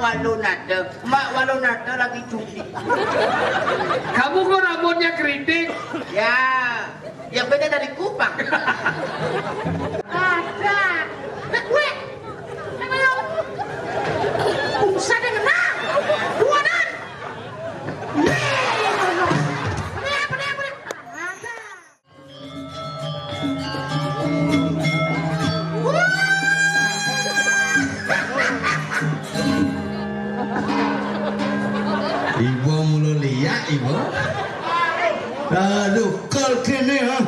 walunada. Mak walunada lagi cuti. Kamu kok rambutnya keriting? Ya, yang beda dari Kupang. Ada. Nah, gue. Ayo. Usah dengan nah. Dua dan. Ibu mulu liat ibu. Aduh, kal kene ha.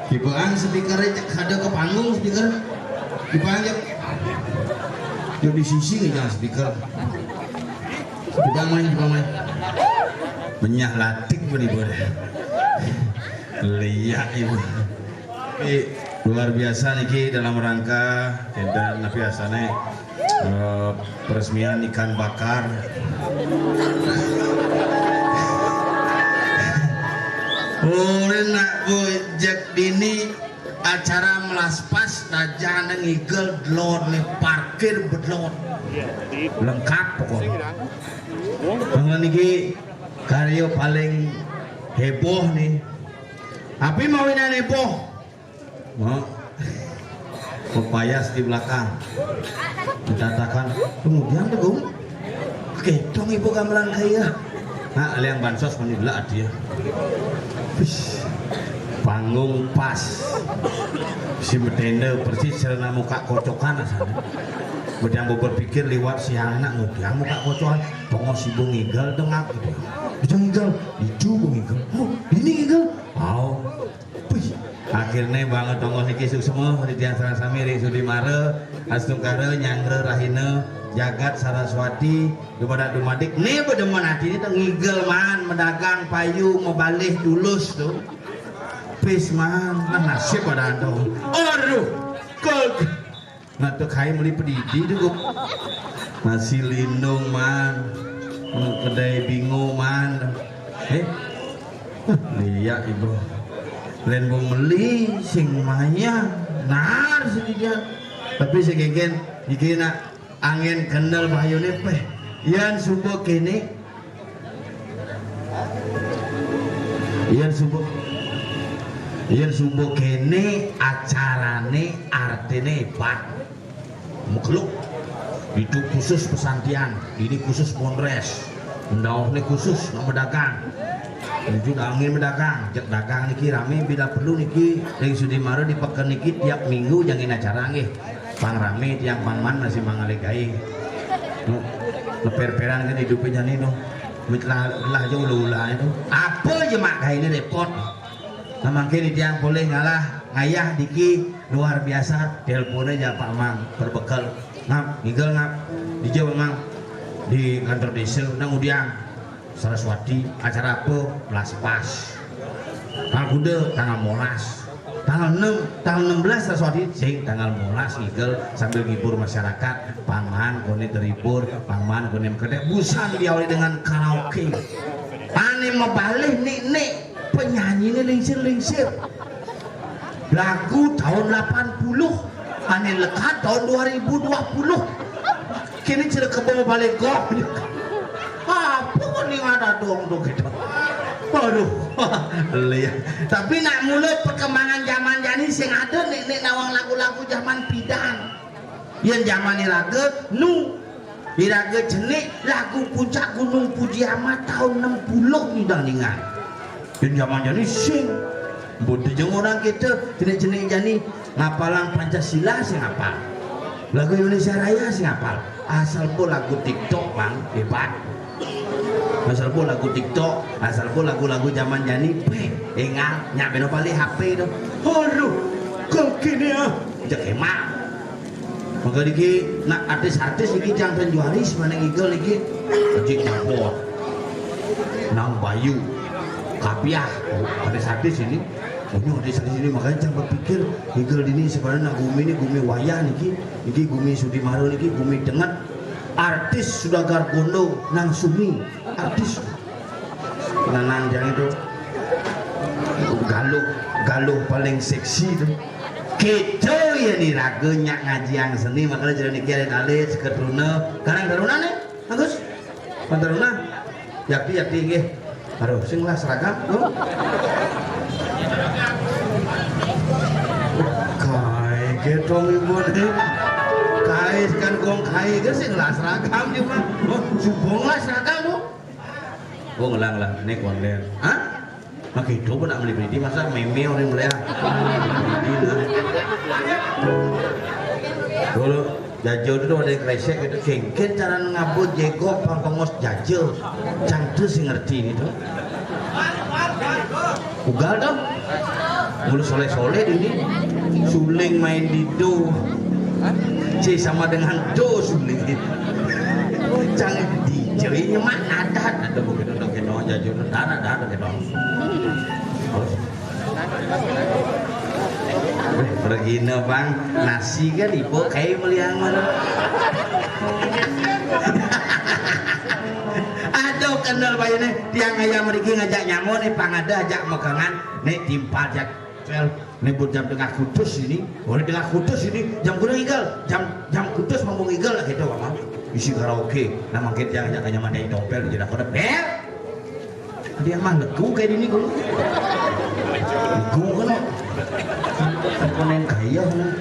Ibu ang speakernya ada ke panggung speaker. Ibu ang ya di sisi nggak speaker. Ibu main. Menyah latik pun ibu. Liat ibu. Luar biasa niki dalam rangka dan biasanya peresmian ikan bakar. Nak bojek dini acara melaspas tajana ngigel delon nih parkir bedlon lengkap pokoknya. Bang niki karyo paling heboh nih. Tapi mau ini heboh. Mau pepayas di belakang dikatakan kemudian tegung oke dong ibu gamelan kaya nah yang bansos menyebelah dia panggung pas si betenda persis serena muka kocokan asalnya bedang berpikir lewat si anak ngediang muka kocokan tongos si bungigel dengak gitu itu ngigel itu bungigel oh ini ngigel oh akhirnya banget tongos niki semua di antara samiri Sudimare Astungkare Nyangre Rahine Jagat Saraswati kepada dumadik nih bedemen hati ini tuh ngigel man mendagang payu mau balik dulus tuh pis man nasib pada dong aduh kok ngatuk kai meli pedidi tuh masih lindung man kedai bingung man lihat ibu lain mau meli sing maya nar sedikit tapi segegen dikira angin kendal bayune peh yan subuh kene yan subuh kene acarane artine hebat mukluk itu khusus pesantian ini khusus Ponres ndauh ini khusus nomor dagang Tujuh angin mendagang, jak dagang niki rame bila perlu niki dari Sudimare di pekan niki tiap minggu jangan acara nggih. Pang rame tiang pangman masih mangalegai. Nu leper-peran kan hidupnya nih nu. Mitlah jauh ulah itu. Apa aja mak ini repot. Nah mangke tiang boleh ngalah ngayah diki luar biasa teleponnya aja Pak Mang berbekal ngap ngigel ngap di Jawa Mang di kantor desa nang udiang Saraswati acara apa melaspas tanggal kuda tanggal molas tanggal 16 Saraswati sing tanggal molas ngigel sambil ngibur masyarakat pangan kone terhibur paman kone kedek busan diawali dengan karaoke ane membalik nik penyanyi ini lingsir lagu tahun 80 ane lekat tahun 2020 kini cerita kebawa balik kok apa nih ada dong gitu. Waduh, lihat. Tapi nak mulai perkembangan zaman jani sing ada nek nawang lagu-lagu zaman pidan. Yang zaman ini lagu nu iraga jenik lagu puncak gunung Puji Amat tahun 60 ni dah ningan. Yang zaman jani sing budi jeung orang kita jenik-jenik jani ngapalang Pancasila sing ngapal. Lagu Indonesia Raya sing ngapal. Asal pun lagu TikTok bang hebat. Asal pun lagu TikTok, asal pun lagu-lagu zaman jani, enggak nyampe no paling HP itu. Aduh, kok gini ya? Jak emak. Maka diki nak artis-artis iki jangan penjuaris mana ngigel iki. Ajik nyabot. Nang Bayu, Kapiah, artis-artis ini. Oh, artis-artis ini makanya jangan berpikir ngigel ini sebenarnya gumi ini gumi wayah niki gumi Sudimare niki gumi dengat. Artis sudah gargondo nang sumi artis nananjang itu galuh paling seksi itu Gitu ya nih ragunya ngaji yang seni makanya jadi kirim alis ke Runa. Karang Runa nih, Agus. Pantar Runa. Yakti nggih. Aduh, sing lah seragam, no. Kai gitu ibu nih. Kai kan gong kai ke sing lah seragam juga. Oh, subong lah seragam no. Gua ngelang nih konten. Hah? Makin itu pun nak beli di masa meme orang melihat. Dulu jajal itu ada kresek itu cengken cara ngabut jego pangkongos jajal cantu sih ngerti itu. Ugal dong. Mulu soleh ini suling main di do. C sama dengan do suling itu. Jangan dijerinya mah ada begitu jajal ada gitu. Begini bang, nasi kan ibu kayak meliang mana? Aduh kenal bayarnya tiang ayam mereka ngajak nyamuk nih pangada ajak megangan nih timpal jak pel nih buat jam tengah kudus ini boleh tengah kudus ini jam kurang igal jam kudus ngomong igal lah gitu bang isi karaoke nah makin tiang ajak nyaman dari dompel jadi aku bel dia mah legu kayak gini gue legu kan konen kaya kan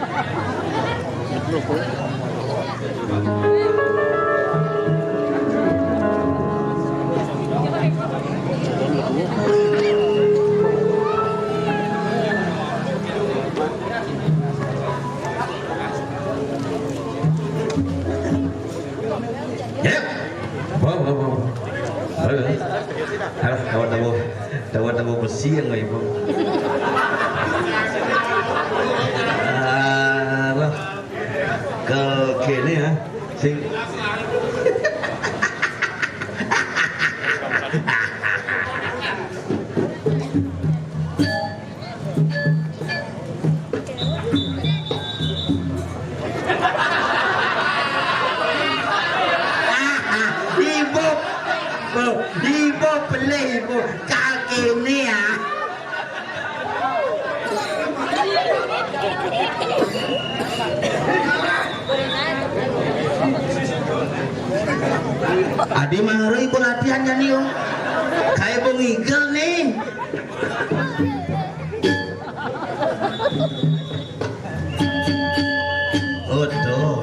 ya wow tahu besi yang nggak ibu kalau kini ya sing ibu pelih ibu kaki ini ya Adi mangaro ibu latihan ya nih om kayak bengigel nih oh tuh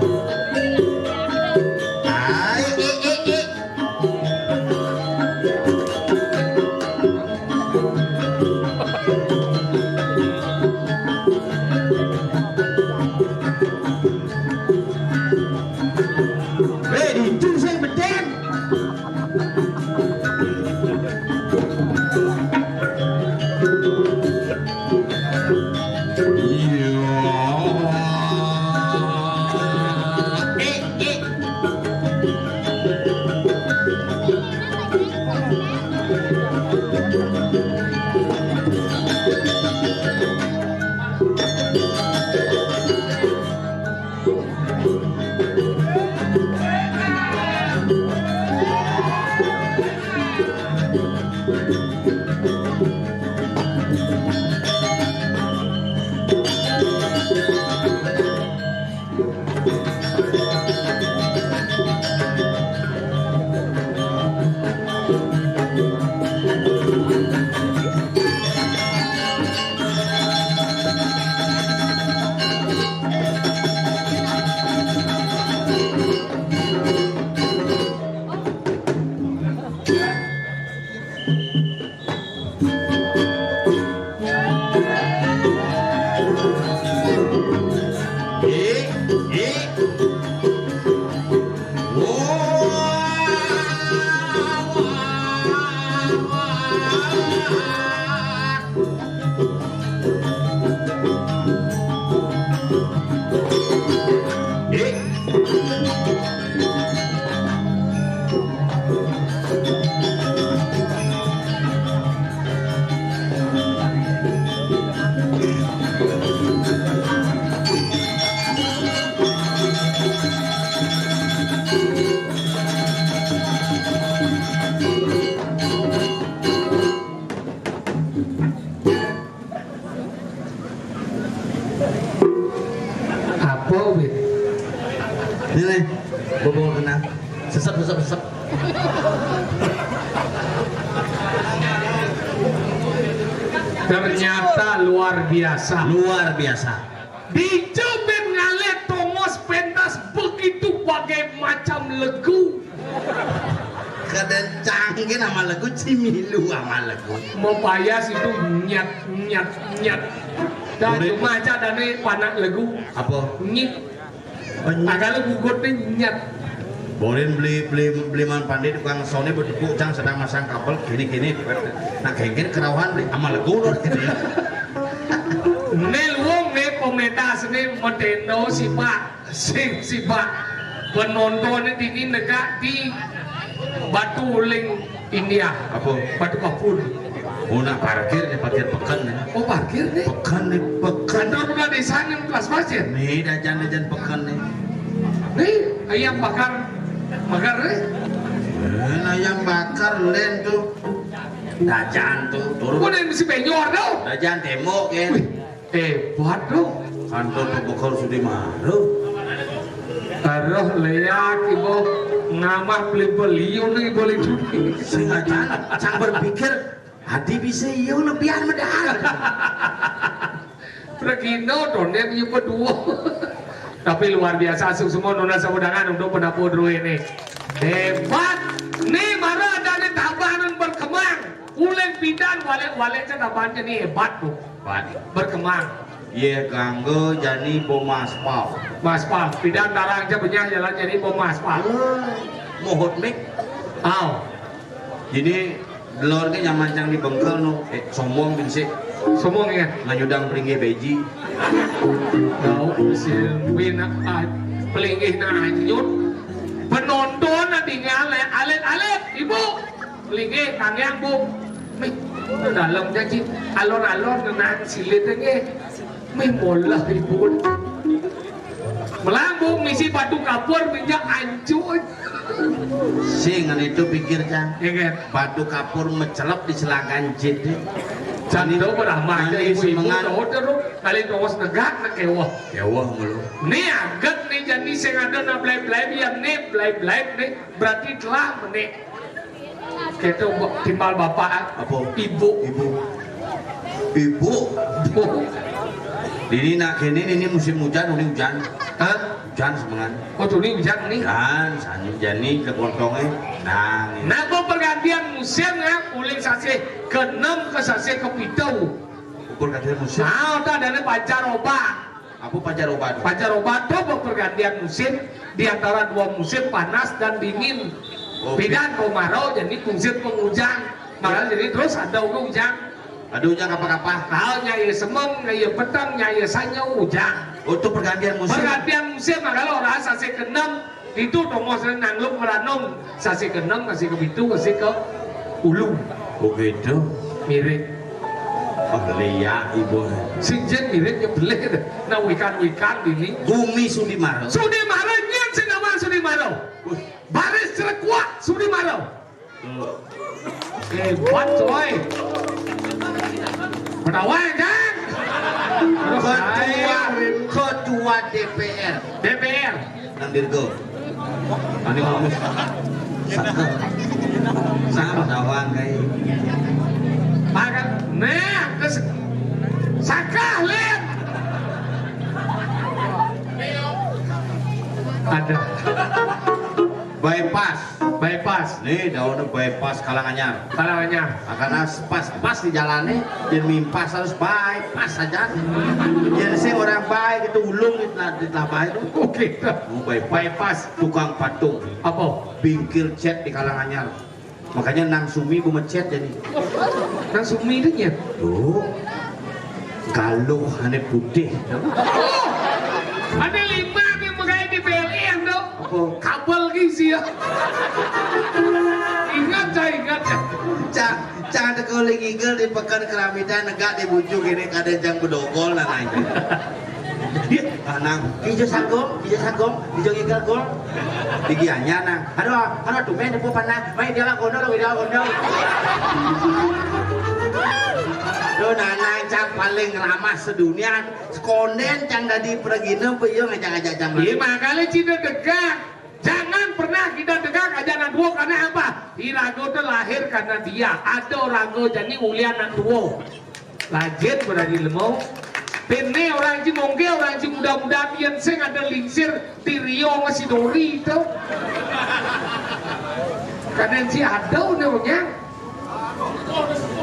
Ini bobo kena. Sesep. Ternyata luar biasa. Luar biasa. Di Jember ngalet tongos pentas begitu bagai macam legu. Kadang canggih nama lagu Cimilu sama lagu. Mau payas itu nyat. Dan cuma aja dari panak legu. Apa? Nyit. Agak legu gotnya nyat. Boleh beli man pandai tukang Sony bertepuk cang sedang masang kabel gini. Nah kayak kerawan beli sama lagu loh gitu ya. Wong pemetas ini Nintendo si Pak penonton ini negak di Batu Uling India. Apa? Batu Kapur. Oh nak parkir pekan nih. Oh parkir nih? Pekan. Kantor udah di sana kelas pasir. Nih dajan pekan nih. Nih ayam bakar nih. Ayam bakar len tuh. Dajan tuh turun. Kok mesti penyor dong? Dajan tembok kan. Buat dong. Kantor pembekal sudah maru. Taruh leak ibu ngamah beli nih boleh cuti. Sengaja cang berpikir hati bisa iya lebihan medal. Pregino donnya punya berdua. Tapi luar biasa semua nona saudangan untuk pendapat ini. Hebat. Nih marah ada tambahan berkembang. Ulen pidan wale tambahannya nih hebat tuh. Berkembang. Iya ganggu jadi bom aspal. Maspal, pidan darang aja banyak jalan jadi bom aspal. Mohon mik. Aw. Jadi delornya nyaman cang di bengkel no. Sombong binsi. Semua ya. Nganyudang peringgi beji. Tahu si Wina pelingih nanyut. Penonton tinggal alet ibu. Pelingih kangen bu. Mik dalam janji alon-alon nang silitnya. Mik bola ibu. Melambung misi batu kapur minyak hancur. Singan itu pikir cang. Ya kan? Batu kapur mencelap di selakan jid. Cantik beramah aja ibu-ibu semangat. tahu terus kali terus negak nak kewah. Kewah mulu. Nih agak nih jadi saya ada na blay yang nih blay nih berarti telah menik. Kita timbal bapak Apa? ibu. Ini nak ini musim hujan, ini hujan. Hah? Hujan semangat. Oh tuh nih hujan nih. Dan sanjung jani ke kontongnya. Nah kok pergantian musim ya, uling sase ke-6 ke sase ke-7. Ukur kata musim. Nah, udah ada pancaroba. Apa pancaroba? Pancaroba itu pergantian musim di antara dua musim panas dan dingin. Oh, Beda kemarau jadi musim penghujan. Malah jadi terus ada hujan. Aduh hujan apa-apa. Kalau nyai semeng, nyai petang, nyai sanya hujan. Untuk pergantian musim. Pergantian musim kalau orang sase ke-6 itu tomos nangluk meranum sase ke-6 kasih ke-7 kasih ke ulu. Oh gitu. Mirip. Oh liya ibu. Sinjen mirip nyebelin. Nah wikan ini. Bumi Sudi Maro. Sudi Maro nyen sengawan Sudi Maro. Baris kuat Sudi Maro. Hebat coy. Penawai kan? Ketua DPR. DPR. Nang Dirgo. Ani ngomong. Sama dawang kayak. Makan. Nah, terus sakah lihat. Ada. Bypass. Nih daunnya bypass Kalanganyar. Kalangannya. Karena pas di jalannya jadi mimpas harus bypass saja. Jadi sih orang baik itu ulung di telapah itu. Oke. Bypass tukang patung. Apa? Bingkir cat di Kalanganyar. Makanya Nang Sumi bu mencet jadi. Nang Sumi itu ya. Tuh. Galuh ane putih. Oh, ada 5 yang menggaya di PLN dong. Apa? Kabel gizi ya. Ingat ya. Jangan dekuling igel di pekan keramitan negak di bujuk ini kadang jang bedogol nah aja. Nang hijau sagom, hijau igel gol. Digiannya nang. Aduh tuh main depan nang. Main dia lah gondol. Lo nana cang paling ramah sedunia. Konden cang dadi pergina peyo ngajak-ngajak cang. Iya makanya kita dekat. Jangan pernah kita dekat ajaran dua karena apa? Irago itu lahir karena dia. Ada orang jadi ulian anak dua. Lajit berani lemau. Pene orang si mongge orang si muda-muda pian sing ada lingsir di Rio masih Dori itu. Karena si ada namanya.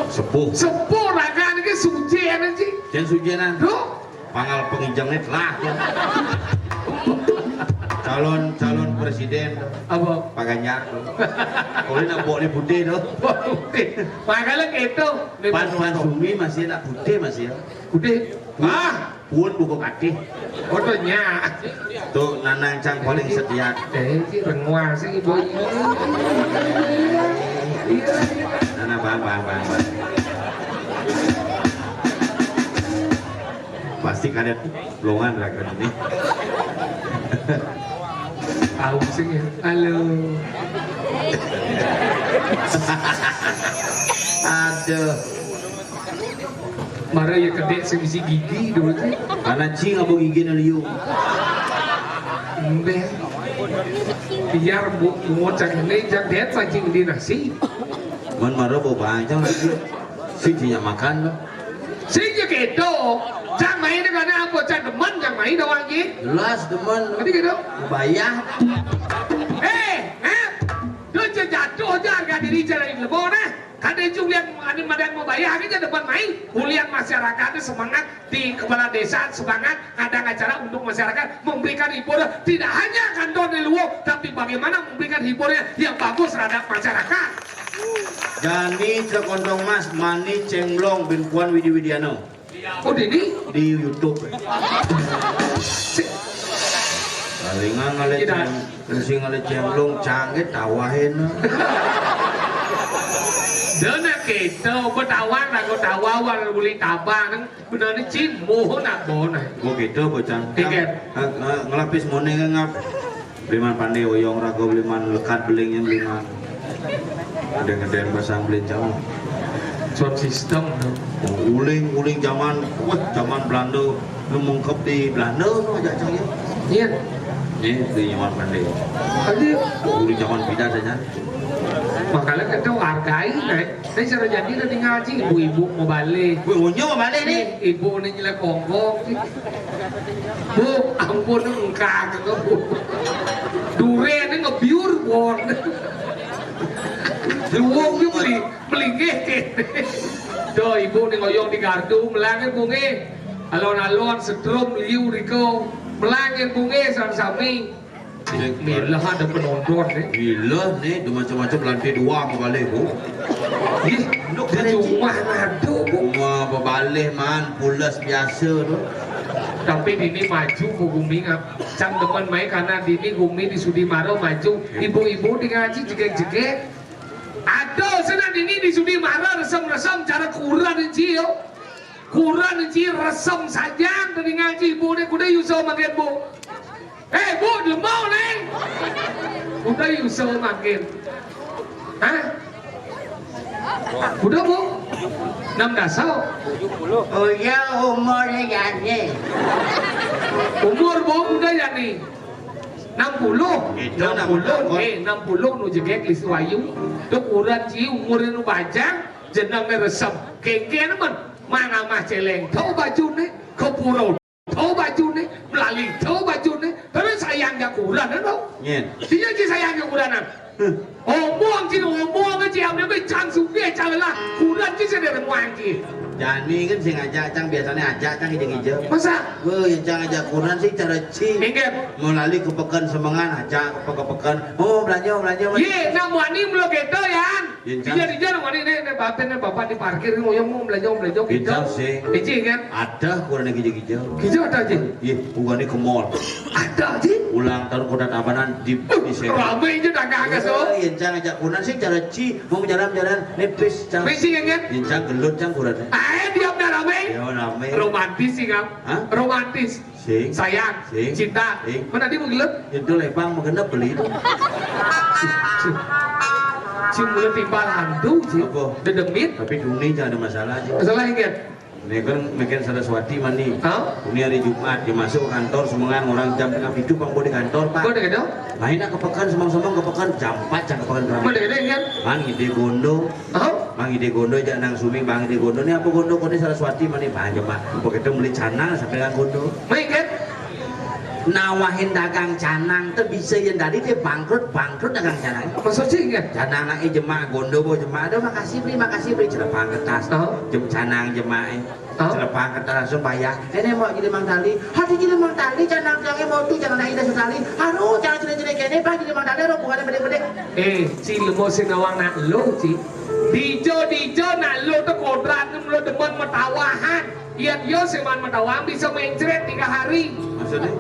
Sepuh. Sepuh raga ini sujian sih. Jen sujenan. Duh. Pangal pengijangnya telah. Calon presiden Apa? Pak Ganjar. Kalau nak bawa ni putih tu. Makanya gitu. Pan Sumi masih nak putih masih. Udah. Pun buku kaki. Fotonya. Tu Nanang Cang paling setia. Si rengwa sih ibu. Nana bang. Pasti kadet longan rakan ini. Tahu sih ya. Halo. Aduh. Marah ya kedek sebisi gigi dulu sih. Karena cing abu gigi naliu. Enggak. Biar mau cang ini cang det cing di nasi. Man marah bawa banyak lagi. Si cinya makan tu. Sih ya gitu. Cang main karena apa? Cang demen cang main doang gitu. Jelas teman. Tadi gitu. Bayar. Dia jatuh aja harga diri jalan lebon Kadang itu lihat ada madan mau bayar aja depan main. Lihat masyarakatnya semangat di kepala desa semangat ada acara untuk masyarakat memberikan hiburan tidak hanya kantor di luar tapi bagaimana memberikan hiburan yang bagus terhadap masyarakat. Jani Cekondong Mas Mani Cenglong bin Puan Widi Widiano. Oh ini Di YouTube. Palingan ngale sing ngale Cenglong canggih tawahin. Dana kita bertawan lah tawawan boleh tabah nang benar ni cin mohon nak mohon. Gua gitu bocang. Tiket. Ngelapis mone ngap. Beliman pandai oyong rago beliman lekat belingnya beliman. Gede-gedean pasang belin jauh. Sound system tu. Uling zaman zaman Belanda lu mengkep di Belanda tu ajak canggih. Iya. Ni di zaman pandai. Tadi Uling zaman pindah saja. makanya kita hargai naik. Saya cara jadi nanti ngaji ibu-ibu mau balik. Gue unyu balik ni. Ibu ni nyelek konggong. Bu, ampun engkak ke bu. Dure ni ngebiur bon. Luwung ni beli ngeke. Tuh ibu ni ngoyong di gardu melangit bunge. Alon-alon setrum liu riko. Melangit bunge sama-sami. Milah ada penonton ni. Gila ni, dia macam-macam lantai dua mau balik bu. Ih, dia cuma ngadu bu. Cuma berbalik man, pulas biasa tu. Tapi dini maju ke Gumi ngap. Cang depan main karena dini Gumi di Sudimaro maju. Ibu-ibu di ngaji jegek-jegek. Aduh, sana dini di Sudimaro resem-resem cara kurang ni yo. Kurang ni resem saja dari ngaji ibu ni kuda yuso makin bu. Bu, lemau ni. Kuda yuso makin. Hah? Udah bu? 6 dasar. Oh ya umurnya gani. Umur bu udah ya nih 60. Itu 60 nu jegek lis wayu. Tuh ukuran ci umurnya nu bajang jenengnya resem. Kengke nemen mana mah celeng. Tahu baju nih kepuro. Tahu baju nih melalui tahu baju nih. Tapi sayangnya kurang kan tau? Nyen. Dia ci sayangnya kurang kan? Omong ci omong aja yang lebih cansu dia cara lah. Kurang ci sedang wangi. Jani kan sing ajak cang biasanya ajak cang hijau-hijau. Masa? Yang cang ajak kurang sih cara ci. Ingat. Melalui ke pekan semangan ajak ke pekan. Oh belanja. Ye, nak wani melo gitu ya. Iya, Dia wani nih bapak di parkir ngoyong mau belanja gitu. Hijau sih. Iji kan? Ada kurang hijau-hijau. Hijau ada aja. Iya, bukan ke mall. Ada aja. Ulang tahun kota Tabanan di sini. Ramai je dah agak so. Yang cang ajak kurang sih cara ci mau jalan-jalan nepis cang. Mesti kan? Yang cang gelut cang kurang. Dia udah ramai. Ya ramai. Romantis sih kan? Hah? Romantis. Sing. Sayang, Sing. cinta. Sing. Mana dia mau gelut? Itu lepang mengenap beli itu. Cing mulai timbal hantu sih. Apa? Dedemit. Tapi dunia jangan ada masalah aja. Masalah ingat. Ini kan makin Saraswati mani. Hah? Ini hari Jumat dia masuk ke kantor semangat orang jam tengah itu bang di kantor pak. Kau dekat dong? Lain nak kepekan semang-semang kepekan jam 4 jam kepekan Mana berapa? dekat kan? Man ide gondo. Hah? Bang ide gondo jangan nang sumi bang ide gondo ni apa gondo kau ni Saraswati mani bang jemaah. Begitu beli canang sampai dengan gondo. Mai kan? Nawahin dagang canang tu bisa yang dari dia bangkrut dagang canang. Maksud sih kan? Canang nak jemaah gondo bo jemaah ada makasih beri celepang kertas. Canang jemaah. Celepang kertas langsung bayar. Ini mau jadi mang tali. Hati jadi mang tali canang jangan mau tu jangan nak ida sekali. Haru jangan jadi kene pak jadi mang tali ro bukan bede-bede. Si lemo sing nawang nak lo si. Dijo nak lo tu kodrat lo demen metawahan. Iat yo seman metawang bisa mencret 3 hari. Maksudnya?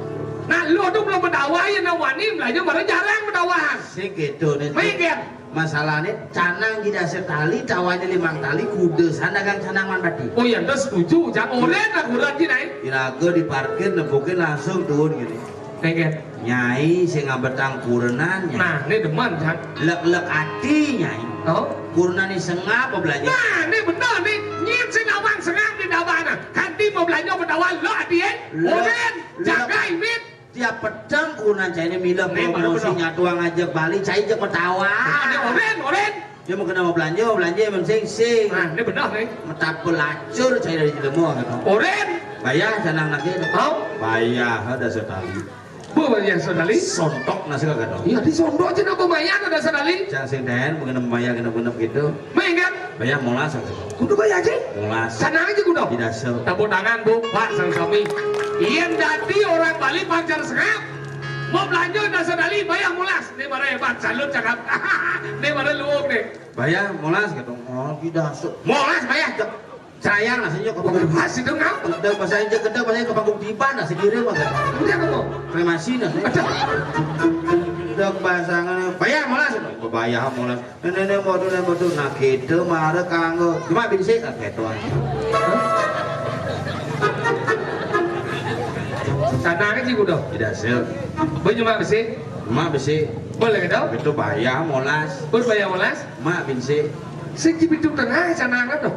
Nah lu tuh belum mendawai ya nawanim lah, malah jarang mendawahan. Segitu nih. Mikir. Masalahnya canang tidak setali, cawanya 5 tali, kuda sandagang canang man bati. Oh iya, anda setuju, jangan oren lah kurang jinai. Iraga diparkir, nebukin langsung turun gini. Mikir. Nyai sing ngabetang kurenan. Nah, ini demen kan. Lek hati nyai. Oh. Kurenan ini sengap apa belanja? Nah, ini benar nih. Nyit sing awang sengap di dawana. Kanti mau belanja mendawan lo hati oren, jaga imit. Tiap pedang kurenan cai ini milah promosinya tuang ngajak balik, cai aja ketawa. Ini oren. Dia mau kena mau belanja yang sing. Nah, ini benar nih. Mata pelacur cai dari jelemu gitu. Oren. Bayar canang lagi. Oh. Bayar ada sekali. Bu bayar sadali. Sontok nasi kagak dong. Iya di sondok aja nak bayar ada sadali. Jangan sing den mengenai bayar kena gitu. Mainkan. Bayar molas gitu. Kudu bayar aja. Molas. Sana aja kudu. Tidak sel. Tepuk tangan bu, Pak sang kami. Iyan dati orang Bali pancar sengap. Mau belanja dah sadali bayar molas. Ini mana hebat salut cakap. Ini mana luang nih. Bayar molas gitu. Oh tidak sel. Molas bayar. Sayang nasinya ke panggung. Masih dengar. Udah bahasa aja kedap bahasa ke panggung tiba nasi kiri mah kan. Udah kamu. Kremasi nasi. Udah bahasa bayar molas. Bayar molas. Nenek motor nak gitu marah kanggo. Cuma bisa kan gitu. Sana aja kudu. Tidak sel. Boleh cuma besi. Mak bisa. Boleh gitu. Itu bayar molas. Boleh bayar molas. Mak bisa. Sing cibitung tengah sana kan tuh.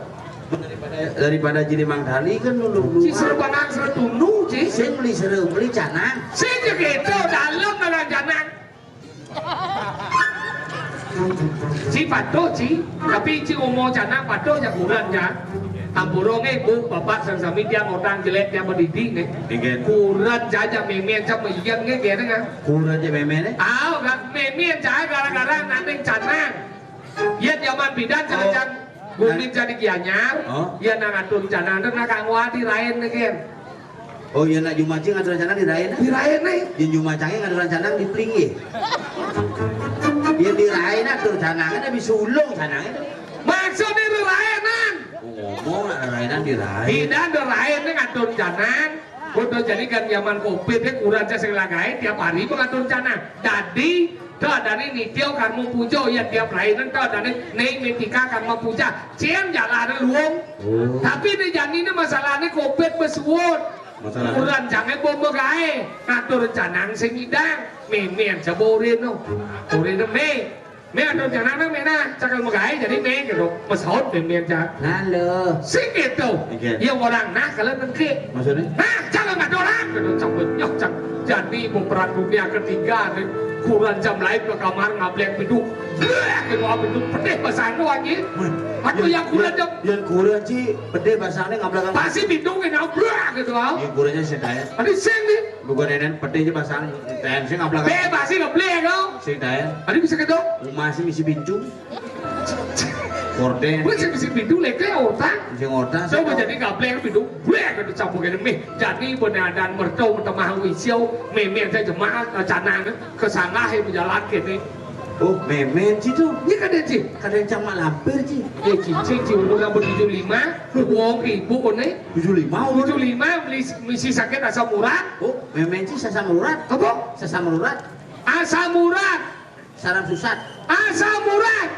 Daripada jadi mangdali kan lu Si serbanang seretunu ci. saya beli canang Si gitu dalam dengan janang. Si pato ci, tapi ci umur janang pato ya bulan ya. Amburongnya bu bapak sang sami dia ngotang jelek dia mendidik nih. Dingin Kurat jaja memen cap meyen nih gitu kan. kurang aja memene Ah, gak memen cah gara-gara nanti canang. Ya zaman bidan jangan Bumi jadi kianyar, ya nang atur canang dan nak ngwadi lain nih kan. oh iya nak jumacing ada canang di rain Di lain nih. di jumacangnya ada canang di plingi ya di rain atur canangnya bisa ulung canangnya Maksudnya di lainan. ngomong ada rainan di rain Tidak ada lain nih ngatur canang. Udah jadi kan zaman covid nih kurang sing lagai tiap hari mengatur canang. Jadi dari nitio kan mau puja ya tiap lainan dari nih metika kan mau puja. Cien jalan luang. Tapi nih jani ini masalahnya covid besuwut. Kurang jangan bom begai ngatur canang sing idang. Memen saborin no. Borin me. Me atur canang me na cakal begai jadi me gitu. Mesot memen cak. halo Sing gitu. Yang orang nah kalau nanti. maksudnya Nah, jangan ada orang. Gitu, cabut nyok. Jadi peperan dunia ketiga nih. Kurang jam lain ke kamar ngablek pintu. Kedua pintu pedih basahnya lagi. Aduh yang kurang jam. yang kurang sih pede bahasanya nggak belakang Pasti pintu kena blak gitu ah. yang kurangnya sedaya Ada sing nih. bukan nenen pede aja bahasanya dan saya nggak belakang Bebas sih ngeblek kau. sedaya Ada bisa gitu. masih misi bincung korden Gue sih bisa pintu leknya otak. misi ngorta Coba jadi ngablek pintu. Blek gitu campur gini meh. Jadi benadan mertau temah wisio. Memang saya jemaah canang kesana yang berjalan gini. oh memen sih tuh Ini kan dia sih. kadang cama lampir sih Cincin umur yang 75, uang ibu kone 75 umur 75 misi sakit asam urat. oh memen sih sasam urat Apa? sasam urat Asam urat. saram susat Asam urat.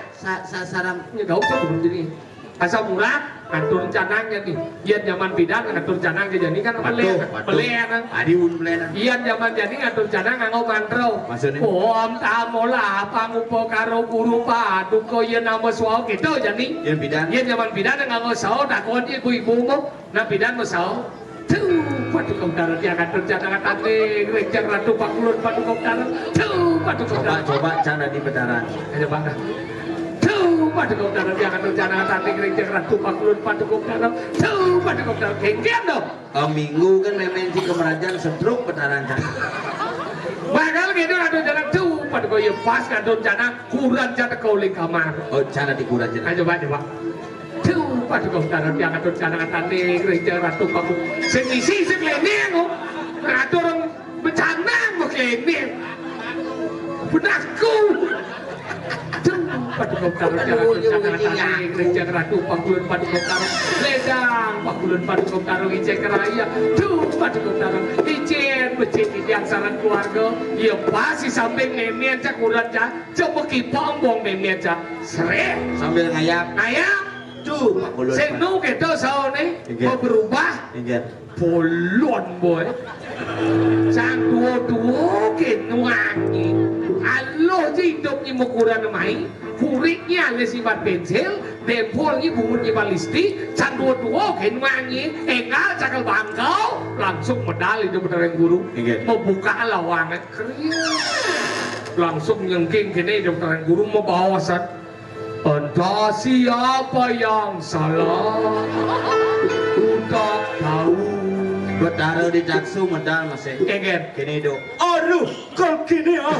saram Ini gak usah begini. Asam urat, ngatur canangnya nih. Iyan zaman bidan ngatur canang jadi kan pelean. Adi un pelean. Iyan zaman jadi ngatur canang nganggo mantra. Maksudnya? Om tamola pangupo karo guru paduka yen nama suau gitu jadi. Iyan bidan. Iyan zaman bidan nganggo sao takon ibu-ibu mo na bidan mo sao. Tuh, paduka utara dia ngatur canang tadi rejang ratu pakulun paduka utara. Tuh, paduka utara. Coba cara di petaran. Ayo bangga. Tuh, paduka utara dia ngatur canang tadi rejang ratu pakulun paduka utara. Tuh, paduka utara kengkian dong. Minggu kan memensi kemerajaan sedruk petaran cara. Bakal gitu ngatur canang tuh, paduka ya pas ngatur canang kurang jatuh kau ling kamar. Oh, cara dikurang aja. Ayo coba. Tuh, paduka utara dia ngatur canang tadi rejang ratu pakulun. Sing isi sing leneng kok. Ngatur becanang mo leneng. Benakku. Paduka utara jangan tadi gereja ratu pakulun paduka utara ledang pakulun paduka utara ijek raya tuh paduka utara ijen becik yang saran keluarga iya pasti samping nenek cak urat cak coba kipong bong nenek cak seret Sambil ngayap. Tuh, pakulun. senu gitu sao nih mau berubah Ingat. bolon boy sang dua-dua kenuangi alo hidupnya mau kurang mai kuriknya lesibat pensil dempolnya bungunya balisti sang dua-dua kenuangi enggak cakal bangkau langsung medali di beneran guru mau buka lawangan keren langsung nyengking kini di beneran guru mau bawasan entah siapa yang salah untuk tahu Betara di jaksu medal masih. Kengken. Kini do. Aduh, kok kini ah.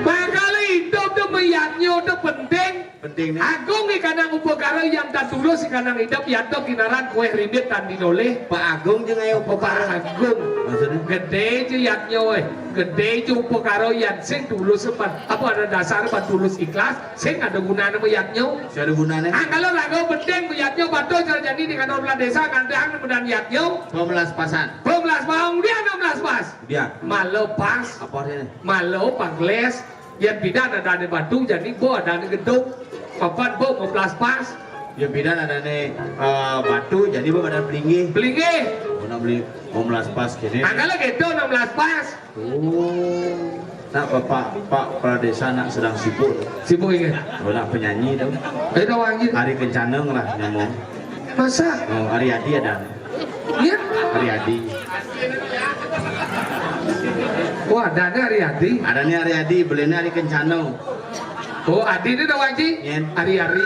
Bakal hidup tuh meyaknya tuh penting. Penting nih. Agung ikanang upakara yang tak tulus ikanang hidup yang tuh kinaran kue ribet dan dinoleh. Pak Agung jeung aya Pak upakara. Agung. Maksudnya? Gede aja yaknya weh. Gede aja upakara yang sing tulus apa ada dasar apa tulus ikhlas. Sing ada gunanya meyaknya. Si ada gunanya. Kalau lagu penting meyaknya batu jadi di kantor belah desa kandang kemudian yaknya. 12 pasan. 12 bang dia 16 pas. Dia. Malu pas. Apa ini? Malu pangles. Yang bidan ada di batu jadi bo ada di gedung. Papan bo 15 pas. Yang bidan ada nih batu jadi ada belingi. Belingi. Mana beli 15 pas kini. Kalau gitu 16 pas. Oh. Nak Pak Pradesa nak sedang sibuk. Sibuk ini. Oh, nak penyanyi dong. Itu wangi. Hari Kencaneng lah nyamuk. Masa? Oh, Ariadi ada. Iya. Ariadi. Wah, ada Ariadi. Ada nih Ariadi, belinya Hari Kencaneng. Oh, Adi ini udah wangi. Yen. Ari-ari.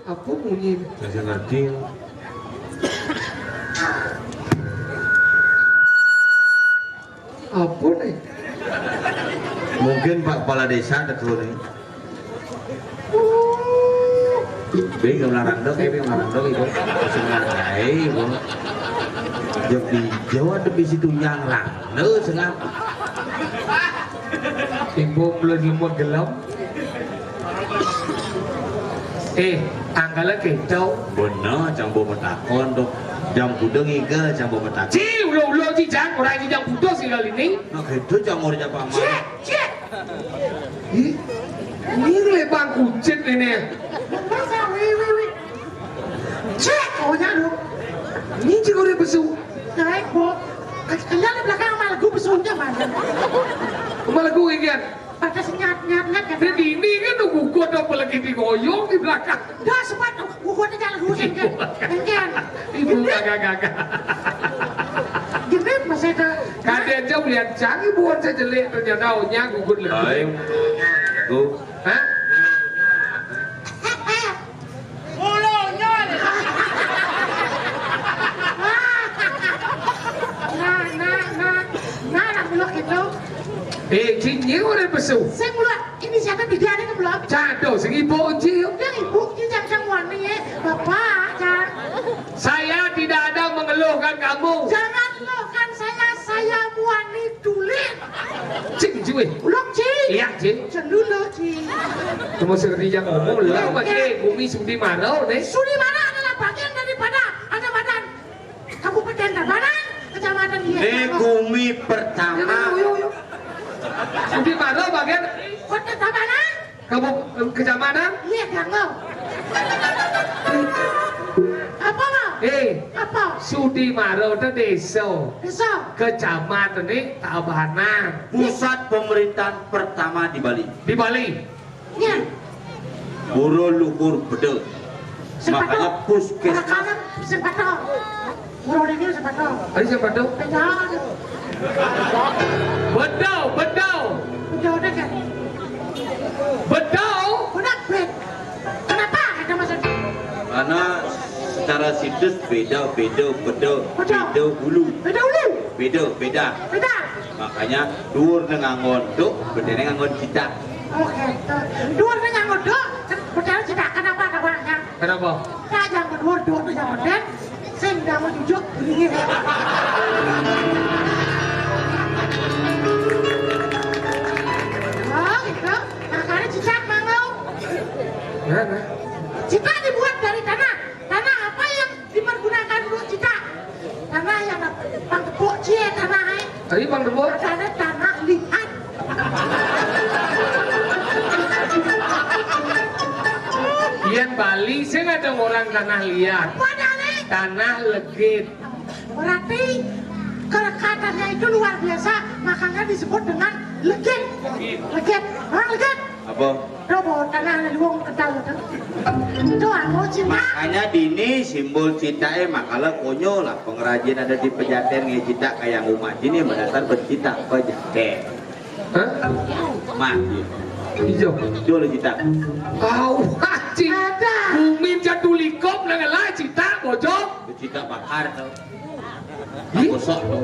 Apa bunyi? Kasih ngerti. Apa nih? Mungkin Pak Kepala Desa ada keluar nih. Bingung larang dong, bingung larang dong itu. Sengaja, ibu. Jok di Jawa ada situ yang lang, lo sengap. Ibu belum limut gelap. Angkala kentau. Bener, cambo metakon dok. Jam kudeng iga, cambo metakon. Ci, ulo ci jang, orang ci jang putus sih kali ini. Nah gitu cambo di Jepang. Cek. Ini lebang kucit ini. Cek, oh ya lu. Ini juga udah besu. Naik kok. Kalian di belakang sama lagu besunya mana? Malah gue ingat. Pada senyat-nyat kan. Dan ini kan nunggu gue apa lagi digoyong di belakang. Dah sempat gua jalan hujan kan. Kan. Ibu gagak. Gini masih ada. Kalian jauh lihat canggih buat saya jelek ternyata ohnya gugut Baik. lagi. Gu. Hah? Nah, belum gitu. Cinya udah besu. Saya mulai ini siapa bidan ini belum? Cado, sing ibu uji. Dia ibu ini jangan wani ya, bapak jangan. Saya tidak ada mengeluhkan kamu. Jangan lo kan saya wani dulit. Cing cuy. Belum Ci. Iya cing. Cendulo Ci. Cuma seperti yang ngomong lah, pakai bumi sudi marau deh. Sudi mana adalah bagian daripada ada badan Kabupaten Tabanan, Kecamatan Gumi pertama. Bangau. Apa mau? Apa? Sudi Maro itu desa. Desa. Kecamatan ini Tabanan. Pusat pemerintahan pertama di Bali. Di Bali. Ya. Borobudur Bedel. Makanya puskesmas. Makanan sepato. Murah ini sepato. Ada siapa tuh? Bedau. Bedau. Bedau deh kan. Bedau. Udah bet. Kenapa ada masalah? Karena secara situs beda hulu. Beda. Makanya dhuwur nang ngondok bedene ngangon cita. Oke. Dua yang ngedok. Bedau tidak kenapa ada banyak. Kenapa? Nah yang kedua yang modern. Saya nggak mau tunjuk begini. Oh gitu. Makanya cicak mau. Mana? Cita dibuat dari tanah. Tanah apa yang dipergunakan untuk cita? Tanah yang bang tepuk cie tanah ini. Tadi Bang Debo. Tanah liat. Ian Bali, saya nggak ada orang tanah liat. Padahal Tanah legit. berarti kelekatannya itu luar biasa. Makanya disebut dengan legit. Legit. Orang legit. Apa? Robo tanah luang kedal itu. Itu aku cinta. Makanya dini simbol citae makalah konyol lah pengrajin ada di Pejaten ngecita kayak umat ini mendasar bercita Pejaten. Hah? Mah, Hijau. jual cita. Kau cing. Ada. Bumi jatulikop dengan lah cita bojok. Cita bakar tau. Ih. Gosok tau.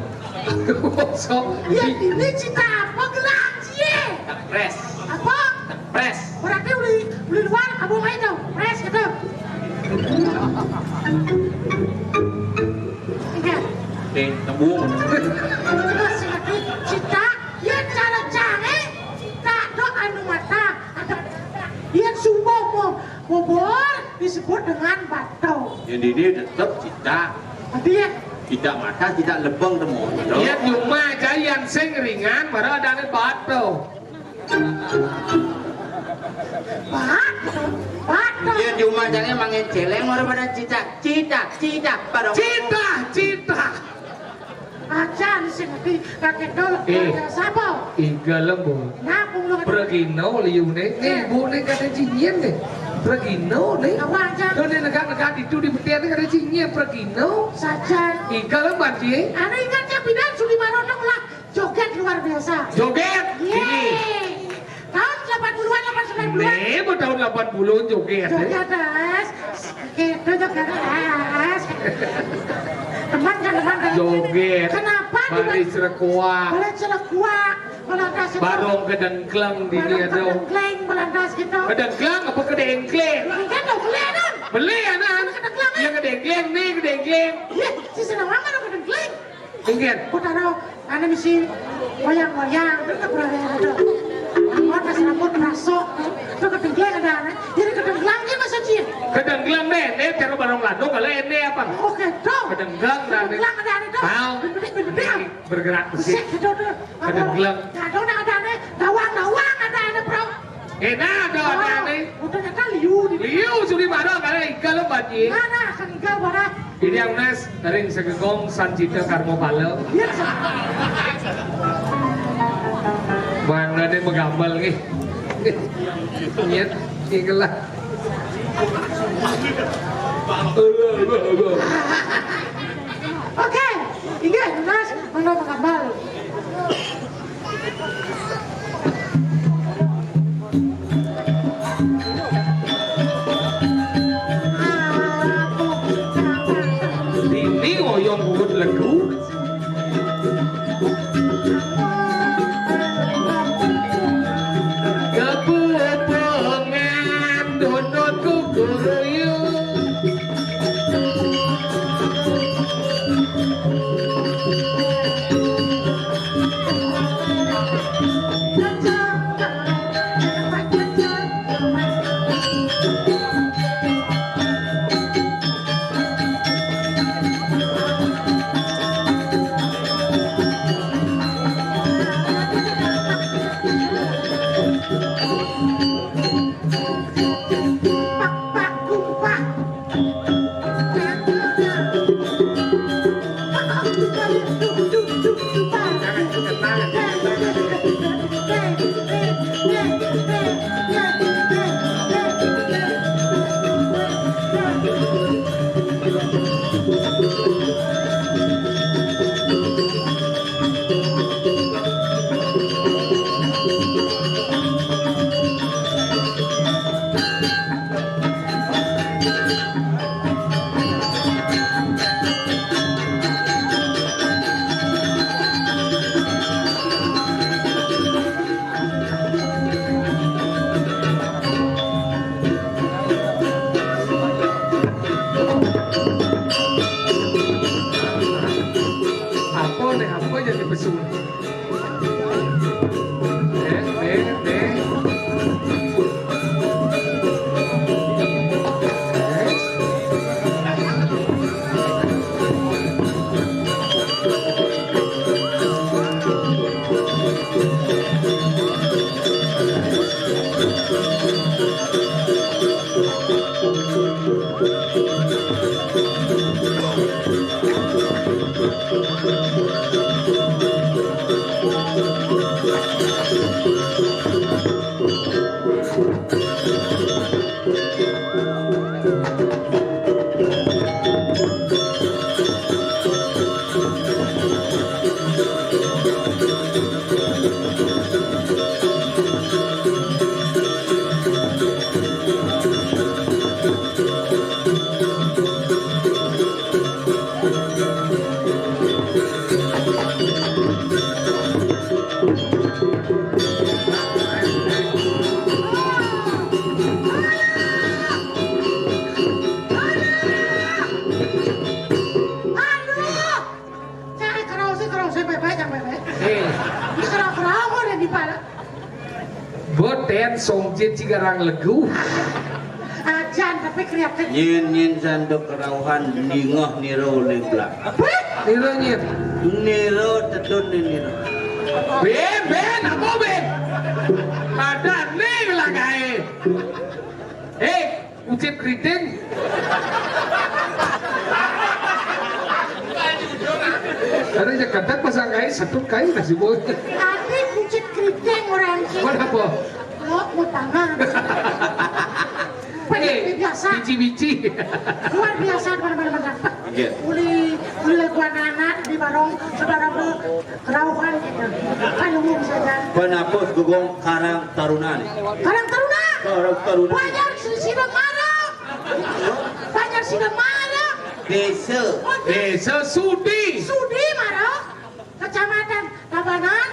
Kosong. Ya ini cinta apa gelang cie? Tak pres. Apa? Pres. Berarti beli luar kamu main dong. Pres gitu. Iya. Tembung. Terus lagi cita ya cara canggih. Tak do anu mata. Ada yang sumbo bobor disebut dengan batu. Yang dini tetap cita. Dia Cita mata, cita lebeng temu. Ian cuma aja yang sing ringan, baru ada nih batu. batu. Dia di rumah jangan mangin celeng orang pada cita pada Cita. Acan sing di kakek dol sabo. Iga lembu. Napung lu Pergino liu nih bu nih kata cinyen nih. Pergino nih. kawajan Tuh nih negara itu di betian kata cinyen pergino. sajan. Iga lembat sih. Anda ingatnya bidan Sudi Marono lah joget luar biasa. Joget. Ini. Yeay. Tahun 80-an 89-an. Nih mau tahun 80 joget. Joget es. Gitu joget es. Teman kan. Joget. Kenapa? Bari serekuak. Boleh celekuak. Melantas itu. Barong kedengkleng di Barong dia dong. kedengkleng melantas gitu. Kedengkleng apa kedengkleng? Kan dong beli dong. Beli anak. Kedengkleng. Yang kedengkleng nih kedengkleng. Iya, si senang banget dong kedengkleng. Mungkin. Aku taruh, ada misi goyang-goyang, itu tak pernah ada. Aku kasih rambut rasok, itu kedengkleng ada aneh. Jadi kedengklengnya masa cie. Kedengkleng nih taruh barong ladung kalau ini apa? Oke, dong. Kedengkleng dan Kedengkleng ada aneh dong. Tahu. Bener-bener. Bergerak Sik, musik. gitu tuh. Kedengkleng. Ada aneh. Gawang ada aneh, bro. Enak ada aneh. Udah nyata liu. Liu Sudi Maro karena ikan lembat ji. Mana, kan igal bara. Ini yang nas dari segegong Sancita Karmo Palo. Iya, Mana dia menggambal nih. Nyet, ikalah. Oke, iya, jelas, mana mengambal. Ini ngoyong bubut legu. Kepupengan donut kukuruyu. Aduh, saya kerau saya baik-baik yang baik-baik. Eh, Ini kerau kok ada di mana? boten somjit cigarang legu. Ajan tapi kelihatan. Nyin sandok kerauhan ningoh niro leblak. Niro nyit. Niro tetun niro. Ben, apa Ben? Ada nih lah kae. Ucip keriting. Ada Jakarta pasang kain satu kain kasih boy. Tadi kucing keriting orang sih. Mana apa? Lo mau tangan. Pengen biasa. Bici-bici. Luar biasa mana-mana. Iya. Uli leguan anak di barong saudara kerauhan gitu. Kan umum saja. Penapos gugong karang taruna nih. Karang taruna. Karang taruna. Banyak sidang marah. Banyak sidang marah. Desa Sudi. Sudi marah. Kecamatan Tabanan,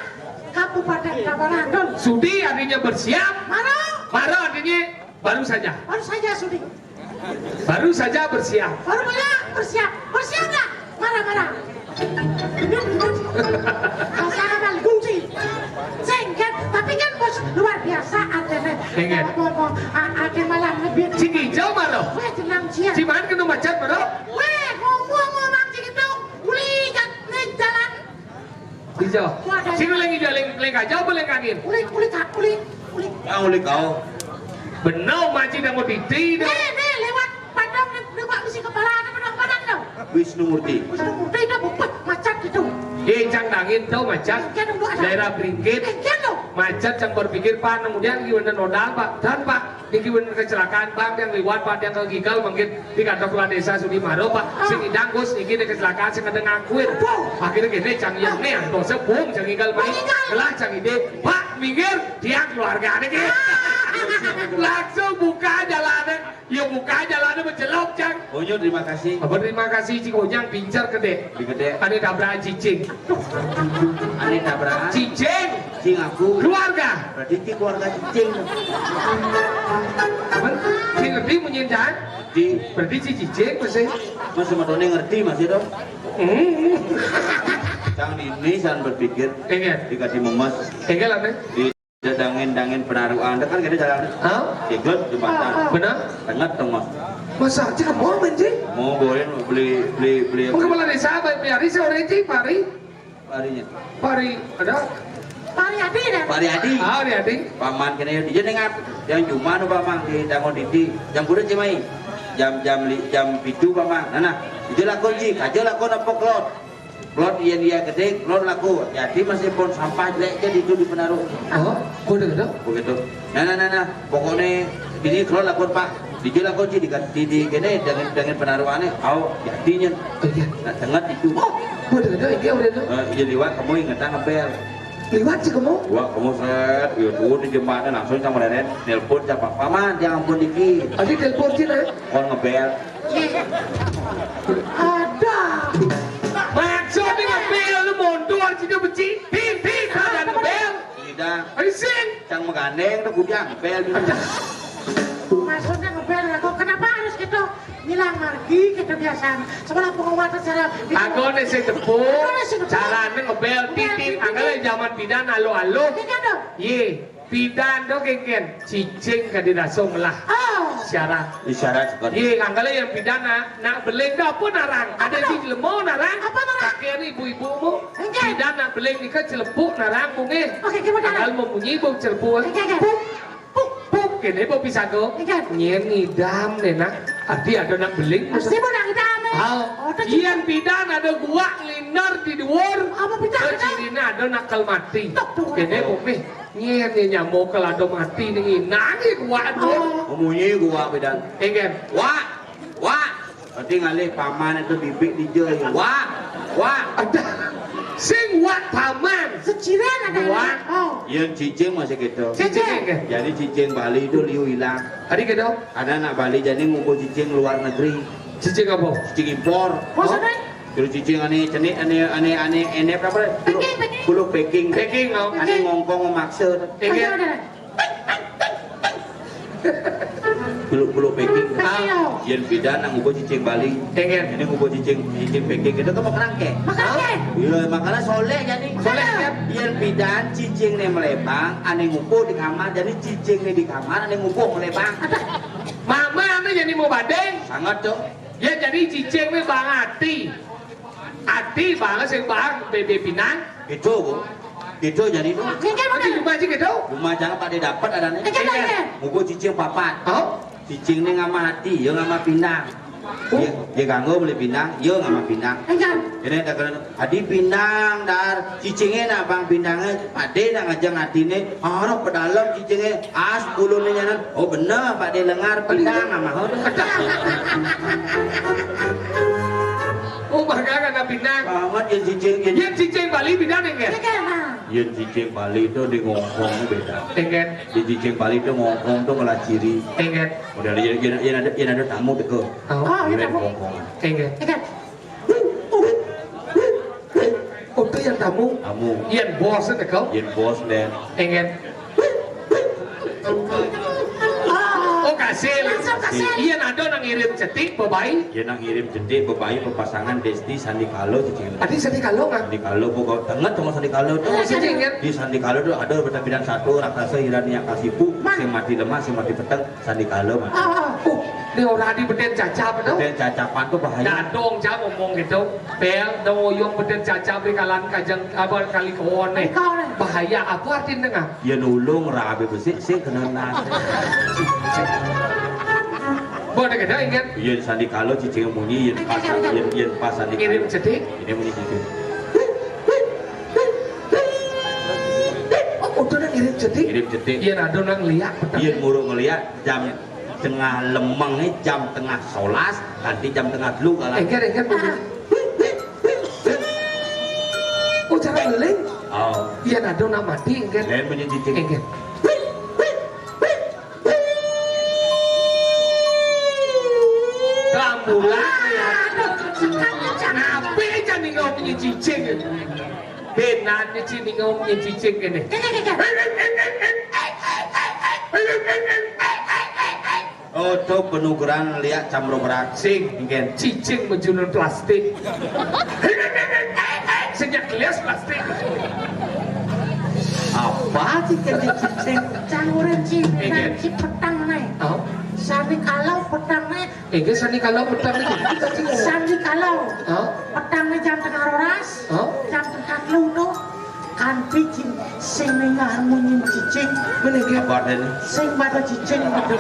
Kabupaten Tabanan. Sudi artinya bersiap. Marah. Marah artinya baru saja. Baru saja Sudi. Baru saja bersiap. Baru banyak bersiap. Bersiap dah. Marah-marah. Masalah bal kunci. Sengket, tapi kan bos luar biasa adanya. Sengket. Akhir malam lebih. Ciki jauh marah. Weh tenang cia. Ciman kena macet marah. Weh ngomong cik itu. Uli kat jalan. Hijau. Sini lagi jalan lengkap jauh beleng angin. Uli. Yang uli kau. Benau macet yang mau titi. Nih lewat padang lewat besi kepala ada padang dong. Wisnu Murti. Wisnu Murti dah bupet macet gitu. Cang dangin tau macet. Daerah Bringkit. Macet yang berpikir pak kemudian gimana nodal pak dan pak ini gimana kecelakaan pak yang liwat pak yang kegigal mungkin di kantor kepala desa Sudimaro pak sing idang gus ini kecelakaan sing ada ngakuin akhirnya gini cang yang nih atau sepung cang gigal main kelah cang ide pak minggir dia keluarga ini langsung buka jalannya ya buka jalannya mencelok cang Onyo terima kasih. apa terima kasih Cik Ojang pincar gede Gede. ada tabrakan cicing Ane tabrakan. cicing Cing aku. keluarga Berarti cing keluarga cing. apa si ngerti menyindan Di berarti si cicing pasti Mas Matone ngerti masih dong. Cang ini san berpikir enggak dikasih memes enggak lah nih di dangin penaruh anda kan kita jalan. ah Ikut jembatan. benar Tengah tengah. masa cik mau menji Mau boleh beli mau kepala desa apa biari sore cik pari harinya. ada Pari Adi dah. Pak Adi. ah Adi Paman kena dia dengar yang cuma nu paman di dangon didi jam kuda cemai jam pitu paman nah itu lakon ji kajo lakon apa klot dia gede klot laku jadi masih pun sampah jelek jadi itu di penaruh oh kode ada begitu nah pokoknya ini klot lakon pak di lakon ji di gede dengan penaruhannya kau jadinya iya nah tengah itu oh kode ada iya udah ada jadi wah kamu ingetan ngebel liwat sih kamu wah kamu set ya tuh di jembatan langsung sama Deden nelpon siapa paman jangan ampun dikit Adi telepon sih lah kon ngebel Ada. maksudnya ngebel lu mundur sih dia beci pipip ada ngebel tidak Aisin cang menggandeng tuh kudang ngebel Maksudnya ngebel aku kenapa harus gitu? Hilang margi gitu biasa. Sebelah pengumuman secara aku nih si tepuk caranya ngebel titit anggalnya zaman pidan alo Iya dong. ye pidan do kengken cicing kadidasong lah Oh. syarat isyarat seperti ye anggalnya yang pidana nak beling dapur narang ada di lemau narang Apa narang? kakek ibu-ibumu Enggak. pidana beling nikah celepuk narang bunge Oke, gimana? anggal membunyi bau celepuk Enggak. puk kene bau pisago Enggak. nyen ngidam nena adi ada nak beling Pasti mau nang dame. Oh, ada Ian bidan ada gua linar di dhuwur. Apa bidan, bidan? Kecilina ada nakal mati. Tok, tok. Kene bumi nyen nyamuk kalau ada mati nih nangis gua tuh. Umunyi gua bedan. Ingen. Wah. Berarti ngalih paman itu bibik dijel. Wah. Ada sing wat paman. Seciran ada. Wah. Oh. Yang cicing masih gitu. Cicing ke? Jadi cicing Bali itu liu hilang. Hari ke dong? Ada anak Bali jadi ngumpul cicing luar negeri. Cicing apa? Cicing impor. Maksudnya? Terus cicing aneh apa? Kulo Peking. Peking no. Aneh ngongkong maksud. Ingen. Kulo Peking. Ah. Yang bidan nang ngumpul cicing Bali. Ingen. Ini ngumpul cicing Peking itu kan mau kerangke. Makanya. Iya, makanya soleh jadi. Soleh kan? Yang bidan cicing nih melebang, aneh ngumpul di kamar, jadi cicing nih di kamar, aneh ngumpul melebang. Mama ane jadi mau badeng. Sangat tuh. Ya jadi cicing nih bang Ati banget sing bang bebe pinang. Itu bu, itu jadi tuh. Ingen Nanti mana? cuma aja gitu. Rumah jangan pada dapat ada nih. Ingen mana? Ngumpul cicing papat. Oh, Cicing nih ngama hati, ya ngama pinang. Dia ganggu beli pinang, ya ngama pinang. Ingen. Ini tak kena. Adi pinang dar, cicingnya nak bang pinangnya, pade nak ngajang hati nih. Orang pedalam cicingnya, as bulu nih nyanan. Oh bener, pade lengar pinang ngama hor. oh makanya kena pinang. Banget yang cicing ini. Yang cicing Bali pinang enggak? Ingen mana? Yang cicing Bali itu di ngongkong beda. Enggak. Di cicing Bali itu ngongkong tuh ngelah ciri. Enggak. Udah yang ada tamu deket. Oh, Oh, iya Kirain tamu. ngongkong. enggak. Ingen. Oh, itu yang tamu. Tamu. Yang bos itu kau. Yang bos dan Enggak. Oh, kasih. Langsung kasih. Iya ada nang ngirim cetik bebai. yang nak ngirim jentik bebayi pepasangan Desti Sandi Kalo cicing. Adi sedih kalau nggak? Sandi Kalo pokok tengah sama Sandi Kalo tuh. Oh, cicing kan? Di Sandi Kalo tuh ada beda bidang satu raksasa Hirania Kasipu, sing mati lemah, sing mati peteng, Sandi Kalo mah. Oh. Oh, ini orang di beden caca apa tau? Dan cacapan tuh bahaya. Dadong cah ngomong gitu. Bel doyong beden caca bekalan kajang apa kali kawan nih. Bahaya apa artinya nggak? Ya nulung rabe besi sing kena nasi. Boleh kita ingat Iya Sandi Kalo cicing munyi yang pas Sandi ngirim Kalo. cetik. Ini munyi cicing. Oh, udah nang ngirim cetik. Ngirim cetik. Iya ada nang lihat. Iya murung ngeliat jam tengah lemeng jam tengah solas nanti jam tengah dulu kalau. Engker bunyi. Oh cara beling. Oh. Iya ada nang mati engker. Lain munyi cicing. Engker. Rambulan ya. Kenapa aja nih kau punya cicing? Benar nih cini kau punya cicing ini. Oh tuh penugaran lihat camro berak. Sing Mungkin. cicing menjunur plastik. Sejak gelas plastik. Apa sih cicing? Campuran Ingen. si petang nih. Oh, Sandi kalau petang nih. engker sani kalau betul itu cicing. Sandi kalau Oh, petang nih jam tengah rolas. oh, Jam tengah lu tuh kan cicing sing nengar munyin cicing. menengah. Apa ada nih? Sing pada cicing betul.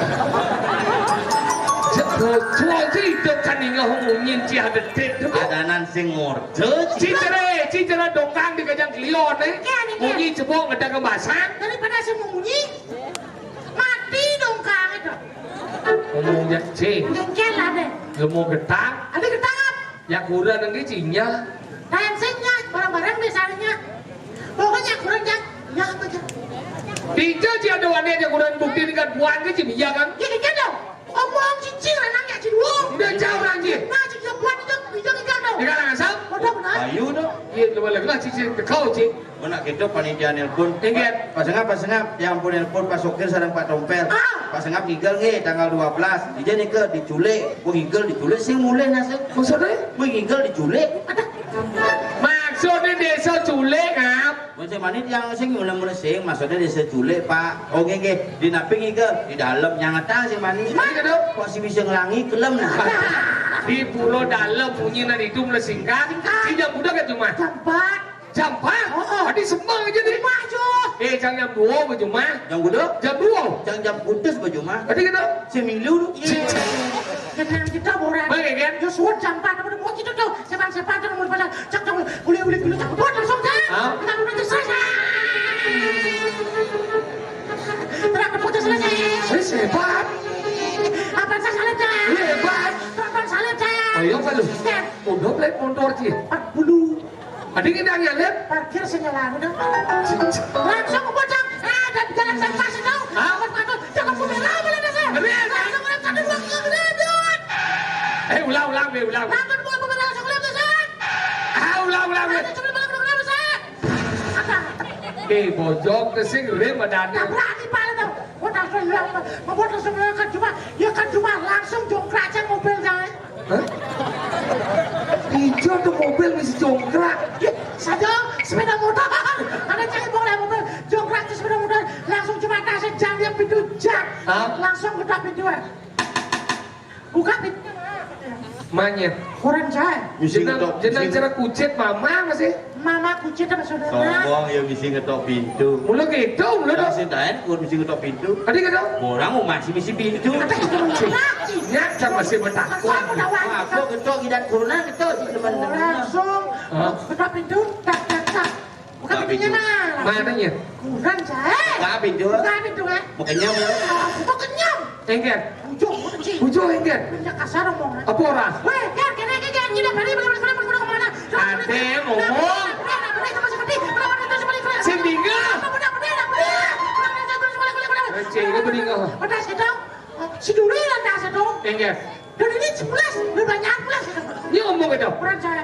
Tua itu kan nggak ngomongin cia ada tet. Adanan sing ngorde. Cicere dongkang di kajang kelion nih. Munyi cebok ngedang kemasan. Daripada sing munyi mati dong kang itu. Ngomongnya cing, Jengkel ada. lu mau getang? Ada ketangap. Ya kurang nanti cinya. Dancingnya barang-barang misalnya. Pokoknya kurang yang ya apa aja. Tinja cia ada wanita yang kurang bukti dengan buang ke cimia kan? Ya kan dong. Omong cicing renangnya ciduo. Udah jauh anjir. Nah cicing buat itu kan dong. Di kanan asam? Betul benar. Ayu dong. Iya, coba lagi lah cicing ke kau cing. Mana gitu panitia nelpon. Ingat. Pas ngap yang pun nelpon Pak Sokir sareng Pak Tompel. Ah. Pas ngap ngigel nge tanggal 12. Dia nih ke diculik. Gua ngigel diculik sing mulai nase. Maksudnya? Gua ngigel diculik. Maksudnya desa culik ngap. Macam mana yang sing mulai sing maksudnya desa culik Pak. Oh nge di naping ngigel di dalam yang ngatang sing manis. Mana dong? Kok si bisa ngelangi kelem nah. Di pulau dalam bunyi nanti itu melesingkat. Si jam udah kan cuma Tempat. jam 4. Oh. Tadi semang aja deh. Maju. Jam 2 cuma Yang gudok jam 2. jam putus baju mah. Tadi kita Semilu. kenang kita boran. Baik kan? Yo suwun jam 4 udah mau gitu tuh. Sepan dong mau pasang. Cak boleh cak buat langsung kan. Kita udah selesai. Terang putus selesai. Hebat. Apa salib saya? Hebat. Tonton salib saya. Ayo kan lu. Udah plate motor sih. 40. Adik ini yang lihat. Parkir senyalan udah. Langsung ke bocang. Dan jalan saya pasang tahu. Jangan punya boleh dah saya. Langsung ke satu dua Ulang. langsung buat pemerintah langsung ke saya. Ulang. Coba balik saya. Apa? Bojong kesing rem ada. Tak berani pada tahu. Buat langsung kan cuma langsung jongkrak aja mobil saya. Hijau tuh mobil mesti jongkrak. Saja sepeda motor. Ada cari boleh mobil jongkrak ke sepeda motor langsung cuma kasih jam dia pintu jak. Langsung buka pintu. Buka pintu. Manyet. Kurang saya. Jenang cara kucet mama masih. Mama kucing sama saudara. Sombong ya mesti ngetok pintu. Mula gitu, mula Kalau dong. sedain kur mesti ngetok pintu. Adik gitu. Orang mau masih mesti pintu. Ada itu lagi. Nyata masih bertakwa. Aku ketok tidak kurna ketok teman-teman. Langsung buka pintu tak. Buka pintunya mana? Mananya? Kurang saya. Buka pintu. Buka pintu ya. Makanya ya. Buka kenyang. Engger. Ujung kucing. Ujung engger. Punya kasar omongan. Apa orang? Weh, kena kita balik kemana? Ade ngomong. Sendinga. Cek ini beringat. Pedas kita. Si Duri lah dah satu. Engger. Dan ini 11, lebih banyak 11. Ini ngomong gitu. Kurang saya.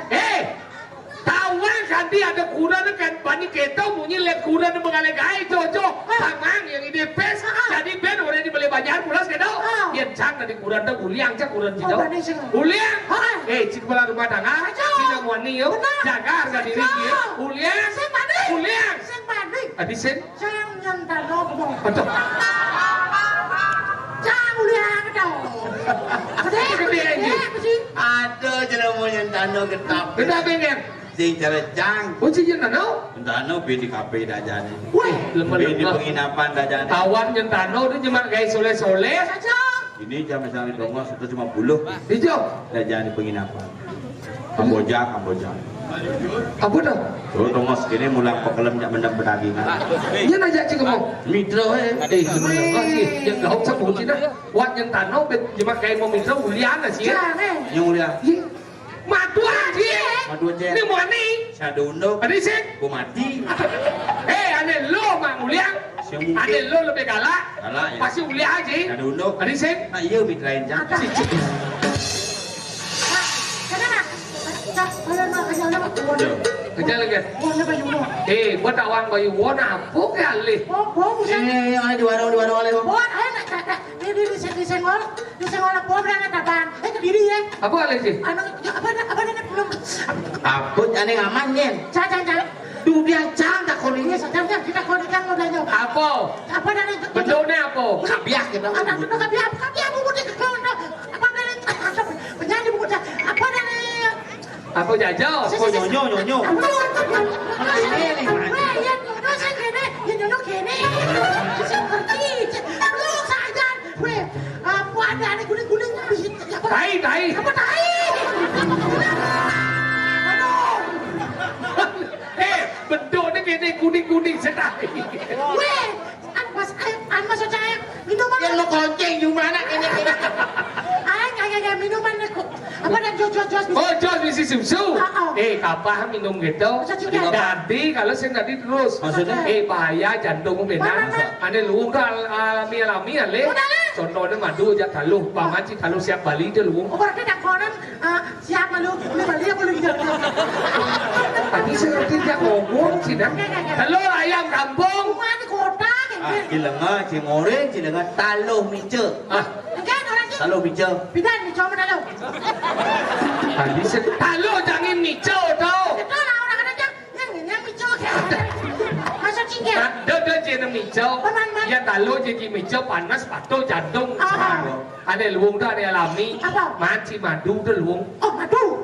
Tawan kanti ada kuda kan bani kita bunyi lihat kuda dan mengalih gaya jojo. Tamang yang ini pes. Jadi ben orang ini boleh banyak pulas gitu. Yang cang dari kuda dan uliang cak kuda gitu. Uliang. Cik kepala rumah tangga. Cina muani yuk. Jaga harga diri dia. Uliang. Uliang. Sing padi. Adi sen. Cang nyantar ngomong. Betul. Cang uliang dong. Gede ini. Aduh jangan mau nyentano getap. Kita pengen. Sing cara jang. Kunci nyentano. Nyentano di kafe dajane. Wih, Di lemah-lemah. penginapan dajane. Tawan nyentano dia cuma gaya soleh-soleh. Saja. Ini jam misalnya dongos itu cuma 10 Hijau. dajane penginapan. Kamboja. Apa dah? Tuh dongos kini mulang pekelem jak benda berdagingan. Dia najak cik kamu. Mitra Yang gak usah bunyi dah. Wat yang tanau cuma kayak mau minta ulian lah sih. Cang yang mulia. Madu aja. Madu aja. Ini mau ni. Sadondo. Ada sih. Ku mati. Ane lo mang ulian. Ane lo lebih galak. Galak ya. Pasti ulian aja. Sadondo. Ada sih. Nah iya mitra yang jang. Kerja lagi. Buat awang bayu wana apa kali? Yang di warung oleh. Apa kali sih? Apa aneh aman nih? Dunia jang tak kolinya. Apa? Bentuknya apa? Kabiak kita. Apa jajah? Kok nyonyo. Tai. Bentuknya kayak kuning setai. Yang lo konceng gimana kayaknya? Minuman apa dan jos. Oh, jos misi susu. Kapah minum gitu. Jadi kalau saya tadi terus. Maksudnya? Bahaya jantung benar. Ane luung ke alami ale. Contohnya madu aja taluh. Paman si taluh siap balik dia luung. Berarti dak konon siap malu balik apa lu gitu. Tadi saya tidak ngomong sih dah. Taluh ayam kampung. Rumah di kota kan. Cilenga, Cimoreng, Cilenga, Taluh Mice. Kan orang ni. Taluh Mice. Pidan ni coba dah lu. Tadi saya taluh jangan micau tau. Betul lah orang kata yang micau kan. Masuk cingkir. Dia jenis micau. Ya taluh jadi micau panas patul jantung. Ada luung dah ada alami. Maci madu dah luung. Oh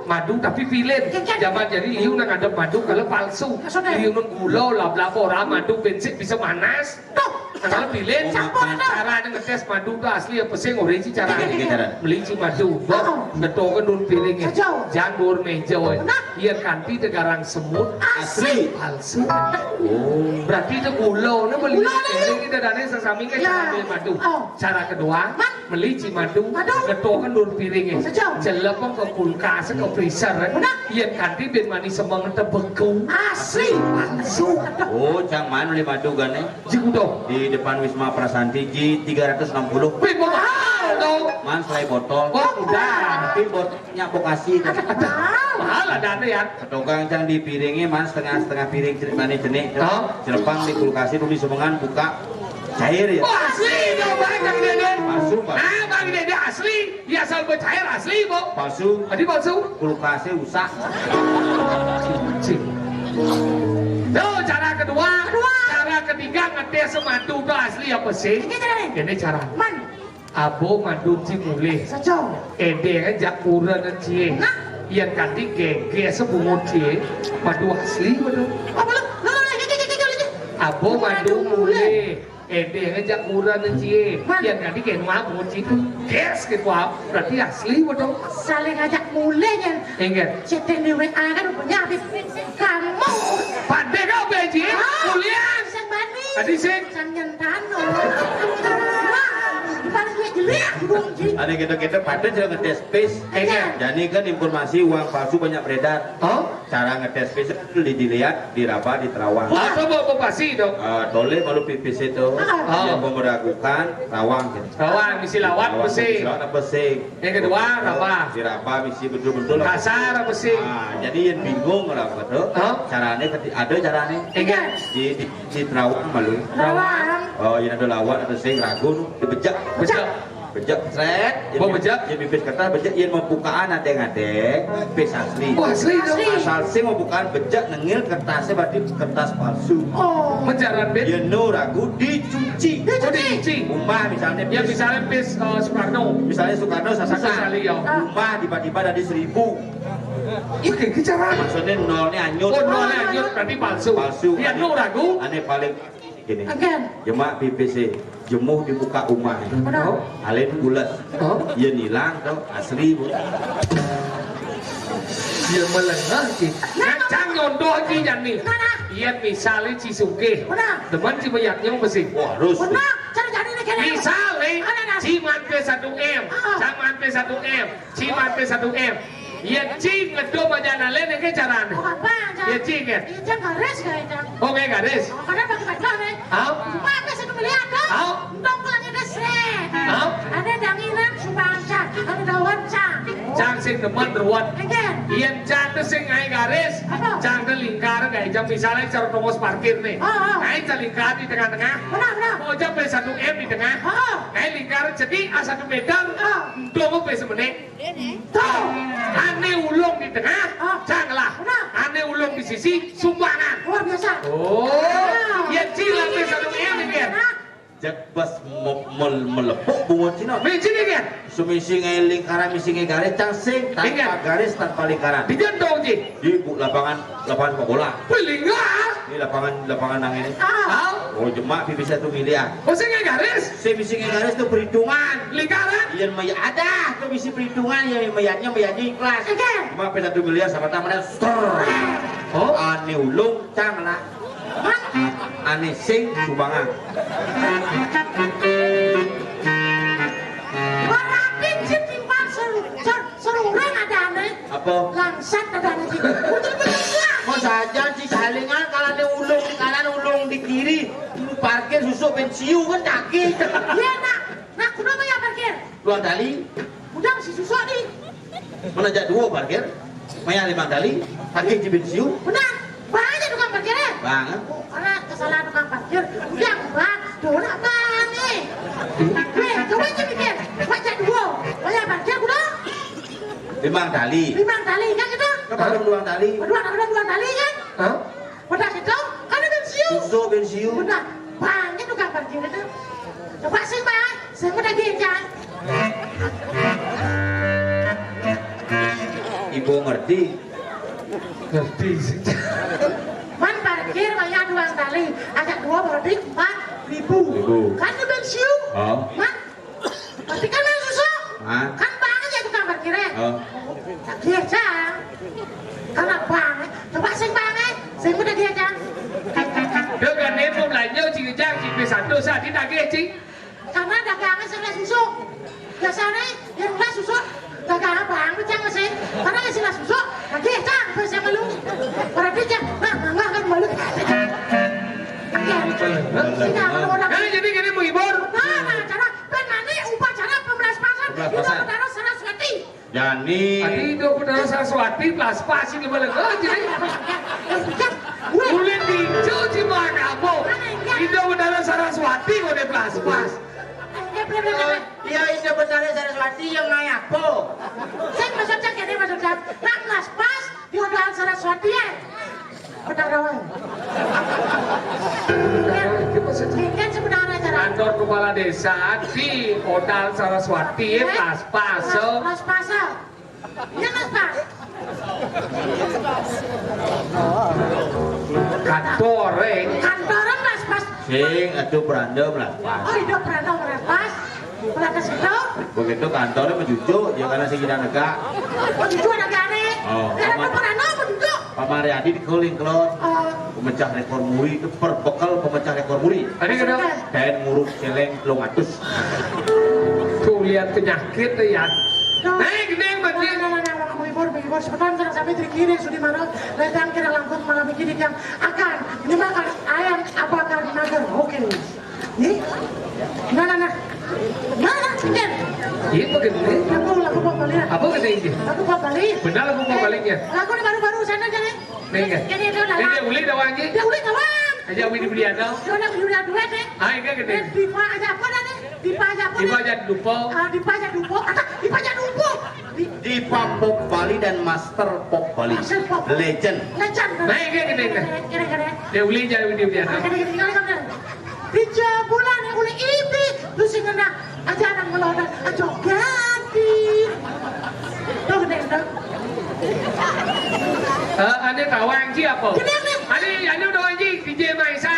Madu tapi vilen. Zaman jadi liu nak ada madu kalau palsu. Liu nak gula lap orang madu bensin bisa manas. Tuh Kalau pilih Campur dah. caranya ngetes madu tuh asli apa sih ngori sih cara Ini cara. melinci madu bok ngetokkan dulu piringnya Sejauh. jangan meja woy Benar. iya kanti tegarang semut Asli. palsu Oh. berarti itu gulo nah melinci Gulo nih. piring kita dari sesampingnya Ya. cara ambil madu Oh. cara kedua Man. melinci madu Madu. ngetokkan dulu piringnya Sejauh. jelepong ke kulkas ke freezer Benar. iya kanti biar manis semangat terbeku Asli. palsu Oh, cang mana beli madu kan jikudo di depan Wisma Prasanti G 360. wih mahal dong Man selai botol. oh udah Tapi botolnya bekasi. mahal ada ya Tukang cang di piringnya man setengah piring ceritanya jenik. Oh. Celepang di kulkasnya dulu semengan buka cair ya. oh asli dong Bang Dede Palsu pak. ah Bang Dede asli dia asal bercair asli bo Palsu. tadi palsu Kulkasnya usah. cing tuh cara kedua cara ketiga ngetes madu tuh asli apa sih Ini cara nih. ini cara Man. abo madu cimulih Sejauh. ede kan jakuran cie Nah. yang kanti gege sebungut cie madu asli madu Oh belum. Lalu. abo madu mulai ede kan jakuran cie Man. yang kanti gege mah bungut cie ges ke kuap berarti asli madu Saling ngajak mulainya. enggak Cetek di WA kan rupanya habis. Kamu. pandai kau beji kuliah Sang Bani. tadi sih Sang Nyentano. Bukan gue jelek dong Ji. Ada kita pada cara ngetes space. enggak Jadi kan informasi uang palsu banyak beredar. oh Cara ngetes space itu dilihat, diraba, diterawang. atau mau pasti dong Tole malu pipis itu yang mau meragukan rawang gitu. lawan misi lawan besi Lawan pesing. Yang kedua, raba. Diraba misi betul-betul. kasar apa sih Jadi yang bingung lah betul. Oh. Caranya ada caranya enggak di terawang malu. Rawang. Oh, yang ada lawan ada sing ragu dibejak. bejak Bejak seret. Oh, bejak? Yang pipis kertas bejak yang membukaan adeng-adeng pipis asli. oh asli dong Asli. Asal sing membukaan bejak nengil kertasnya berarti kertas palsu. Oh. menjaran bed Yang no ragu dicuci. oh dicuci Umpah misalnya ya misalnya bis Soekarno misalnya Soekarno satu sasa kali ya umpah tiba-tiba dari 1000 iya kayak cara maksudnya nolnya anyut oh nolnya anyut berarti palsu palsu ya no ragu aneh paling gini Again. jemak PPC jemuh dibuka umah Benar. alen bulat oh iya nilang tuh asli bu dia melengah sih ngacang nyondoh sih nih Mana? iya misalnya Cisuke Benar. teman si banyaknya masih wah harus Benar. Cara jadi nih kayaknya. misalnya Ciman P1M Ciman P1M Ciman P1M iya cing ngedo majana lain yang caranya Oh apa? iya cing ya Iya jangan garis kayaknya. oh kayak garis Karena bagi-bagi nih. Au. Cuma apa sih melihat dong? Au. Dong pulangnya desret. Au. Ada danginan subangsa, ada dawan cang. cang sing demen ruwet Again. iya cang tuh sing ngai garis Apa? cang tuh lingkar kayak jam misalnya cara tongos parkir nih Oh. ngai cang lingkar di tengah-tengah Benar. mau jam P1M di tengah Oh. ngai lingkar jadi A1 meter Oh. dongo P1 Tuh. aneh ulung di tengah Oh. cang lah Benar. aneh ulung di sisi sumbangan Luar biasa. oh iya cila P1M ini kan jak bas melepuk bungut cina Misi ini kan sumisi ngai lingkaran misi ngai garis cang sing tanpa Ingat. garis tanpa lingkaran di jendong ji di lapangan sepak bola pelingga ini lapangan nang ini Ah. oh oh jemak pipis satu miliar oh sing ngai garis saya misi ngai garis itu perhitungan lingkaran yang mayat ada tuh misi perhitungan yang mayatnya ikhlas Again. cuma sampai 1 miliar sama tamannya oh ane ulung cang lah ane sing sumbangan Berarti cip timbang serurang ada aneh. apa Langsat ada aneh cip. Betul-betul. kok saja si salingan kalau ada ulung di kanan ulung di kiri lu parkir susuk pensiu kan kaki Iya nak. Nak kudu mah ya parkir. dua kali Udah si susu nih. menajak dua parkir maya 5 kali kaki di pensiu Benar. Banyak tukang parkirnya. banget Karena kesalahan tukang parkir. Udah bang. Dona apa nih? Weh, coba aja pikir. Baca dua. Banyak parkir kudu. 5 kali 5 kali kan gitu. kepadang 2 kali Dua kali kan. Hah? Udah gitu. Kan ada pensiun. susuk pensiu Udah. Banyak tukang parkir itu. Coba sih bang. Saya mau daging kan. ibu ngerti ngerti sih Man parkir banyak 2 kali. Agak 2 berarti 4. Ribu. Kan di bensiu. Oh. Man. Pasti kan main susu. Hah? Kan banget ya tukang parkirnya. Oh. Tak diajang. Karena banget. Coba sing banget. Sing udah diajang. Dengan ini belanja cing-cing cing satu saat ini lagi cing. Karena dagangnya sing les susu. Biasanya yang les susu dagangan bang becang sih. Karena yang sing les susu lagi ajang. Bisa malu. Para dia nah kan malu. Jadi gini menghibur. Nah, cara penani upacara pembelas pasar itu Utara Saraswati. Jadi Tadi itu Utara Saraswati plus pas ini balik jadi. Kulit dicuci mana bu? Itu Utara Saraswati udah plus pas. iya itu benar Saraswati yang ngayak po. Saya maksudnya gini maksudnya, nak belas pas di Utara Saraswati ya. Benar dong. Kan sebenarnya cara. Kantor kepala desa di Hotel Saraswati plus pas. Belas pas. Ya belas pas. Kantor Kantoran belas pas. Sing atuh beranda belas pas. Oh hidup berada belas pas. Belas itu. Begitu kantornya mencucu, ya karena sing kita negak. Oh itu ada gane. Oh, Ada berada menunjuk. Pak Mariadi dikeling kelon. Oh. Pemecah rekor muri itu perbekal pemecah rekor muri. Tadi kenapa? Dan ngurus celeng 300. Tuh lihat penyakit ya. Naik berarti. Menghibur sebentar jangan sampai terkiri sudi mana ledang kira langkut malam ini yang akan dimakan ayam abakar nagar oke nih nah ken Iya begini. lagu mau balik Apa kata ini? lagu mau balik Benar lagu mau baliknya. lagu ini baru sana jangan Nih kan? ini dia udah Ini uli dah wangi. dia udah kawan Aja uli dibeli ada. dia udah dua deh Ah ini gede. dipa aja apa nih dipa aja apa Ibu aja dupo. dipa aja dupo dipa aja dupo Di Pop Bali dan Master Pop Bali. Legend. Naik gede. Kira-kira Dia uli jadi uli dibeli ada. Tiga bulan yang boleh ini lu sih kena aja anak melona aja ganti tuh gede tuh Ane tawang ji apa? Gede, gede. Ane udah wangi DJ Maisa.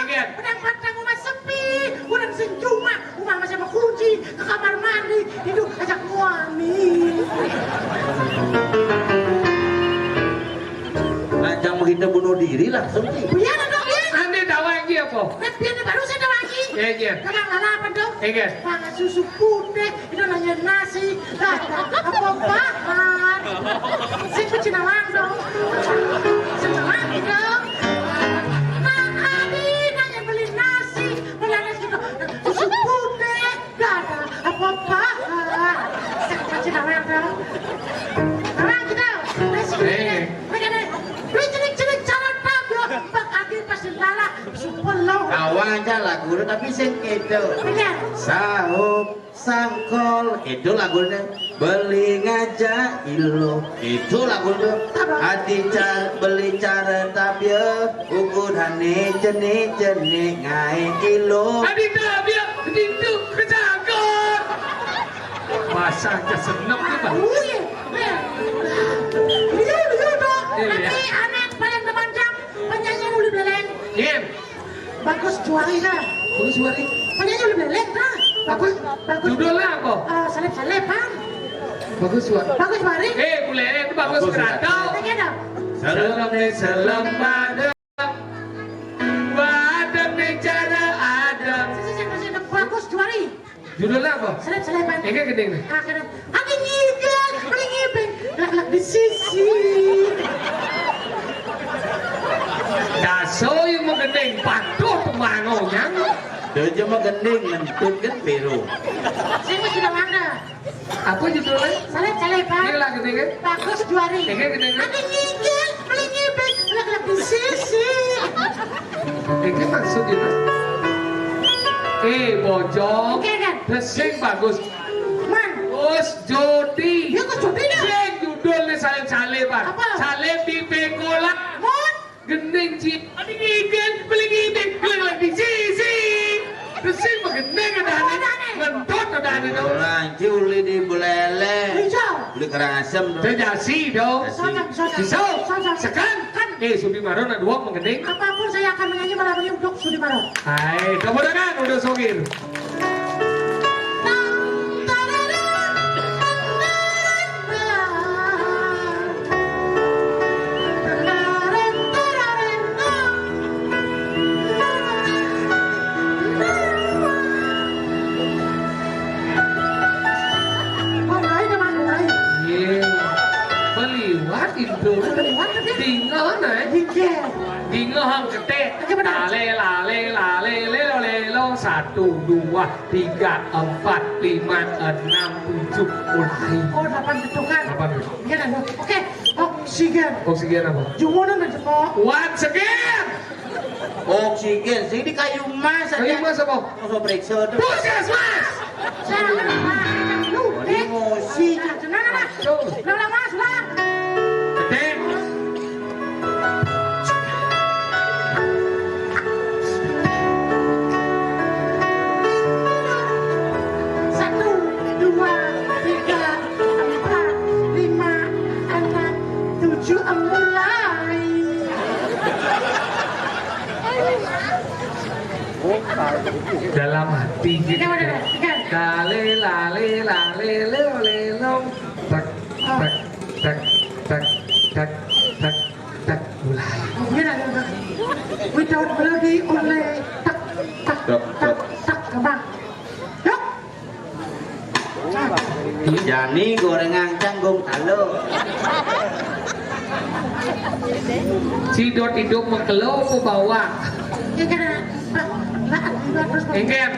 Ingat. pedang pedang rumah sepi udah cuma rumah masih mau kunci ke kamar mandi hidup ajak muami Ngajak begitu bunuh diri langsung sih. biar dong ya Ane tawang ji apa? biar baru saya lagi Iya. Kadang lalapan dong. Ingat. Makan susu putih, itu nanya nasi, apa bahan. Saya kucing nawang dong. Senawang dong. Nah, Adi nanya beli nasi, beli nasi gitu. Susu putih, gak ada apa bahan. Saya kucing nawang dong. Nawang gitu. Nasi gitu. Begini, beli jenik-jenik cara tablo. Bang Adi pasti lala, sumpah lo. Awang aja lagu tapi sing itu. Bener. Sahub sangkol itu lagunya beli ngaja ilo itu lagunya hati car beli cara tabia ukurane jenik ngai kilo. Adi tabia itu kecakar. Masa aja seneng tuh bang. Liu dong. Iya. Tapi anak paling temanjang penyanyi uli beleng. Iya. Bagus juari dah. Bagus suari. Penyanyi uli beleng dah. Bagus. Judulnya apa? Salep-salepan. Bagus suari. Bagus juari. Boleh itu bagus kerantau. Tanya dong. Salam nih salam padam. Padam nih cara adam. Sisi bagus juari. Judulnya apa? Salep-salepan. Ini gede nih. Ada ngibel, beli ngibel. Lak di sisi. Daso yang mau gendeng patuh pemanonya. Dia cuma gending ngentut kan biru. Saya masih sudah mana? Apa judulnya? Salep-salepan. Ini lagi nih kan? Bagus juari. Ini gede nih. Ada ngibel, beli ngibel. Lak di sisi. Ini maksudnya. Bojong. Oke kan? Sing bagus. Man. Bos Jody. Ya kok Jody dah? Sing judulnya salep-salepan. Apa? Salep di Bekola. Mon. Gendeng ci. Adi ngigel, beli ngibel, beli lagi sisi. Terus sing gendeng ada ngentot ada itu. Orang culi di belele. Hijau. Beli kerang asam. Terjasi dong. Sojak. Pisau. Sekan. Kan Sudimaro na dua mengening. Apapun saya akan menyanyi malam ini untuk Sudimaro. Hai, kamu dengar udah sogir. Hang ketek lale lale lale lelo lelo 1 2 3 4 5 6 7 mulai. Oh 8 betul kan? 8 betul. Iya kan? Oke, oksigen. Oksigen apa? Jumunan aja kok. Once again. Oksigen sing di kayu mas Kayu mas apa? Masa periksa tuh. Puskesmas. Saya akan lu. Emosi. Jangan lah. Udah mas, udah. Ketek. Dalam hati gitu. Lale lale lale lelo lelo tak tak tak tak tak tak tak mulai. Without melody only tak tak tak tak kembang. Yuk. Jani gorengan canggung talo. Cidot hidup mengkelau ke bawah. Ya kan. Engken.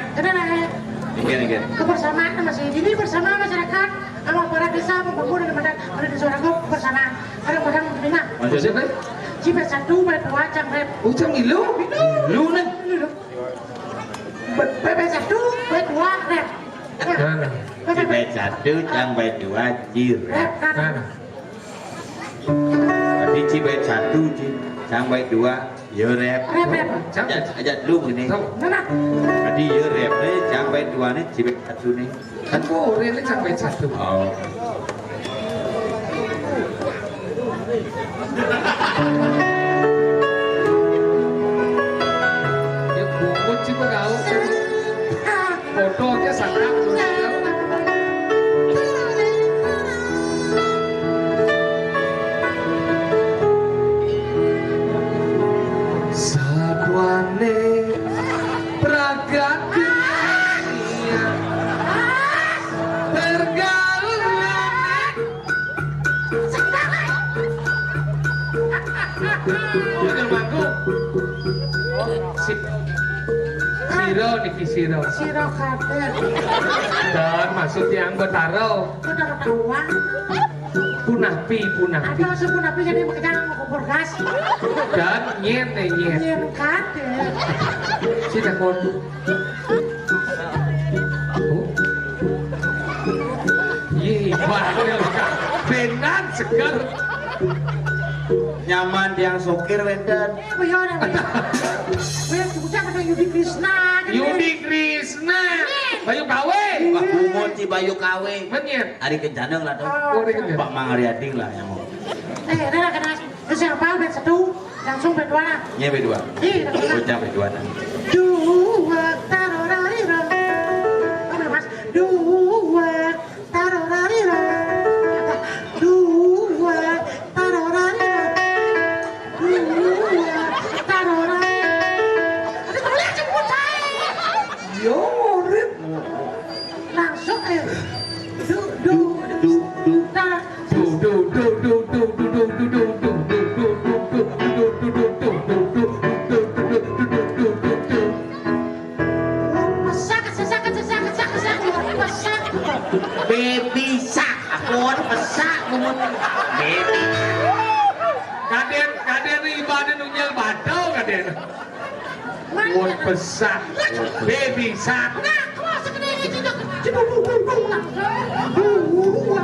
Ingin. Kebersamaan masih ini bersama masyarakat sama para desa membangun dan ada di suara bersama kadang-kadang menerima. Maksudnya? Cibet 1, bet 2, cangret. Ucang ilu? Lu nih. Bet 1, bet 2, rep. Cibet 1, cangret 2, cirep. Rep kan. Tadi cibet 1, cangret 2, ya rep. Rep. Ajak lu gini. Mana? Tadi ya rep nih, cangret 2 nih, cibet 1 nih. Kan boleh nih sampai 1. Oh. Ya bungkut sih kau. Fotonya sangat. Sakwane pragati tergaul. Jangan manggung. Siro niki siro. Siro kader. Dan maksud yang betaro Udah ketahuan. punapi. Ada suku nabi jadi bekerja mau kubur gas. Dan nyet. Iya kader. Sida kon. Oh. Ye, bahaya benan segar. Nyaman yang sokir wenden. Bayar. Bayar cukup ada Yudi Krishna. Yudi Krishna. Bayu kawe. Pak Kumon si Bayu Kawe. Menyet. Hari kencaneng lah tuh. Oh, dia kan. Pak Mangariading lah yang mau. Udah kena. Terus yang apa? Bet 1 langsung bet 2 lah. Nya berdua. Iya. Bocah berdua. Dua tarorarira. Oke mas. Dua tarorarira. Dua tarorarira. Dua tarorarira. Ada boleh jemput saya. Yo, rip. Langsung ayo. Baby sak, aku orang pesak ngomong. Baby. Kaden ibadah nunyel badau kaden. Mon pesak. Baby sak. Dua.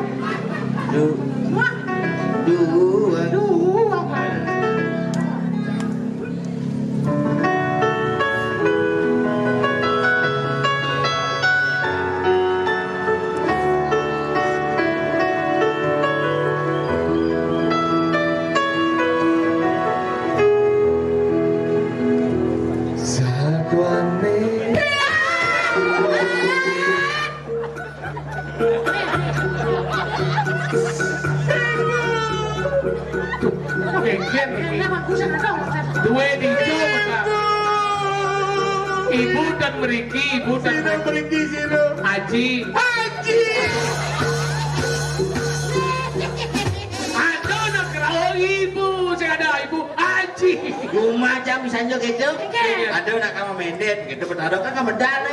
bengkel Ya bagus ada. dua dijo ibu dan meriki Aji ada nak kerana ibu saya ada ibu Aji Cuma aja misalnya gitu. Ada nak kamu mendet gitu bertaruh kan kamu dalai.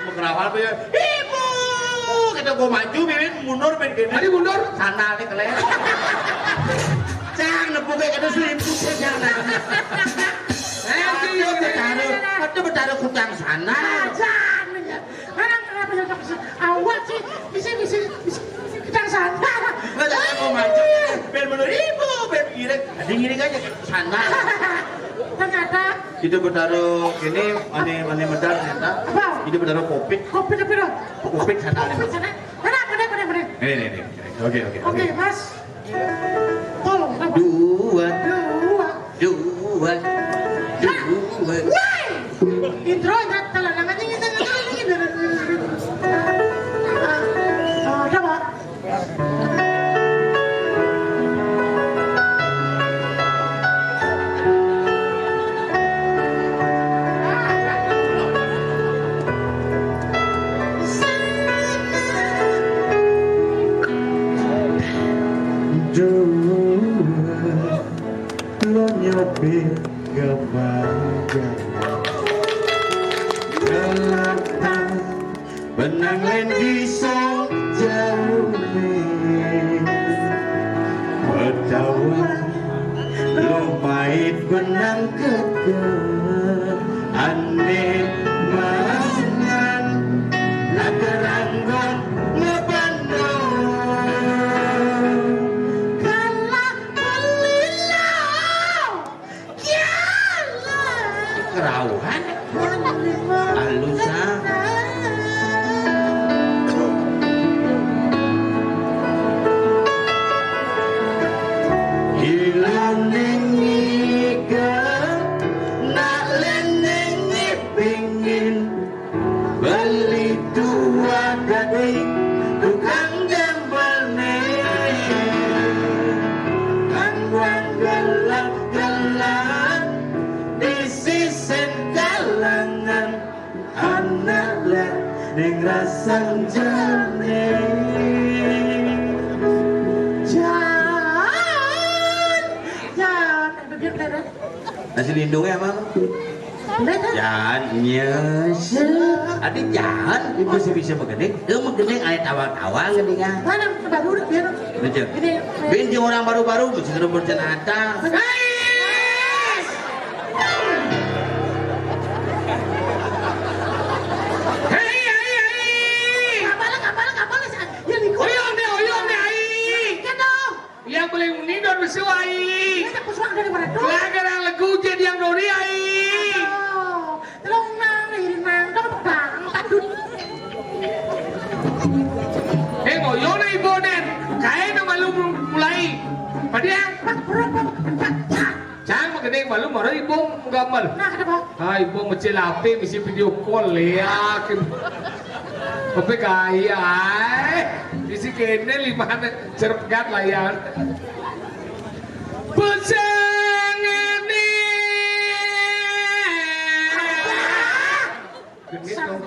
Mau kerawal punya. Ibu kita gua maju bibin mundur bin gini. Adi mundur Sana nih kalian. Jangan nepuk kayak gitu seliput jangan. Itu bertaruh kutang sana. Jangan. Orang kenapa yang awak sih bisa kita sana. Kalau mau maju, biar mundur ibu, biar giring aja sana. Ternyata Itu bertaruh ini mana medal ternyata. Itu bertaruh kopit kopi dong. kopit sana. Kopi sana. Mana? Ini. Oke. Mas. Tolong. Dua. Woi. Intro ingat telanangan ini. Coba. Lo nyopi kebahagiaan Gelapkan benang lain kisah jauh Bertawan lumait benang kekal Aneh mangan nageranggon kerauhan halusan ilanengiga nak lenengi pingin beli dua gading tukang gembel angguan gelap-gelap di sisen kalangan anak lah ning rasang jernih Jangan. nasi lindungnya apa? Jangan nyesel adik jangan ibu bisa mengening itu mengening ayat awal-awal geningan Mana baru biar. betul binti orang baru-baru bisa bercenata Oyong deh. Kan dong. yang paling menidor bersuai Kita kuswang dari mana tuh? lagar yang lagu jadi yang dori ai Tolong nang dong bang padun. ngoyo na ibu den kaya na malu mulai padiang jangan magandang malu maro ibu gamal Nah, kenapa? ibu mecilapi misi video call ya tapi kaya isi kene lima cerpegat layar pusing ini genit dong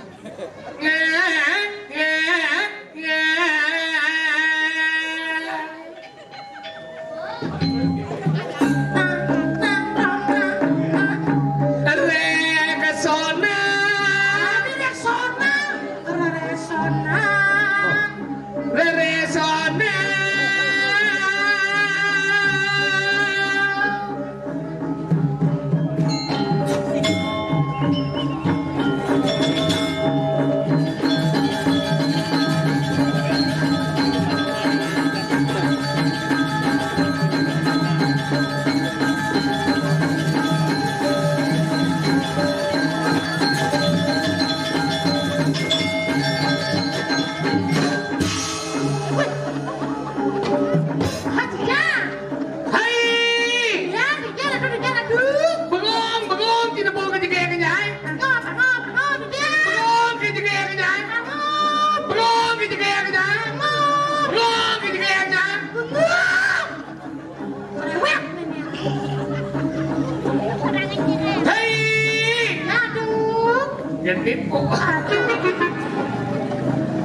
genit kok.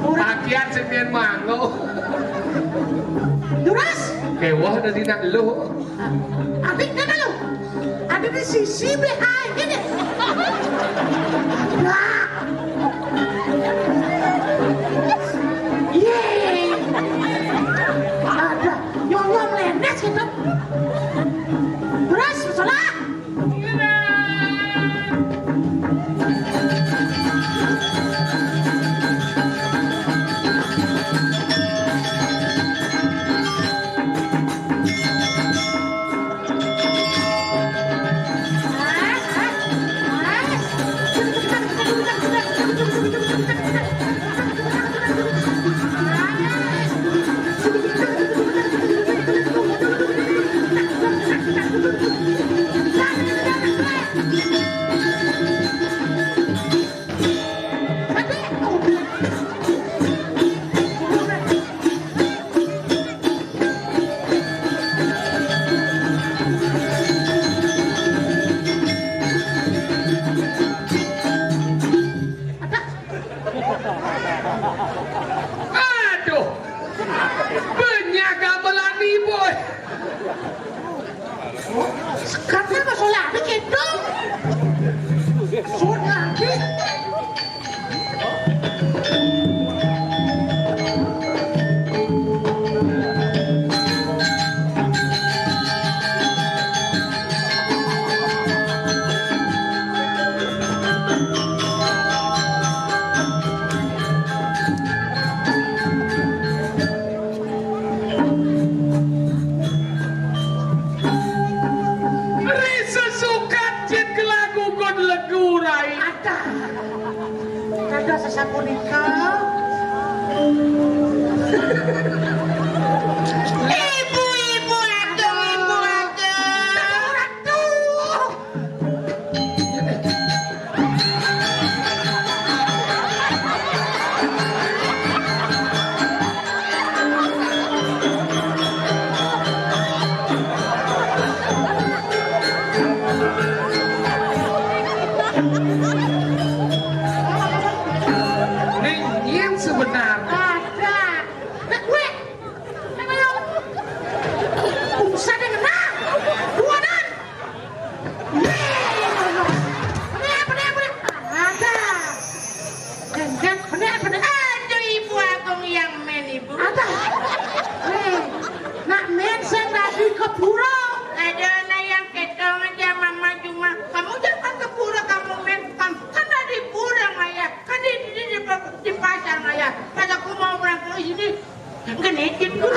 Bagian sekian manggo. Duras. Kewah udah dina lu. Adik kan lu. Ada di sisi belakang gini. Nah. Yeay. Ada nyolong lendes gitu. Duras, salah. Aduh, penyaga belani boy. Sekarang masalah ada gitu. Sudah lagi. Risa sukat jet kelagu kon legurai. Ada sesapu nikah. Ibu ada. Ratu. Nih, yang sebenarnya. Ada. Nah, gue. Ayo. Usah dengar. Dua dan. Bener. Ada. Gengen, bener. Ada ibu agung yang men ibu. Ada. Nak men saya tadi ke pura. Ada anak yang ketong aja mama cuma. Kamu jangan ke pura kamu men. Kamu kan ada di pura Maya. Kan di pasar Maya. Pas aku mau berangkat ke sini. Genitin gue.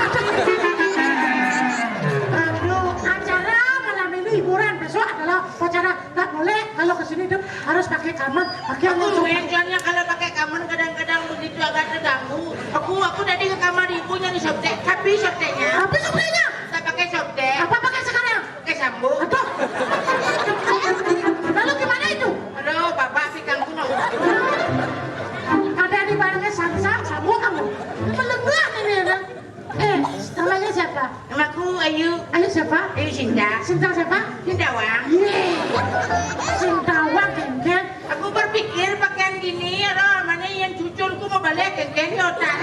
Aduh, acara malam ini hiburan. Besok adalah acara nggak boleh kalau kesini tuh harus pakai kamar, pakai Aku yang soalnya kalau pakai kamar kadang-kadang begitu agak terganggu. Aku tadi ke kamar ibunya di sobtek. Tapi sobteknya. apa sebenarnya? Saya pakai sobtek. Apa pakai sekarang? Pakai sambung. Aduh. Lalu gimana itu? Aduh, bapak pikang kuno. Ada di barangnya sambung kamu. Melengah ini ya. Namanya siapa? Namaku Ayu. Ayo siapa? Ayu Sinta. Sinta siapa? Sintawang. Yeay. Sintawang gengen. Aku berpikir pakaian gini, aduh, mana yang cucurku mau balik ke gini otak.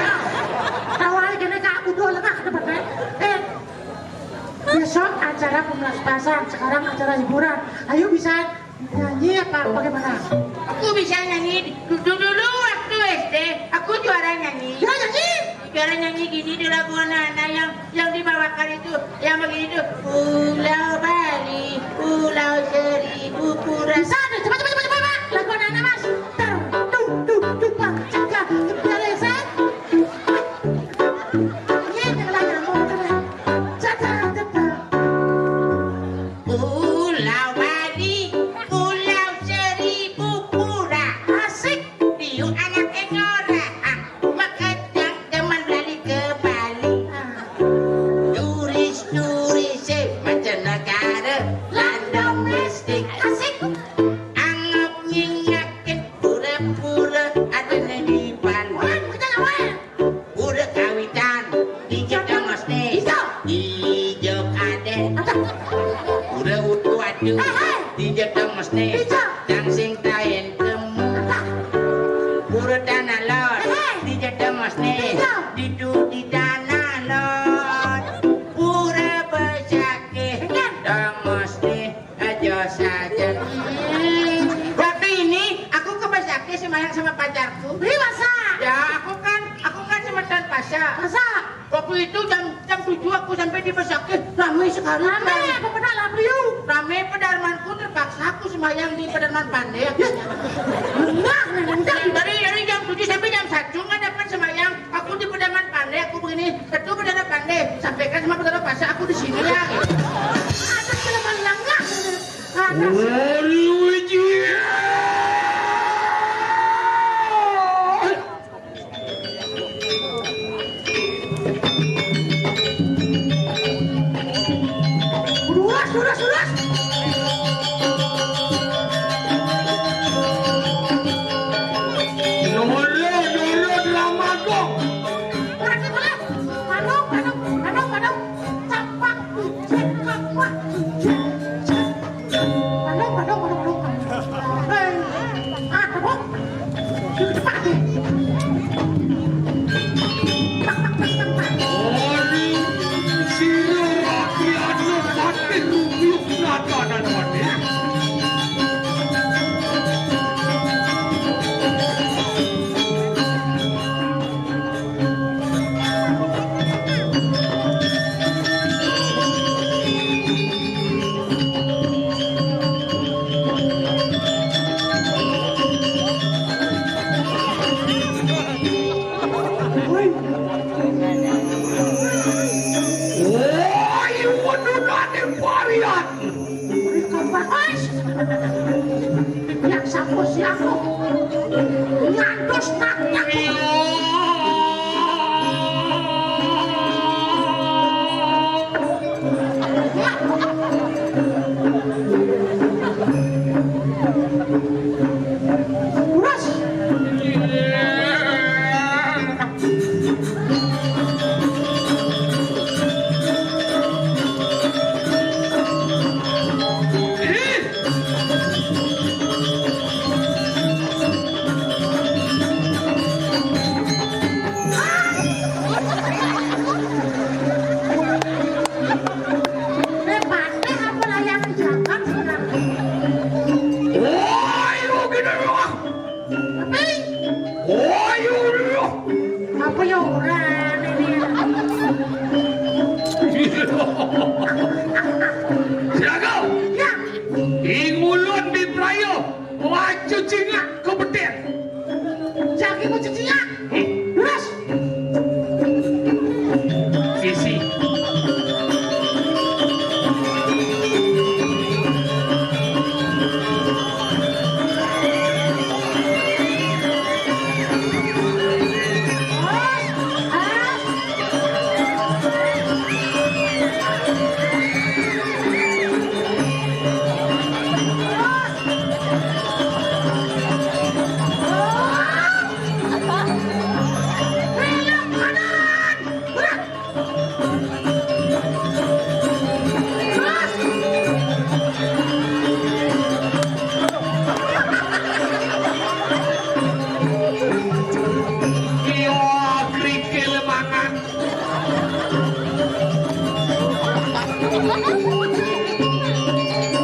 Tawai kena kamu dua lengah ke depan. Besok acara pemulasan, sekarang acara hiburan. Ayo bisa nyanyi apa bagaimana? Aku bisa nyanyi dulu waktu SD. Aku juara nyanyi. Ya nyanyi. Juara nyanyi gini di lagu anak-anak yang dibawakan itu, yang begini tuh. Pulau Bali, Pulau Seribu Pura. Bisa deh, coba. Lagu anak-anak mas. Tuh, bang, jaga, beresan. Ini adalah nyamuk keren. Jaga. Pulau Bali, Pulau Seribu Pura. Asik. Diu anak Engora, makadang teman balik ke Bali. Turis mancanegara, lan domestik. Asik. Anggap ngingakin pura-pura ada di Bali. Wan, kita ngawain. Pura kawitan di Jogjakarta, di Jogade. Pura utu adu di Jogjakarta, dan sing tayen temu bos nih. Didu di dananon pura bersake dongos nih aja saja. Waktu ini aku ke Besake semayang sama pacarku. Masa? Ya aku kan semedan pasar. Masa? Waktu itu jam 7 aku sampai di Besake, ramai sekali. Rame, apa benar lah beliau? Rame pedarmanku terpaksa aku semayang di Pedarman Pandai. Enggak, Dari jam 7 sampai jam 1 nggak dapat semayang. Aku di Pedarman Pandai, aku begini. Betul Pedarman Pandai. Sampaikan sama pedagang pasar aku di sini ya. ada keleman langgar. Ada. Sudah. Nolo drama dong. Berarti boleh. Manong. Capak kucing, capak kucing. Manong. Tepuk. Cepat deh. Yang siapa ngantos taknya apa ya orang ini Siaga. ya Ingulun di Playo. Waju cingak ke betir. jaki mau cucinya terus Sisi.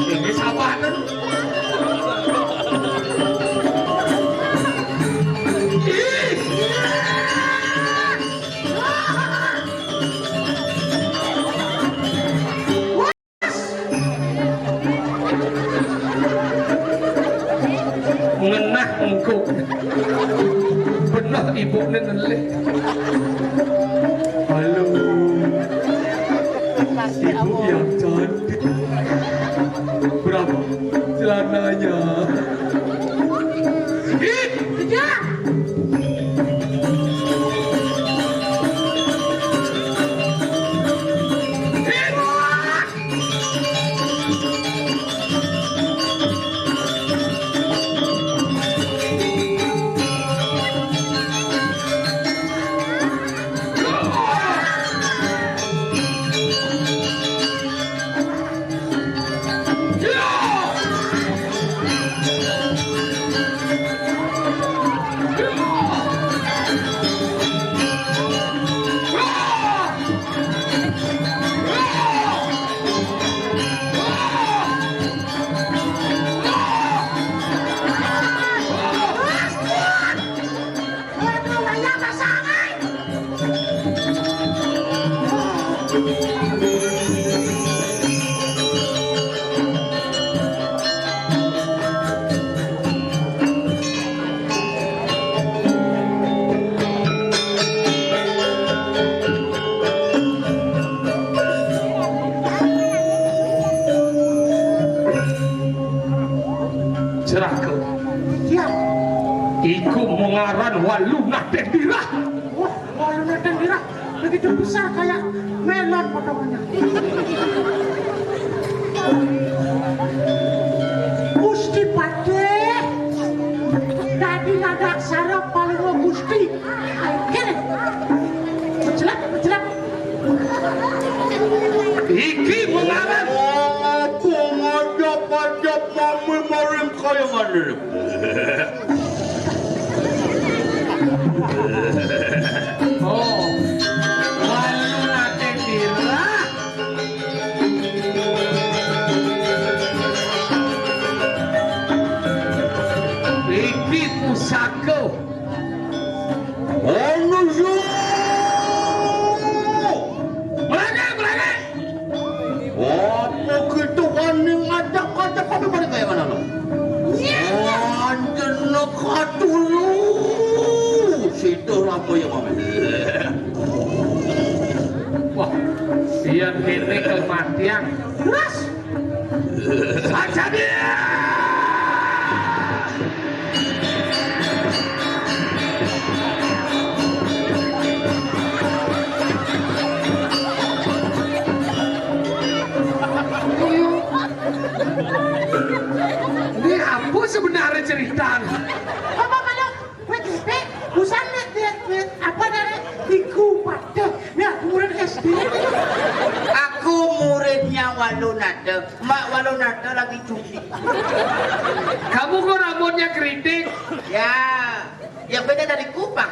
Ini sabanan. Ngenah engkau. Benar ibu neneleh. Halo. Ibu yang cantik. Berapa celananya? ya Seraka. Iya. Iku mengaran Waluna Dendira. Wah, Waluna Dendira begitu besar kayak melon potongannya. Gusti Pade. Tadi ada aksara paling lo Gusti. Ayo kene. Menjelak. Iki mengaran. Aku ngajak mami maring kaya mana? Oh, Waluna Dendira. Iki pusaka. Anu yo. Belakang. Apa gitu wani ngajak kami maring kaya mana lo? Anjen nakatulu. Situ apa ya mami? Wah, sian kene kematian. Ras. Saja dia. Ini apa sebenarnya cerita? Apa malu? Wek, busan lihat apa dari Iku Pade. Nah, murid SD. Aku muridnya Walunada. Mak Walunada lagi cuti. Kamu kok rambutnya keriting? Ya beda dari Kupang.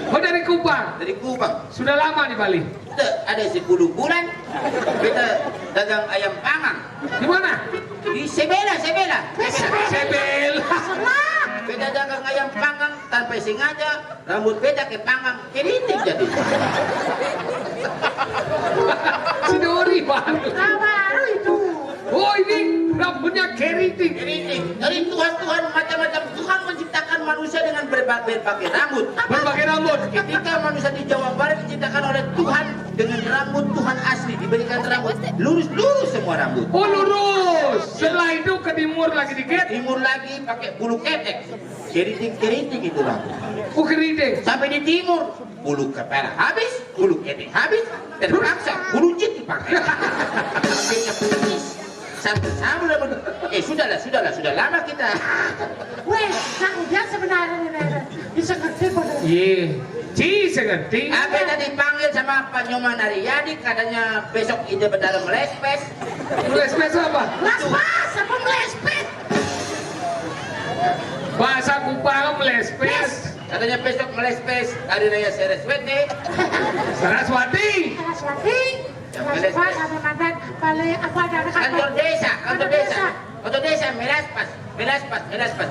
Oh dari Kupang? Dari Kupang. Sudah lama di Bali? Ada 10 bulan. Beda dagang ayam panggang. Di mana? Di Sebela. Sebel. Beda dagang ayam panggang tanpa sengaja. Rambut beda ke panggang. Keriting jadi. Sidori baru. Baru itu. Oh ini rambutnya keriting. Keriting. Dari Tuhan macam-macam Tuhan menciptakan manusia dengan berbagai rambut. Berbagai rambut. Ketika manusia di Jawa Barat diciptakan oleh Tuhan dengan rambut Tuhan asli, diberikan rambut lurus semua rambut. Oh lurus. Setelah itu ke timur lagi dikit. Timur lagi pakai bulu ketek. Keriting itu rambut. Oh keriting. Sampai di timur bulu kepala habis, bulu ketek habis, terpaksa bulu jit dipakai. Akhirnya putus. Sampai sudah lama kita. Weh, Kang Ujang sebenarnya ini bisa ngerti pada. Iya. Ci segerti. Apa tadi dipanggil sama Pak Nyoman Aryadi, katanya besok ide bedara melespes. Melespes apa? Las apa melespet? Bahasa Kupang melespes. Katanya besok melespes hari raya Saraswati. Saraswati. Saraswati. Pas sama mantan paling apa ada Kantor desa melaspas.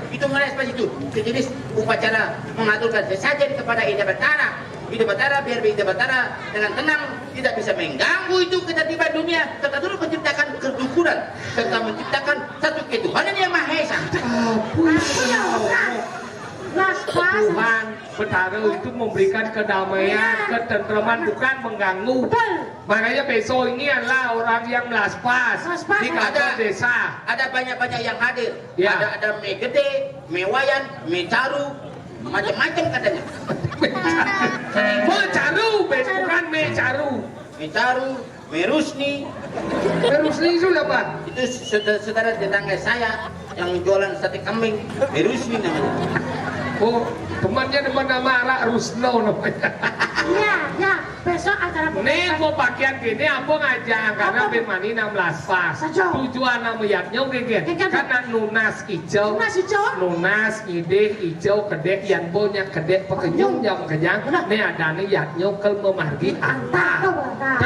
Itu melaspas itu sejenis upacara mengaturkan sesajen kepada Ida Batara biar Ida Batara dengan tenang tidak bisa mengganggu itu ketertiban dunia, serta turut menciptakan kerukunan serta menciptakan satu ketuhanan yang Maha Esa. Tuhan Betara itu memberikan kedamaian, ketentraman, bukan mengganggu. Makanya besok ini adalah orang yang melaspas di kantor desa. Ada banyak yang hadir. Ya. Ada mie gede, mie wayan, mie caru, macam-macam katanya. Mecaru, bukan mecaru. Mie caru, mie rusni. Rusli itu apa? Itu saudara tetangga saya yang jualan sate kambing. Mie rusni namanya. Oh, temannya nama Arak Rusno namanya. Ya, besok acara Nih mau pakaian gini apa ngajak karena Firmani 16 pas. Tujuan nama yatnya gini karena nunas hijau, nunas ide hijau kedek yang punya kedek pekenyum yang kenyang. Nih ada nih yatnya ke memargi anta.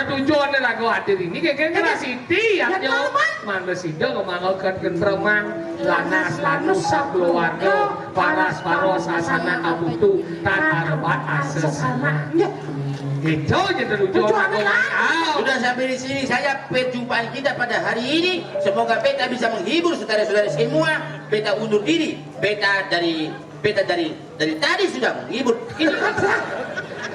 Tujuannya lagu hadir ini gini siti yatnya mana sido ngemangalkan kentremang lanas lanusa keluarga paras paros asana abutu tatarbat asesana. Itu aja tujuan aku. Sudah sampai di sini saya perjumpaan kita pada hari ini. Semoga beta bisa menghibur saudara-saudara semua. Beta undur diri. Beta dari tadi sudah menghibur. Ini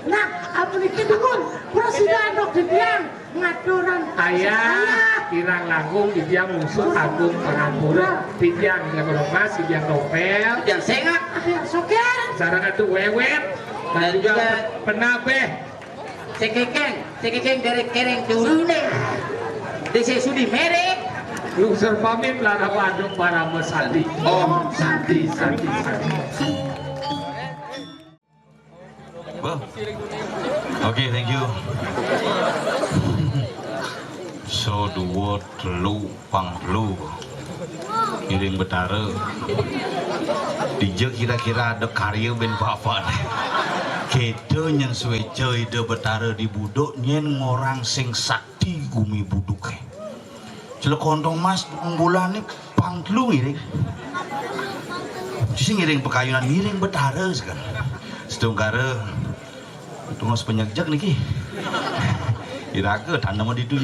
Nah, apa nih kedukun? Presiden dok dibilang ngaturan. Ayah, kirang langgung dibiang musuh agung pangapura, dibiang yang emas, dibiang novel, Yang sengak. Yang soker. sarang itu wewet, dan juga penabeh. Sekekeng dari kereng turun deh. Desa sudi merek. Lungsur pamit lara waduk para mesandi. Om Santi Santi Santi. Well, okay, thank you. So the word lu pang lu ngiring betara dijek kira-kira ada karya ben bapak kita nyen suwe chơi de betara di buduk nyen ngorang sing sakti gumi buduk celok kontong mas bulan ni pang lu ngiring sing ngiring pekayunan ngiring betara sekarang setungkara tunggu penyagjak niki iraga tanda mau ditu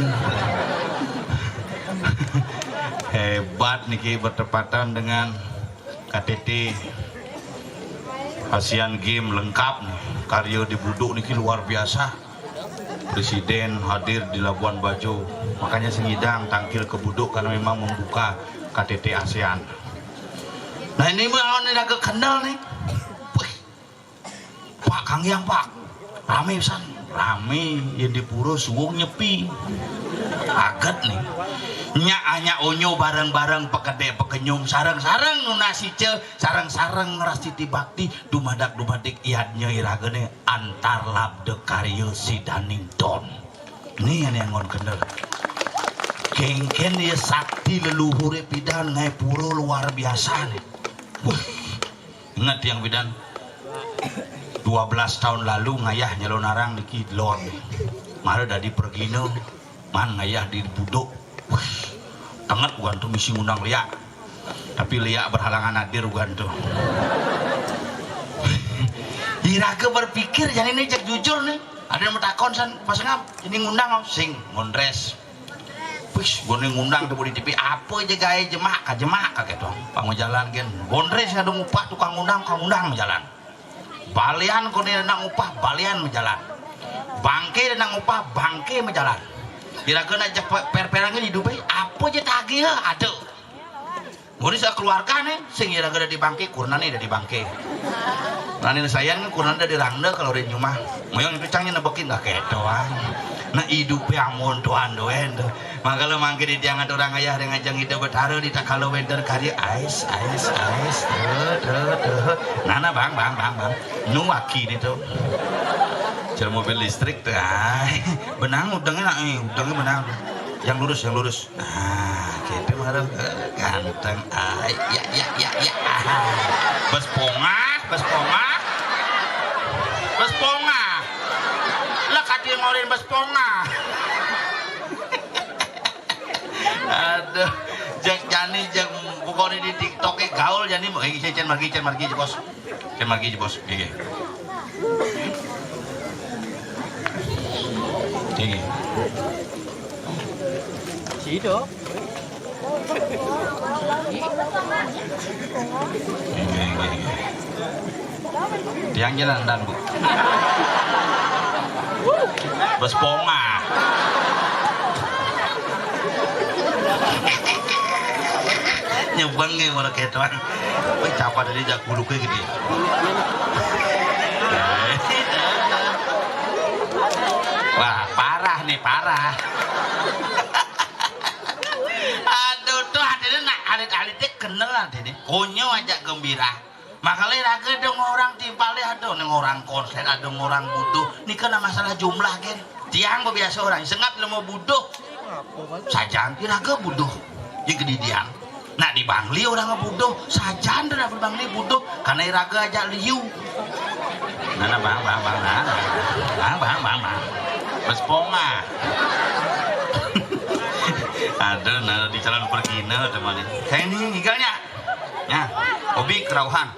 hebat niki bertepatan dengan KTT Asian Game lengkap nih. Karya di buduk niki luar biasa. Presiden hadir di Labuan Bajo, makanya sengidang tangkil ke buduk karena memang membuka KTT ASEAN. Nah ini mah agak kenal nih. Wih, Pak Kang Yang Pak, rame pisan, rame yang di pura suwung nyepi. Aget nih. Nya onyo bareng-bareng pekede pekenyum sareng-sareng nunasi ce sareng-sareng ngerasiti bakti dumadak iadnya iragene antar labde karyo si Danington. Nih yang ngon kendel. Kengken dia sakti leluhure pidan ngai puro luar biasa nih. Wah, ingat yang pidan 12 tahun lalu ngayah nyelonarang niki lor nih. Mare dadi pergino man ngayah di buduk. Wah, tenget bukan tuh misi ngundang Lia, tapi Lia berhalangan hadir bukan tuh. Iraga berpikir jadi ini cek jujur nih, ada yang bertakon san pas ngap ini ngundang sing ngondres. Wis, gue ngundang tuh di TV apa aja gaya jemaah kakek dong. Pak mau jalan gen, ngondres nggak ada upah tukang ngundang jalan. Balian kau dia nang upah balian menjalan. Bangke nang upah bangke menjalan. Kira-kira aja per-perangnya di Dubai apa aja tagih ada. Gue bisa keluarkan nih, sing kira-kira di bangke kurnan nih dari bangke. Nanti sayang kurnan dari rangda kalau di rumah, moyong itu cangnya nebekin nggak kayak doang. Nah hidupnya amun tuan doen. Maka lo mangke di tiangan orang ayah dengan jang ide betara di tak kalau weather karya ais. Nana bang, nuaki itu. Jalan mobil listrik tuh, benang udangnya benang, yang lurus, nah gitu marah ganteng, ya, bes ponga, lah kati ngorin bes ponga, aduh, jani pokoknya di TikToknya gaul jani, cen margi bos, gini. Cido. Tiang jalan dan bu. Bes ponga. Nyebang nggak orang ketuan. Wih capa dari jak bulu kayak gitu. Wah parah nih parah. Aduh tuh hadirin nak alit-alitnya kenal hadirin. Konyo aja gembira. Makanya raga dong orang timpalnya ada orang konser ada orang butuh. Ini kena masalah jumlah kan. Tiang biasa orang sengap mau butuh. Saja raga butuh. Yang gede tiang. Nah di Bangli orang butuh. Saja anda dapat Bangli butuh karena raga aja liu. Nah bang. Bes ponga. Ada di jalan pergina teman ini. Kayak ini higanya. Nah, hobi kerauhan.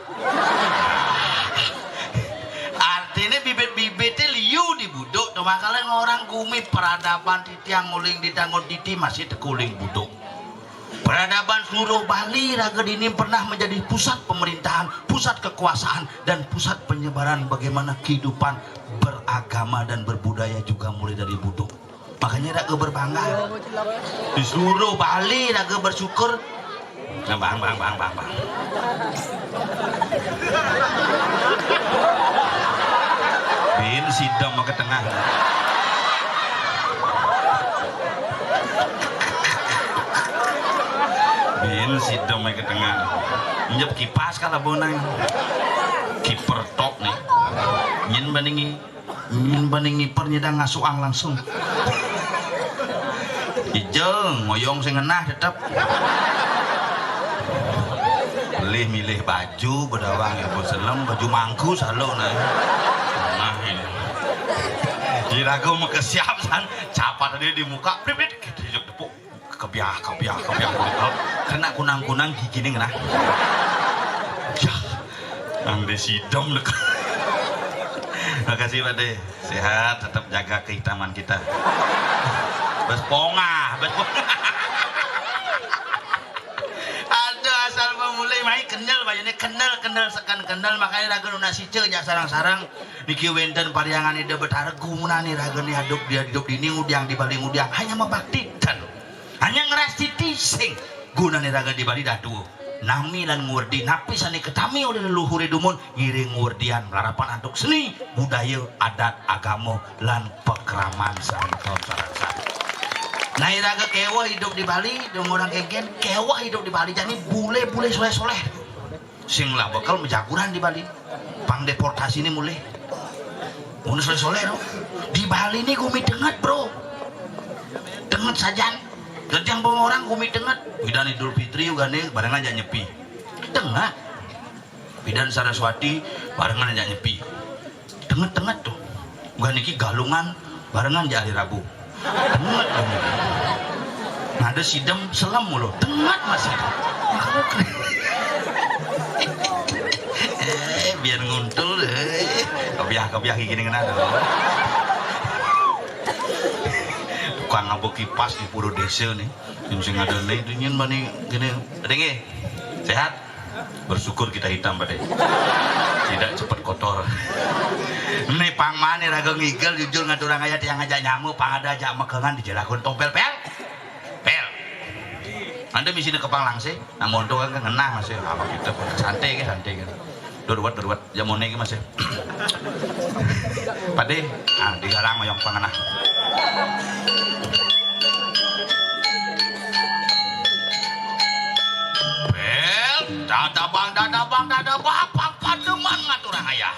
Artinya bibit-bibitnya liu di buduk. Tuh makanya orang gumi peradaban titiang nguling di dangon titi masih tekuling buduk. Peradaban seluruh Bali Raga Dini pernah menjadi pusat pemerintahan, pusat kekuasaan, dan pusat penyebaran bagaimana kehidupan beragama dan berbudaya juga mulai dari Buduk. Makanya Raga berbangga. Di seluruh Bali Raga bersyukur. Nah, bang. Bin sidam ke tengah. Bin sidam ke tengah. Nyep kipas kala bonang. Kiper top nih. Nyin banding ngiper nyedang ngasuang langsung. Ijeng moyong sing ngenah tetep. Milih baju bedawang ibu selem baju mangku salo nah ini dirago mau kesiap san capat tadi di muka pripit gitu tepuk kebiah kena kunang gigi nih nah ya nang desidom lek. Makasih Pak De, sehat tetap jaga kehitaman kita. Bespongah. Asal mulai main kenal bayane kenal sekan kenal makanya raga nu nasice nya sarang-sarang niki wenten pariangan ide betara gumunani raga ni hidup dini ngudiang di Bali ngudiang hanya membaktikan hanya ngerasti tising gunane raga di Bali dadu nami lan ngurdi napi sani ketami oleh leluhur dumun ngiring ngurdian melarapan antuk seni budaya adat agama lan pekraman santon sarang-sarang. Nah, raga kewa hidup di Bali, dong orang kengken kewa hidup di Bali, jadi bule soleh. Sing lah bakal menjaguran di Bali, pang deportasi ini mulai. Bule soleh no. Di Bali ini gumi dengat bro, dengat saja. Kerjang bawa orang gumi dengat. Bidan Idul Fitri juga nih, barengan aja nyepi. Dengat. Bidan Saraswati, barengan aja nyepi. Dengat tuh. Gua niki galungan, barengan aja hari Rabu. Dengat kamu. Nah ada sidem selam mulu. Dengat masih. Biar nguntul kebiah gini kena. Bukan ngabuk kipas di pura desa nih. Sing ada nih dingin mana gini. Dengi sehat. Bersyukur kita hitam pada. Tidak cepat kotor. Ini pang mana raga ngigel jujur ngaturang ayat yang ngajak nyamu pang ada ajak megangan di jelakun tompel pel. Anda misi ke pang langsing, namun tuh kan ngenah masih apa kita santai kan. Durwat jamone iki masih. Pade, digarang moyong panganah. Pel, dadabang pademan ngaturang ayah.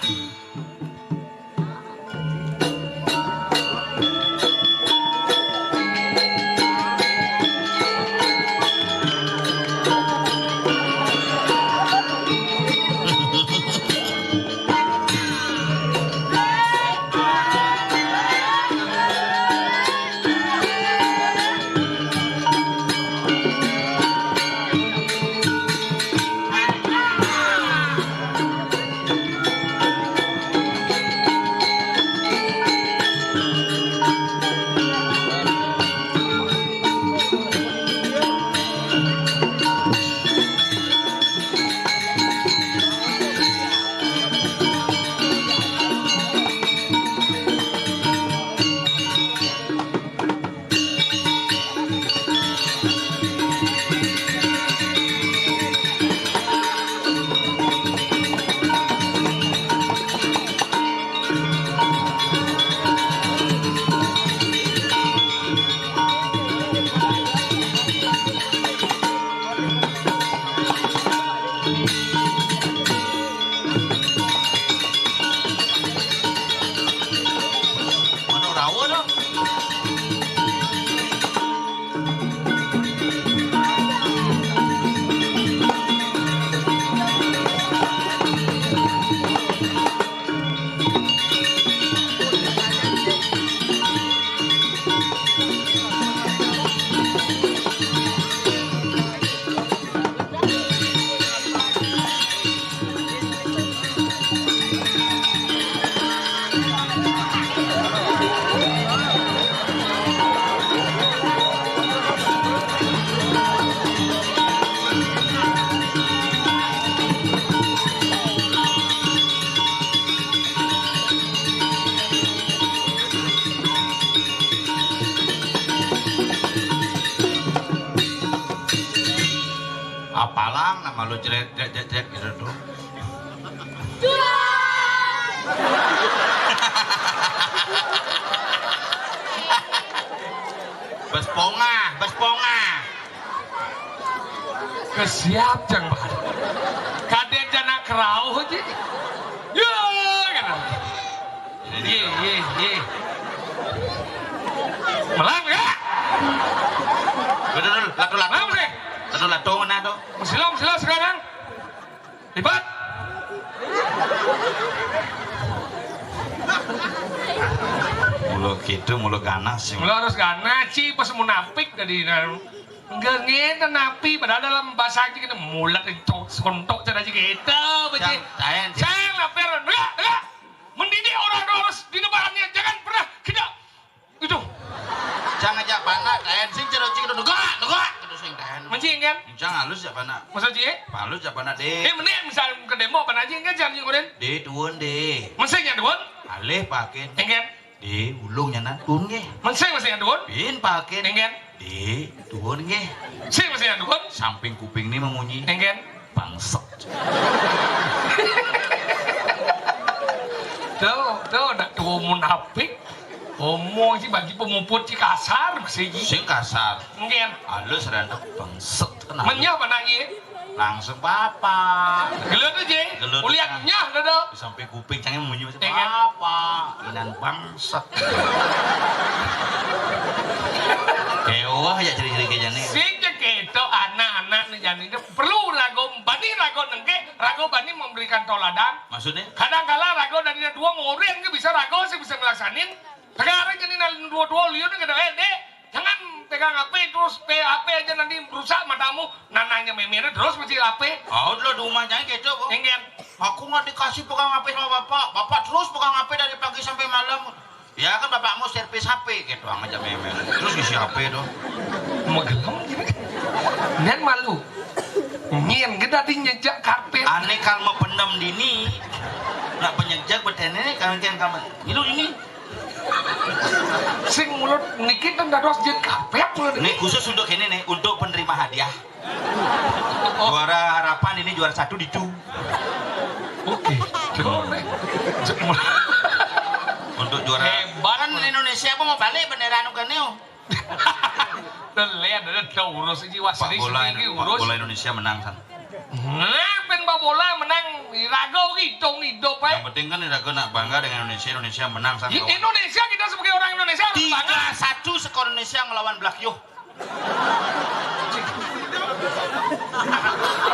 apalang nama lu jret gitu tuh. Besponga. Kesiap jang bah. Kaden jana kerau aja. Yo kan. Ye. Melang ya? Betul, latu. Latu mana tuh? Silau sekarang. Libat. Mulu ganas sih. Mulu harus ganas sih pas munafik tadi. Gengin napi padahal dalam bahasa aja kita mulat itu kontok cara aja gitu baca. Saya lapar enggak. Mendidik orang harus di depannya jangan pernah kita itu. Jangan aja panak kain sing cero-cero degak terus sing kain. Mencing kan? Jangan halus ya panak. Masa sih? Halus ya panak deh. Menit misal ke demo apa aja kan jangan ngoden. Deh tuun deh. Mensing yang duun? Alih pakai. Engen. Deh ulungnya nantun ge. Mensing yang duun? Bin pakai. Engen. Deh tuun ge. Sing yang duun? Samping kuping ini memunyi. Engen. Bangsat. Tuh, nak tuh munafik. Omong sih bagi pemuput sih kasar masih Sing kasar. Mungkin. Halus rendah bangsat. Menyah mana ye? Langsung papa. Gelut aja. Kuliahnya dah. Sampai kuping cangnya memunyi macam Engen. apa? Inan bangsat. Kewah ya ciri-ciri kayak jani. Sing gitu anak-anak nih jani perlu rago nengke rago bani memberikan toladan. Maksudnya? Kadang-kala rago dari dua ngorin ke bisa rago sih bisa ngelaksanin. Sekarang jadi dua liun nggak ada dek. Jangan pegang HP terus HP aja nanti rusak matamu. Nananya memere terus mesti HP. Oh, dulu di rumahnya gitu, Bu. Engen. Aku nggak dikasih pegang HP sama bapak. Bapak terus pegang HP dari pagi sampai malam. Ya kan bapakmu servis HP gitu aja memang. Terus isi HP tuh. Magelang gitu. Nyan malu. Nyen kita di nyejak karpet. Aneh kalau mau pendam dini. Nak penyejak betene kan kamu. Ini. Sing mulut niki kan dados jet karpet mulut. Ini khusus untuk ini nih untuk penerima hadiah. Juara harapan ini juara 1 dicu. Oke. Untuk juara Hebat. kan Indonesia apa mau balik bendera anu kaneo. Lihat ada urus jiwa Pak sedih urus. bola Indonesia menang san. Nah, pen bola menang rago gitu hidup Yang penting kan Rago nak bangga dengan Indonesia menang san. Indonesia kita sebagai orang Indonesia harus bangga. 3-1 skor Indonesia ngelawan Black Yo.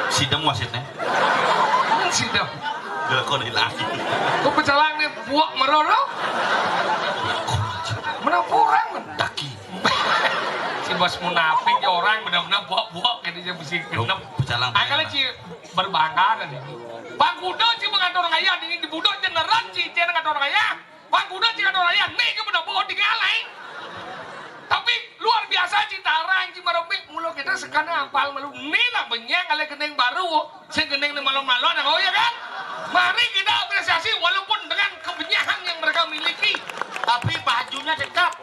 Sidem wasitnya. Sidam. Gelakon hilang. Kok pecalang nih buak merono? Menang kurang mendaki. Si bos munafik ya orang benar-benar buak-buak gitu dia mesti genep. Pecalang. Akalnya si berbangga dan ini. Bang Kudo si mengatur ngaya ini di budok jeneran si dia ngatur ngaya. Bang Kudo si ngatur ngaya nih ke benar bohong digalai. Tapi luar biasa Citarang Cimarobik mulu kita sekarang apal malu nih lah banyak kali geneng baru si geneng nih malu-malu ada ya kan. Mari kita apresiasi walaupun dengan kebenyahan yang mereka miliki. Tapi bajunya tetap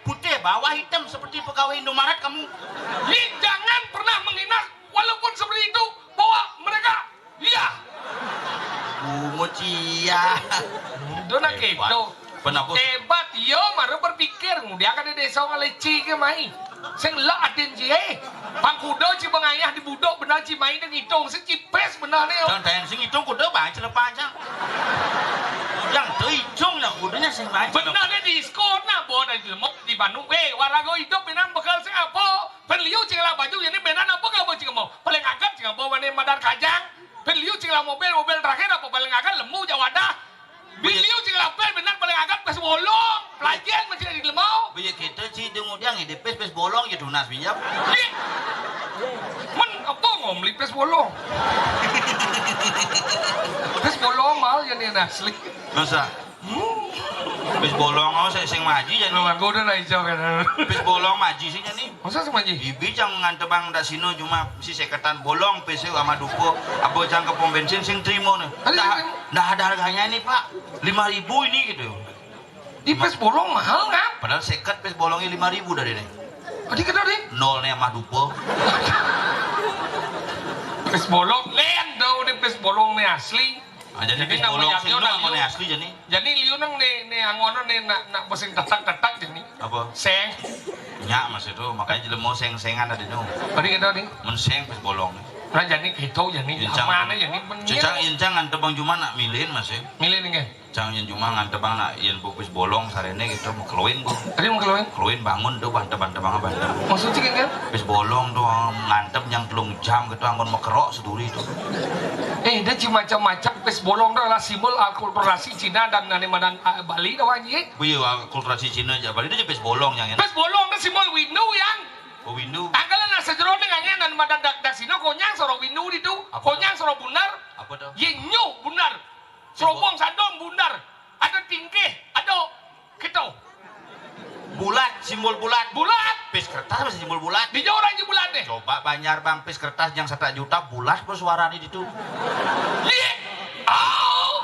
putih bawah hitam seperti pegawai Indomaret kamu. Jangan pernah menghina walaupun seperti itu bahwa mereka iya. Mocia. Dona kedo. Penabus. Hebat yo baru berpikir dia kan di desa ngaleci ke mai. Sing la aden je. Bang Kudo ci bangayah di budok benar ci mai dan hitung secipes benar ne. Dan tayang sing hitung kudu bae celepa aja. Yang tu hitung lah kudunya sing bae. Benar ne diskon na bo dari di Bandung. Warago hidup benar bekal sing apa? Penliu cing la baju ini benar apa ka bo cing mau? Paling agak cing bo mane madar kajang. Penliu cing la mobil terakhir apa paling agak lemu jawadah. Biliu cing la benar paling agak pes bolong. Pelajian masih di lemau. Biar kita ci dengudiang ini pes bolong ya dunas bijak. Men apa ngomli pes bolong? Pes bolong mal ya nih asli. Masa? Pes bolong aku sing maji jadi. Lu aku udah hijau kan. Pes bolong maji sih jadi. Masa sama ji? Bibi jangan ngantebang dasino cuma si seketan bolong pes sama dupo. Apa jang ke pom bensin sing trimo nih. Dah ada harganya nih Pak. 5.000 ini gitu. Di pes bolong mahal kan? Padahal seket pes bolongnya 5.000 dari ini. Tadi kita deh. Nolnya sama dupo. Pes bolong, len daw ni pes bolong ni asli. Jadi pes bolong sing nu angone asli jadi. Jadi liu nang ni angono ni nak basing tetak jadi. Apa? Seng. Nya mas itu makanya jelema seng-sengan ada nu. Tadi kita ni. Mun seng pes bolong. Nah jadi itu jadi mana jadi Cecang incang ngan tebang cuma nak milihin mas ya. milih nih kan. Cang yen cuma ngan tebang nak yen pes bolong sarene gitu mau keluin gua. Tadi mau keluar. Keluin bangun tuh bantep-bantep banget. Maksudnya kan? Pes bolong tuh ngantep yang 3 jam gitu anggon mekerok seduri itu. Dia macam-macam pes bolong adalah simbol akulturasi Cina dan Madan Bali dah wajib. Iya akulturasi Cina aja Bali itu pes bolong yang Pes bolong itu simbol windu yang. Oh windu. Anggalan nasa jero dengan dan Madan Daksina konyang soro windu itu. Konyang soro bundar. Apa tuh? Yenyu bundar. Serobong sadong bundar. Ada tingkih, ada gitu. Bulat, simbol bulat. Bulat. Pes kertas masih simbol bulat. Di jauh orang bulat deh. Coba Banjar bang pes kertas yang 1 juta bulat bersuara di itu. Iya. Oh.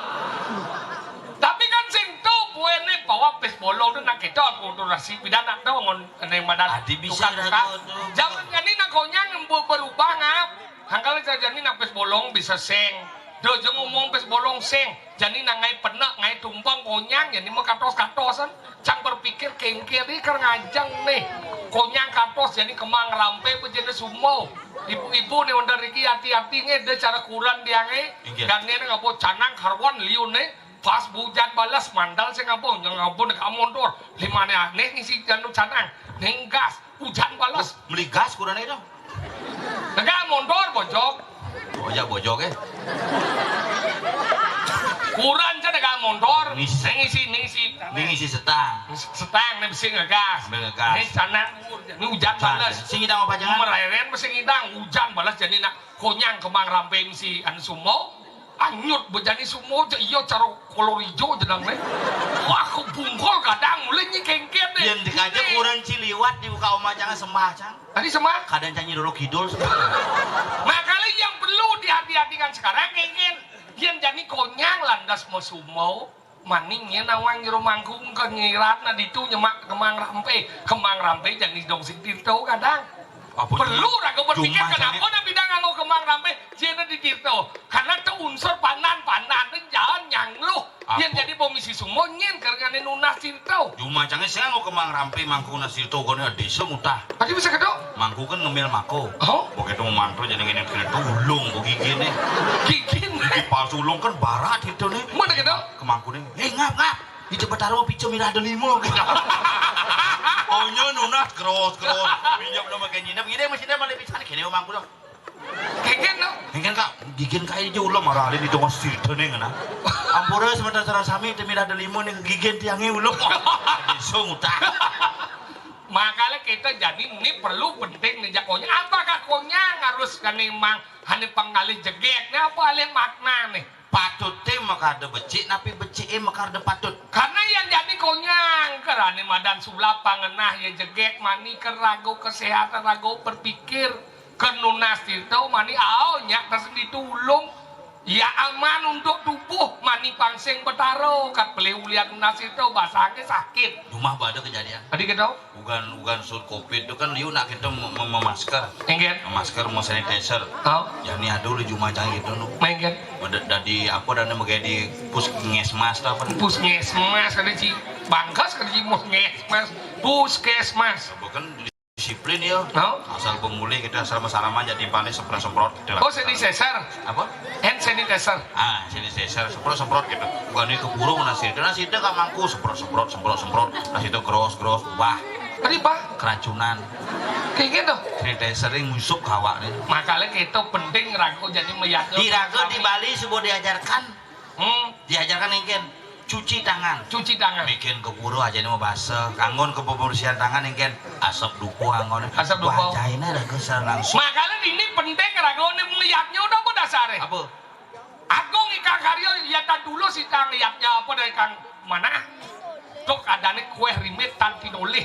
Tapi kan sing tu buene bawa pes bolong tu nak kita akulturasi pidana tu ngon neng Madan. Adi bisa dah tu. Jangan jadi nak konyang berubah ngap. Hangkal jadi nak pes bolong bisa seng. Do jangan ngomong pes bolong seng. Jadi nangai penak ngai tumpang konyang jadi mau katos-katosan. Cang berpikir kengkir ni ngajang nih. Konyang katos jadi kemang rampe berjenis sumo. Ibu-ibu nih under iki hati-hati nge de cara kurang dia nge. Dan ni ngapo canang karwan liu nih. Pas bujat balas mandal saya ngapun yang ngapun dekat motor 5 nih aneh ngisi jantung canang neng gas hujan balas Beli gas kurang itu. dekat motor bojok Bojok kurang aja dekat motor Ngisi. Ngisi setang. setang nih mesti ngegas Ambil ngegas. nih canang ini hujan balas Sing idang apa jangan? mereren mesti ngidang hujan balas jadi nak konyang kemang rampe misi anu sumo anyut bejani sumo je iyo cara kolor hijau jedang nih wah aku bungkol kadang mulai nyikengket deh Yang dikaja kurang ciliwat dibuka omah jangan sembah cang. tadi semua Kadang canyi dulu kidul. makanya yang perlu dihati-hatikan sekarang kengken yang jadi konyang landas mau sumo maningnya nawang jero mangkung ke nyirat nah ditu nyemak kemang rampe jadi dong sing tirto kadang perlu raga berpikir kenapa na bidang nganggo kemang rampe jena di tirto karena itu unsur panan dan jangan nyangluh yang jadi pomisi sumo nyen karena nunas tirto Cuma canggih saya mau kemang rampe mangku nasi itu kau nih desa mutah. tadi bisa kedok Mangku kan ngemil mako. Oh? Begitu mau mantu jadi gini itu ulung gigi nih. gigi Gigi palsu ulung kan barat itu nih. mana kedok Kemangku nih. Ngap. Itu betaro picu mirah ada limo. Onyo nunas cross. Minyak udah makan nyinap. Gini masih ada malah pisan kene mangku dong. kengken no Ingin kak gigin kayak aja ulang marah ali di tengah situ nih kan. Ampura sebentar cara sami itu mirah ada limo nih gigin tiangnya ulang. Desa mutah. Makanya kita jadi ini perlu penting nih jakonya. Apakah konyang harus kanimang hani penggalih jegeknya apa alih makna nih? Patut teh maka ada becik, tapi becik maka ada patut. Karena yang jadi konyang kerana madan sulap pangenah ya jegek mani kerago kesehatan rago berpikir kenunas itu mani nyak tas ditulung ya aman untuk tubuh mani pangsing betaro kat peleu lihat nunas itu basahnya sakit. Rumah ada kejadian. Tadi kita Bukan sur covid itu kan liu nak kita memasker. enggen, Masker mau sanitizer. oh, Jadi ada lu cuma canggih gitu nu. enggen. Dari apa dan mau di puskesmas apa? Puskesmas kada ci bangkas kada ci puskesmas Bukan disiplin ya. no Asal pemulih kita asal masaraman jadi paling semprot gitu. oh sanitizer Apa? hand sanitizer Sanitizer semprot gitu. Bukan itu keburu nasi itu kan mangku semprot. Nasi itu gros wah tadi pak keracunan. kayak gitu Sanitizer yang musuh kawak nih. makanya kita penting rago jadi meyaknya Di raga di Bali sebuah diajarkan ingin cuci tangan. cuci tangan Bikin keburu aja nih mau basah. Anggon ke pembersihan tangan ingin asap duku anggon. Asap duku. Wajainnya ada kesal langsung. makanya ini penting rago ini melihatnya udah apa dasarnya Apa? aku ngikang karya liatan dulu sih kang lihatnya apa dari kang mana tok adane kue rimit tanti nolih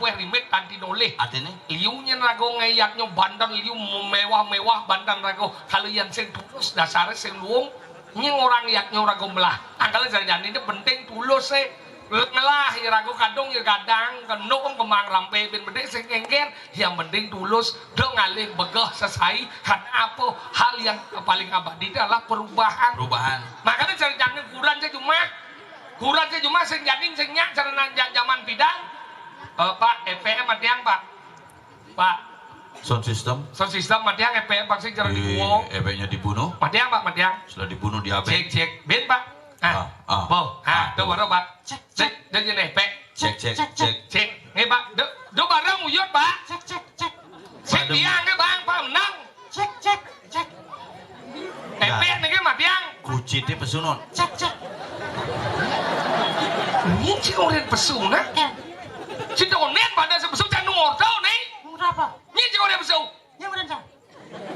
kue rimit tanti nolih Artinya? liunya rago ngayaknya bandang liu mewah bandang rago kalian sing tulus dasarnya sing luung nying orang yaknya rago belah angkala jadi ini penting tulus ngelah ya ragu kadung ya kadang kenuk kemang rampe ben bedek sing engger yang penting tulus do ngalih begah selesai kan apa hal yang paling abadi adalah perubahan makanya jangan kuran saya cuma sing janin sing nyak carana zaman bidang Pak EPM matiang Pak Sound system matiang EPM Pak sing cara dibuang efeknya dibunuh matiang Pak matiang sudah dibunuh di AB cek ben Pak tuh baru Pak cek nih Pak cek nih Pak do barang uyut Pak cek tiang nih Bang Pak menang cek EPM nih matiang kucitnya pesunut ini cik orang pesuna si donet pada sepesu canung ortau nih Berapa? ini cik orang pesu Yang benar cang.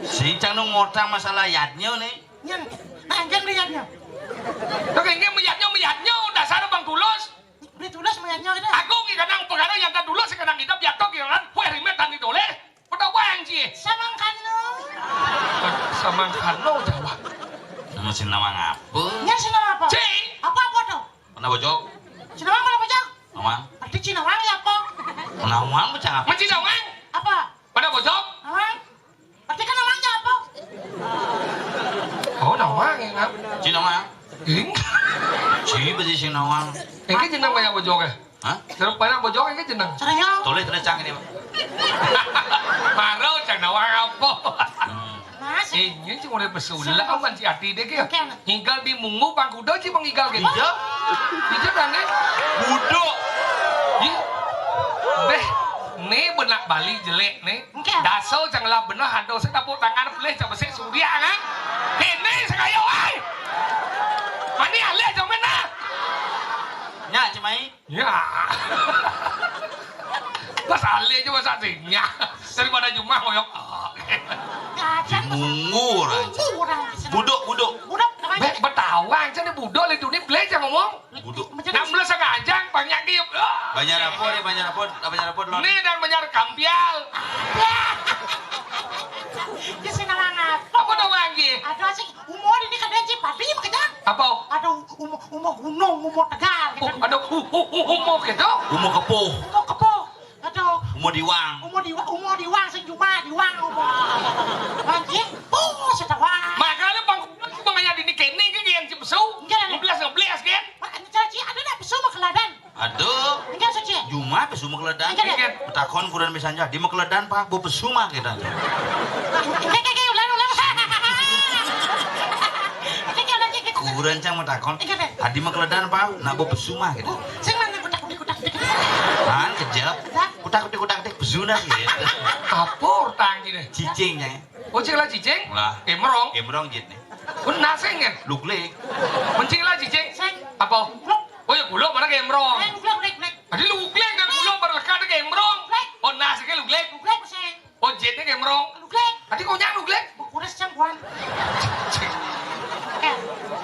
si canung ngotang masalah yadnya nih Yang anjing lihatnya. oke ini meyatnya dasar Bang Tulus Beli tulis lihatnya itu. aku kadang pengaruh yang tak dulu sekarang hidup jatuh kan kue rimetan itu oleh pada wang sih Samang kanu. sama kano Jawa nama si nama ngapa Yang sinawang apa? cik Apa tuh? pernah bojok Sinawang mana bocah? Nawang Arti Sinawang ya apa? Nawang macam apa mencina wang Apa? pada bojok Nawang? Arti kan nawangnya apa? oh nawang ya kan si Nawang ini si besi si Nawang ini jenang banyak bojok ya hah terus banyak bojok ini jenang Caranya? tulis cang ini Pak. marau cang nawang apa Mas. ini cuma ada pesulak aman si hati deh kaya Oke. hinggal di mungu pangkudo sih menghigal gitu Hijau hijau kan nih budok ih beh nih benak Bali jelek nih Oke. dasau janganlah benar handal saya tepuk tangan boleh coba saya surya kan ini sekaya wai mani alih coba mana nya cemai ya pas alih coba saatnya daripada cuma ngoyok Kacang. mungu orang Kurang. budok Budak namanya. beh betawang cina budok le dunia boleh jangan ngomong budok 16 sengaja banyak giup banyak rapor lon ini dan banyak kampial Ya sinawang apa? apa dah wangi Ada sih umur ini kan dia padi makanya. apa Ada umur gunung, umur tegal. ada umur gitu umu kepuh Umur kepo. Ada umu diwang umur diwang sing cuma diwang umur. Anjing, sedawang. makanya bang menganya di kene ke yang cipesu Enggak, 12 kan Makanya caci ada nak pesu makeladan. aduh Enggak suci. Juma pesu mekeledan Enggak. petakon kurang misalnya di mekeledan Pak bu pesu mah kita Enggak ulang. Enggak kurang cang metakon Enggak. adi mekeledan Pak nak bu pesu mah kita Sing mana kutak. kan kejap kutak pesu dah gitu apa tang gini cicingnya oh cing lah cicing lah kemerong emrong jit nih benar sengen luklik mencing lah cicing Sing. apa oh ya gulung mana kemerong Blek. jadi lugleng kan gulung berlekat kemerong oh nasi ke lugleng Blek sing. oh jetnya kemerong Blek. tadi kau nyang lugleng Kuras cangguan.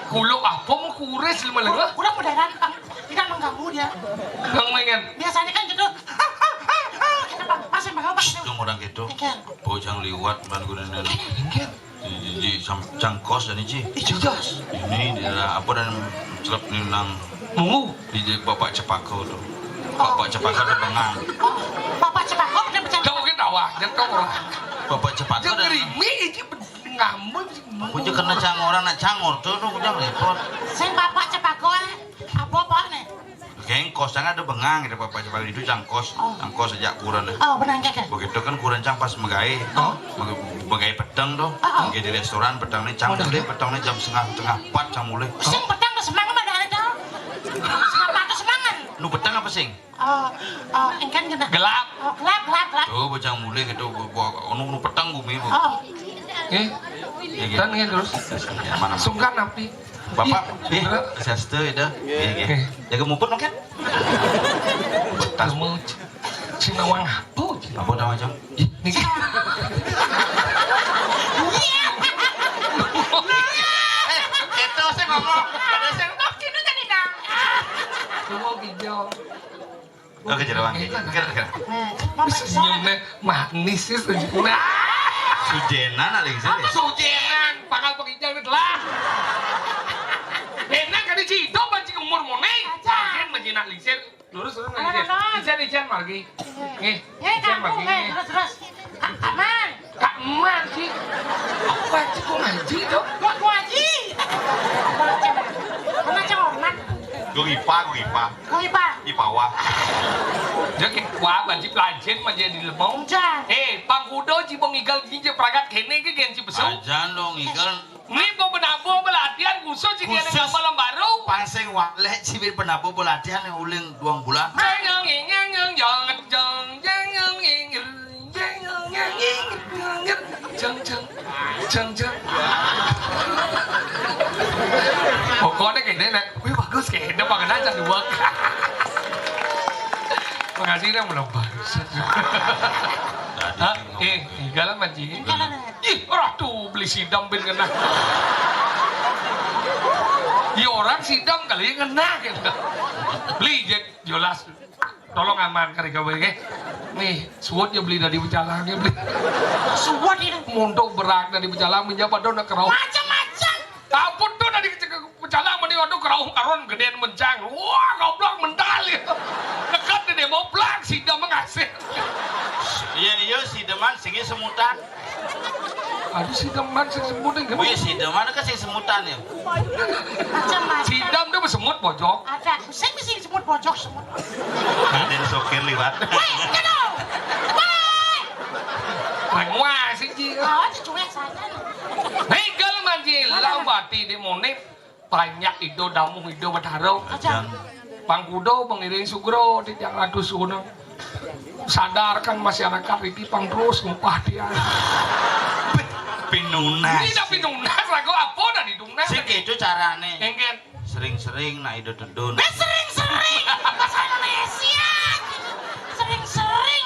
gulung apa mau kures lima lagi Kurang modern, tidak mengganggu dia. bang mengen Biasanya kan gitu. Kita pasang dong orang gitu Ikan. bojang liwat ban gue dan ingin di cangkos dan ini ijos ini dia apa dan celep nang mungu di bapak cepako tuh bapak cepako ada bengang Bapak cepat kok dia bercanda. kau kita wah jangan orang bapak cepako jangan dan rimi ini ngambun punya kena cang orang nak cangor tuh tuh udah repot Sing bapak cepat kok apa nih? gengkos jangan ada bengang gitu bapak cepako itu cangkos sejak kurang Oh benar kakek. begitu kan kurang cang pas megai megai pedang tuh megai di restoran pedang ini cang mulai pedang ini jam setengah 4 cang mulai Sing petang ke semangat ada ada. Semangat atau semangat? nu pedang apa sing Engkan kena. gelap Gelap. tuh bocang mulai gitu nu pedang bumi Oh, eh dan ini terus mana sungkan api bapak seste itu jaga mumput kan kamu cinawang apa apa dah macam ini itu saya ngomong ada saya kini kan ini. kamu hijau oke jerawang kira senyumnya manis sih senyumnya sujenan ada yang sini sujenan pangal penghijau itu lah enak kan di situ banci umur monai jangan kena licin, lurus licin margi. Nih, Ya, licin kamu, margi. terus. Kak Man. Kak emak sih. Apa sih kok ngaji tuh? Kok ngaji? Mana ceroman? Gue ipa. Kau ipa? Ipawa. Jadi wah wajib lanjut menjadi lemong. Pangkudo cibong igal kinje pragat kene ke gen cibesu. Ajan dong ikan. Ini mau menabung pelatihan khusus sih dia dengan malam baru. Pansing walek cibir penabuh pelatihan yang uling 2 bulan. Pokoknya kayak gini, wih bagus kayak gini, makan aja di work. Makasih dah belum bagus. Igalan manji. Orang tuh beli sidam bin kena. Orang sidam kali kena gitu. Beli jelas. Tolong aman kali kau begini. Nih, suwot ya beli dari Pecalang ya beli. Suwot itu. Montok berak dari Pecalang menjabat dona kerau. Macam-macam. Ampun tuh dari Pecalang mending waktu kerau karon gedean mencang. Wah, goblok mental ya. Dekat deh mau plak sidam mengasih. Iya si deman singi semutan. Aduh sidam man sing semutan Oh iya si deman kan sing semutan ya. Macam-macam. Sidam dia bersemut pojok. Ada. Saya mesti disebut pojok semut. Dan sokir liwat. Woi, kado. Woi. Wah, sih ji. Oh, cuek saja. Hei, kalau manjil, lawati di monip banyak itu damu itu bertaruh. Aja. Pangkudo pengiring sugro di yang radu sunung. Sadarkan masyarakat ini pang terus ngumpah dia. Pinunas. Ini dah pinunas, lagu apa dah didunas? Sing itu carane. Engken. Sering-sering nak ide tedun. Sering-sering. Bahasa Indonesia. Sering-sering.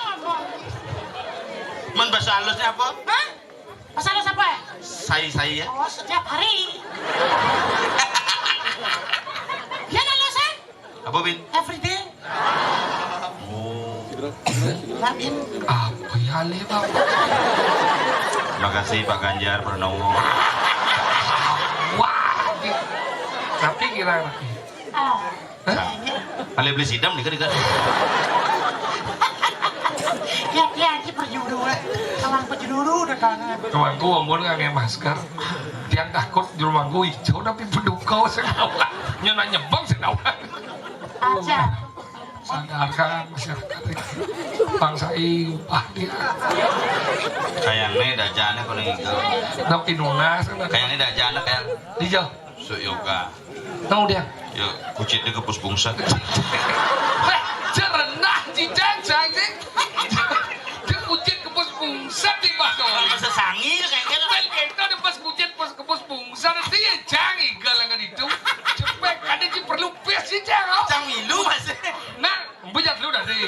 Men bahasa halusnya apa? Hah? Bahasa halus apa ya? Saya ya. Oh, setiap hari. Ya halusan? Apa bin? Everyday. Oh. Yakin? Apa ya le Pak? Terima kasih Pak Ganjar Pranowo. Wah, tapi kira Oh. Ale beli sidam nih kan. Ya, ini perjuru. Kawan perjuru udah kangen. Kawanku ombon nggak pakai masker. Tiang takut di rumahku hijau tapi pedukau senawan. Nyana nyebang senawan. Aja. Sadarkan masyarakat bangsa ini upah dia. Kayaknya dajane kono iku. Tapi nunas Kayaknya dajane kayak dijauh. su yoga. Tahu dia. Yuk, kucitnya ke pus bungsa. Cerenah jijang jajing. Dia kucit ke pos bungsa di mana? Sesangi kayaknya. Well, kita ada pas kucit pas ke pos bungsa nanti ya jangi galangan itu. Cepet ada sih perlu pes sih jangan. Cang milu masih. Nah, bejat lu dah sih.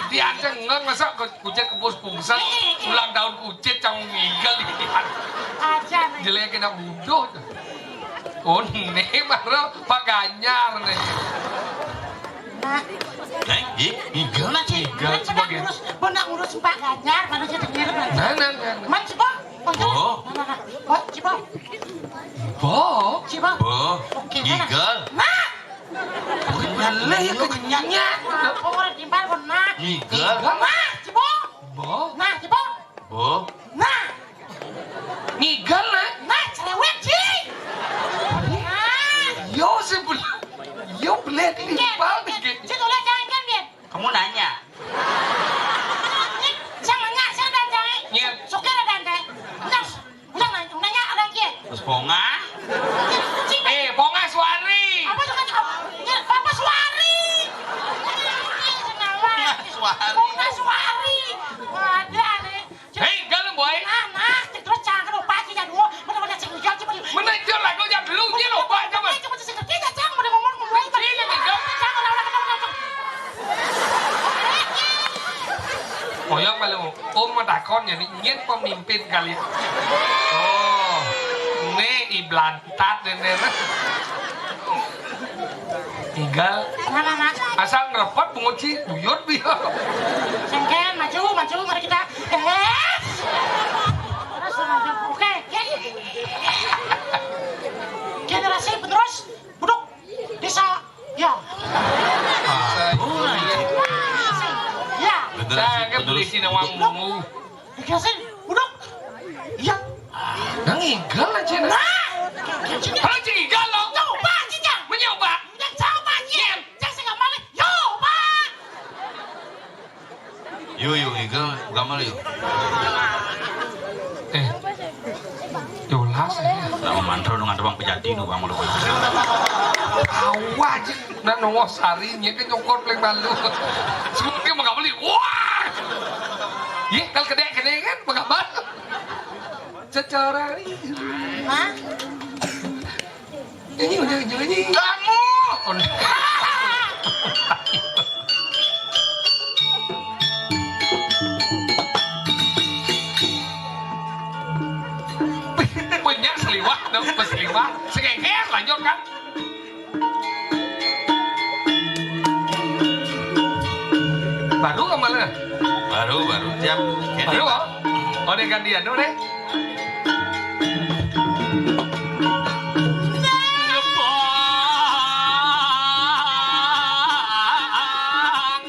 Dia aja nggak masa kucit ke pos bungsa. Ulang tahun kucit cang minggal di Aja. jelek kena buduh. Oh, nih baru Pak Ganjar nih. Nah, Igal nak sih. Igal sebagai. Benak ngurus Pak Ganjar, mana jadi denger. Nah. Man, Cibo. Oh. Oh, Cibo. Bo. Cibo. Oh, Oke, mana? igal. Nah. Nyaleh ya kenyanya. Aku mau timbal kon nah. Igal. Nah, Cibo. Bo. Nah, Cibo. Oh, Nah. Ngigal lah. Nah, cerewet sih. Nah. Yo belet limpal dikit. Situ lah jangan Bian. kamu nanya. Jangan nanya, saya dan jangan. Nyet. Suka dan jangan. Udah nanya ada lagi. Terus ponga. Ponga suari. Apa suka Papa Suari. Suari. Bunga Suari. Ada nih. Hei, galem boy. Nah, terus jangan lupa aja dulu. Mana singgal coba. Menajol lah kau jangan dulu dia lupa coba. Coba singgal kita jangan mau ngomong tadi. Jangan lawan ketemu. Koyong malu. Om madakon ya ingin pemimpin kali. Oh, ini iblantat dan tinggal asal ngerepot penguci buyut biar. Sengken maju mari kita. Terus maju. Oke. Generasi penerus buduk desa. Ya. Dikasih, uduk. Iya. Nang igal aja nah. Kalau cing igal lo. Coba, Cijang. Mencoba. Yang coba, Jen. Jangan sih nggak malih. Coba. Yuk, Igel, gamal yuk. Jolas ya. Nah, mantra dengan terbang pejati nu bang, malu. Awas, nah nongol sarinya kan nyokot paling malu. Semuanya mau beli, wah. Iya, kalau kedek kan mau malu. Secara ini. Hah? Ini kamu. Banyak seliwah, dong, seliwah. Sekeker lanjut kan. Baru kemana? Baru, tiap. Baru kok? Oh, deh gantian dong deh.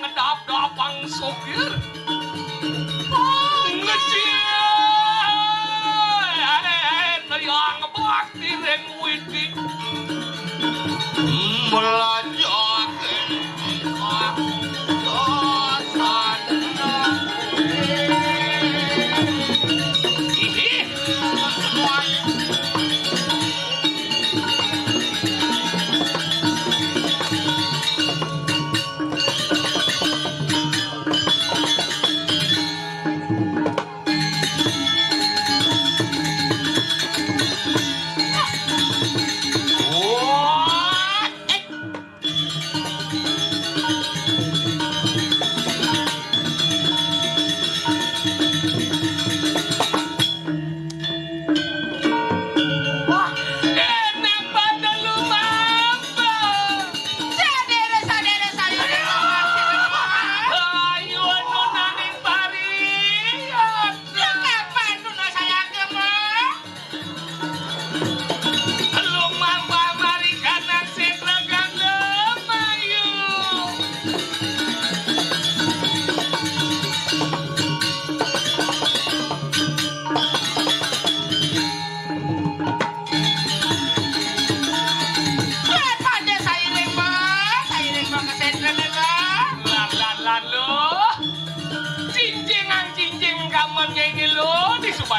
Ngedap-dapang sopir. Ngecien, yang ngebakti dan widi. Belajar.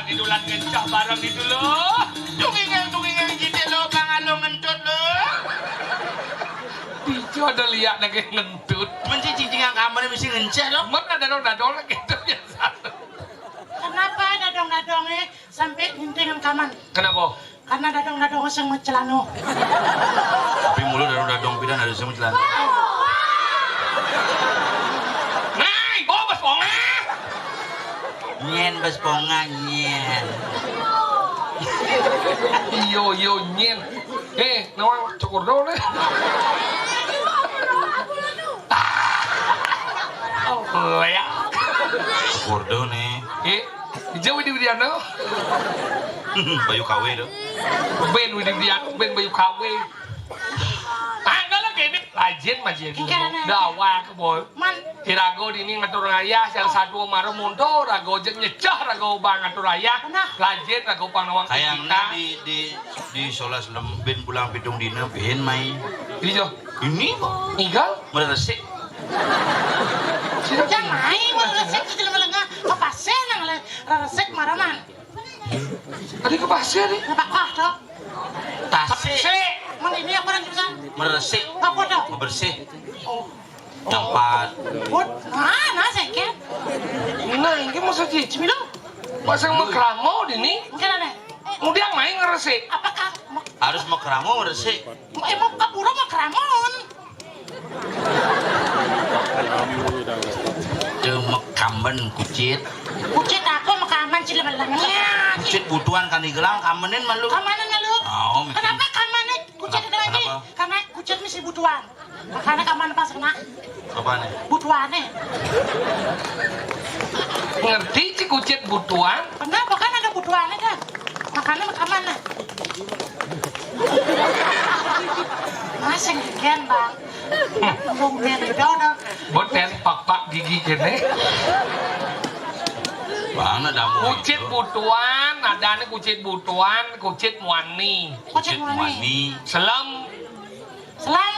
Didulan gencah bareng itu loh. Tunggingan kita lo bang alo ngentut lo. Pijo ada liat lagi ngentut. Menci cincingan kamar mesti ngencet lo. Mana dadong-dadong lagi itu biasa. Kenapa dadong-dadongnya sampai gintingan kaman? Kenapa? Karena dadong-dadong yang mencelano. Tapi mulut dadong pidan ada semut lah. Nai, bawa bas ponga. Nyen bas ponga nyen. Yo nyen. Nawang cukur dong deh. Oh ya. Kurdo nih. Hijau di Widiano. Bayu KW do. Ben Widiano, ben Bayu KW. Kalau gini, lajin majin. Dawa ke boy. Hirago dini ngatur raya, yang satu maru mundur, rago jeng nyecah, rago bang ngatur raya. Lajin rago panawang Kayaknya di solas lembin pulang pitung dina ben main. Hijau. Ini kok Igal? meresik. Jangan main, resek itu lengah. Kepasen yang resek maraman. Tadi ke pasir nih. Kenapa kah dok? Tasik. Mang ini apa yang bisa? Meresik. Apa dok? Bersih. Tempat. Bud, mana seket? Nah, ini maksud cicim itu. Masa mau keramo di nih? Mungkin ada. Kemudian main ngeresik. Apakah? Harus mau keramu meresik. Mau kapura mau keramon? Cuma kamben kucit. Kucit aku mau kaman cile melengnya. Kucit butuhan kan digelang kamenin malu. Kamanan lu? Oh, mungkin. Kenapa kamannya kucit itu lagi? Kenapa? Karena kucit mesti butuhan. Makanya kaman pas kena Apa nih? butuhannya. Ngerti si kucit butuan? Kenapa kan ada butuhannya kan? Makanya kaman lah. Masih ngegen bang. Bung den udah. Boten pak-pak gigi kene. Bang ada mau Kucit butuan, adanya kucit butuan, kucit muani. Kucit muani. Selam. Selang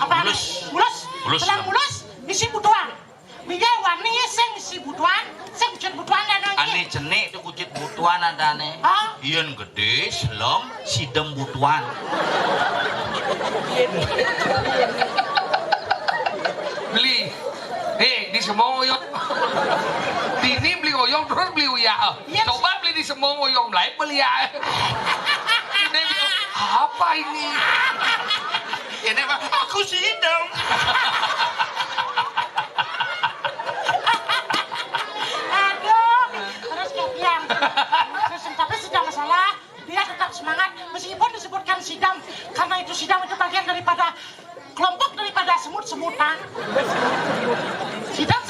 apa? Mulus. Mulus. Selang mulus isi butuan. Biar wani sing isi butuan, sing kucit butuan dan Ane cenik itu kucit butuan adane. Hah? Iyan gede, selom, sidem butuan. Beli. Di semua oyong. Di ini beli oyong terus beli uya. Coba beli di semua oyong lain beli ya. Ini apa ini? Ini apa? Aku sidem. aduh, terus diam. Terus tapi sudah masalah, dia tetap semangat meskipun disebutkan sidam karena itu sidam itu bagian daripada kelompok daripada semut-semutan. Sidam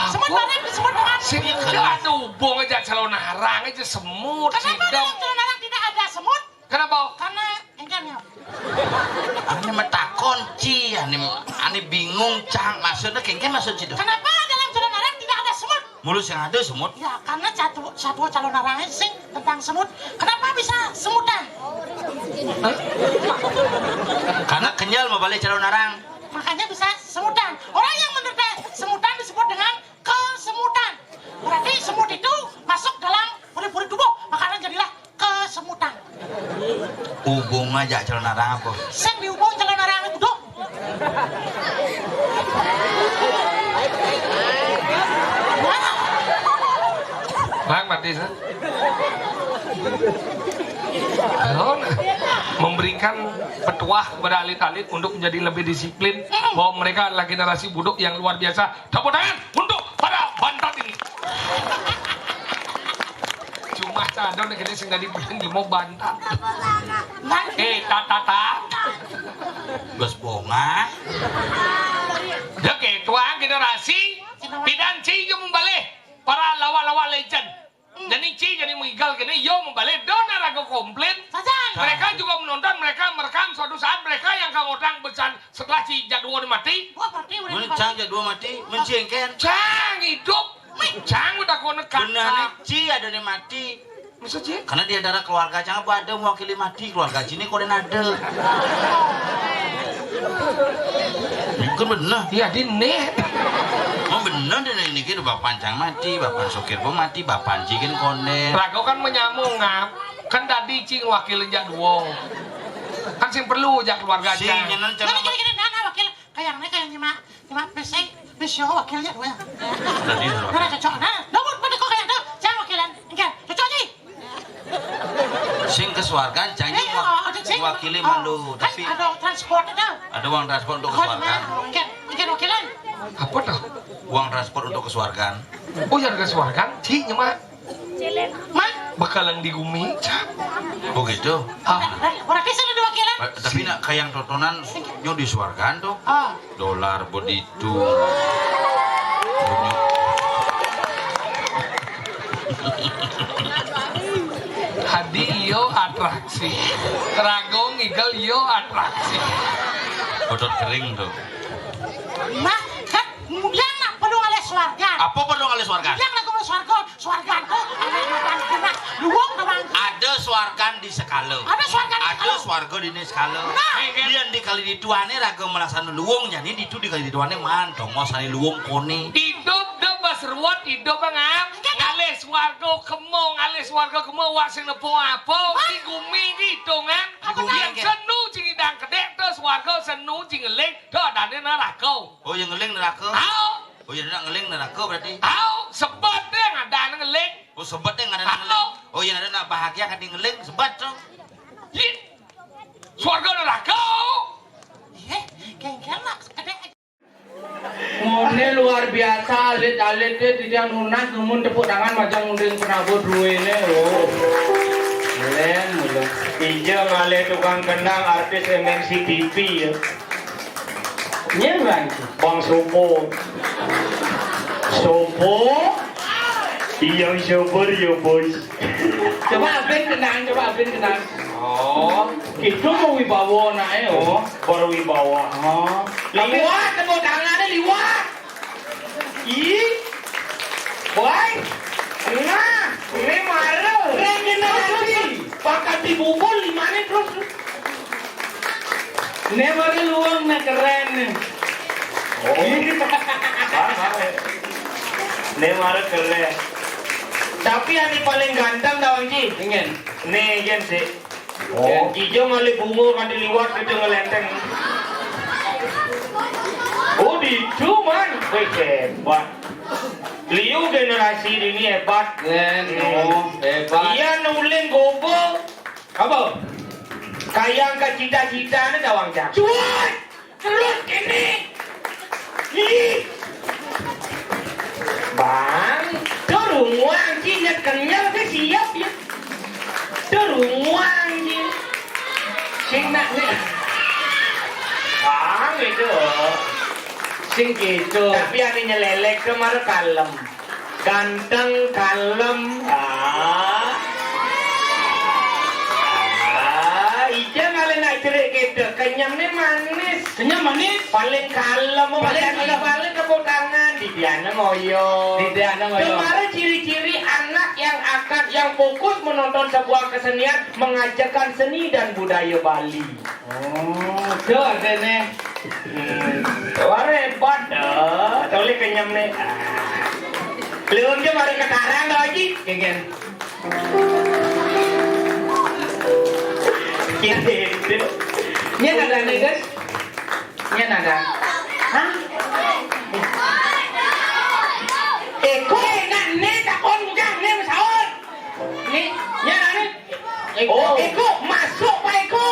semut barang disebut dengan Tidak ada hubung aja calon narang aja semut. Kenapa Sidam. dalam celana tidak ada semut? Kenapa? Karena enggaknya. Ane metakon ci, ane bingung cang maksudnya kengken maksud situ. Kenapa dalam celana tidak ada semut? Mulus yang ada semut. Ya, karena satu calon narangnya sing tentang semut. Kenapa bisa semutan? Karena kenyal mau balik calon narang. Makanya bisa semutan. Orang yang menderita semutan disebut dengan kesemutan. Berarti semut itu masuk dalam pori-pori tubuh, makanya jadilah kesemutan. Hubung aja calon narang apa? Sing dihubung calon narang itu dong. Bang mati sah. Memberikan petuah kepada elit-elit untuk menjadi lebih disiplin bahwa mereka adalah generasi buduk yang luar biasa. Tepuk tangan untuk para bantat ini. Cuma cadon yang ini sehingga di mau bantat. Tata. Gus bonga. Oke, tua generasi pidanci yo membalik para lawa-lawa legend. Jadi Ci jadi mengigal gini, yo membalik dona ragu komplain. Mereka juga menonton, mereka merekam suatu saat mereka yang kangotang besan setelah Ci jadwal mati. Mencang jadwal mati, mencengken. Cang hidup, cang udah kau nekat. Benar nih, Ci ada nih mati. Maksud Ci? Karena dia darah keluarga Cang apa ada mewakili mati keluarga Ci ini kode nade. Bukan benar. Iya di net. Oh bener deh ini kan bapak Cang mati, bapak Sokir pun mati, bapak Ci kan konden. Rago kan menyambung ngap, kan tadi Ci wakilin jadwal. Kan sing perlu jak keluarga Si Cang. nyenan Cang. Gini, wakil kayaknya kayak nyimak pesio wakilnya gue. Tadi Nah, cocok. Nah, dong, pada kok kayak tuh, saya wakilan. Enggak, cocok nih. sing kesuargan Cang wakili malu, tapi ada transport itu. ada uang transport untuk kesuargan. Enggak wakilan. Apa tuh? Uang transport untuk kesuargan. Oh yang kesuarkan, Ci nyemak. Mah, Bakalan di gumi, Cang. Oh gitu. berarti saya ada wakilan. Tapi nak kayak tontonan nyo disuargan tuh. Oh, Dolar boditu. Hadi yo atraksi, teragong igal yo atraksi. Otot kering tuh. mah, kan yang nak perlu oleh suargan. Apa perlu kali suargan? Yang nak perlu suargan tuh, ada makan kena, luwung teman. Ada suargan di Sekalo. Ada suargan di Ada Sekalo. suarga di Sekalo. Nah. Dia di kali dituane raga melaksana luwung jadi itu di kali dituane man dongos sani luwung koni. Hidup debas ruwet hidup bangap. Ngalis warga kemo wak sing nepo apa di gumi gitu kan. Yang senu cing idang kedek terus warga senu cing ngeling tuh adane neraka. Oh yang ngeling neraka. Au, Oh yang ngeling neraka berarti. au sebet deh ngadane ngeling. Oh sobat yang ada ngeling. Oh yang ada nak bahagia kan di ngeling sebat tuh. Yit. Warga neraka. Kayak nak kedek. Ngone luar biasa, alit-alitnya tidak lunas, namun tepuk tangan macam ngunding penabur duene loh. Len, loh. Ijeng ale tukang kendang artis MNC TV ya. Nyerang sih. Bang Sopo. Sopo? Iya super ya bos. Coba abin kenang. Oh, itu mau wibawa nae oh. Baru wibawa. Oh, liwat tepuk tangannya liwat. Ih, boy, di bubul limane terus. Ini baru luang nih keren nih. Ini marah keren. Tapi yang paling ganteng dah Ji. Ingin. Nih jen sih. Oh. Hijau ngali bungo kan diliwat itu ngelenteng. Oh di cuman, wih hebat. Liu generasi ini hebat. Hebat. Iya nuling gobo. Apa? Kayang ke cita-cita ni dawang jak. Cuat, terus ini. Ih. Bang, terunguang cinyat kenyal ke siap ya. Terunguang ji. Sing nak ni. Bang itu. Sing gitu. Tapi yang nyelelek kemar kalem. Ganteng kalem. Ija ngale nak cerik gitu. Kenyam ni manis. Kenyam manis. Paling kalem. Paling kalem. Paling tepuk tangan. Di Diana ngoyo. Di Diana ngoyo. Kemarin ciri-ciri anak yang akan yang fokus menonton sebuah kesenian mengajarkan seni dan budaya Bali. Oh, tu ada ni. Wah hebat dah. Toleh kenyam ni. Belum je mari ke Karang lagi. Ingin. Gitu. Nya ada ni guys. Nya ada. Hah? Eko nak ni takon bukan ni masalah. Ni, nya ada ni. Oh, Eko masuk Pak Eko.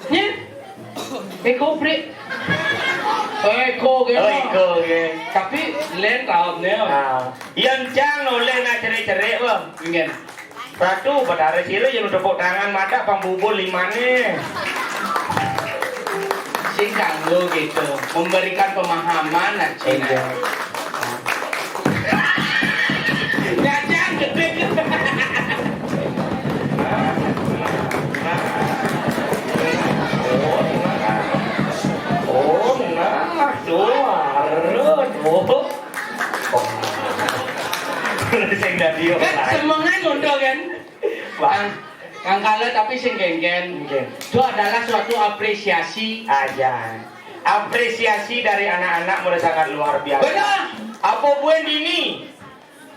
Nya. Eko break. Eko ke. Oh, Eko ke. Tapi lain tahap ni. Yang jang oleh nak cerai-cerai bang. Ingin. Satu pada sini yang tepuk tangan mata pambubul lima ni. Singkang lo gitu. Memberikan pemahaman nak Cina. Jajang gede gitu. Oh, nah, doar, doar. Sing dadi Kan semangat ngono kan. Kang kala tapi sing genggen. Itu adalah suatu apresiasi. Aja. Apresiasi dari anak-anak mulai sangat luar biasa. Benar. Apa buen dini?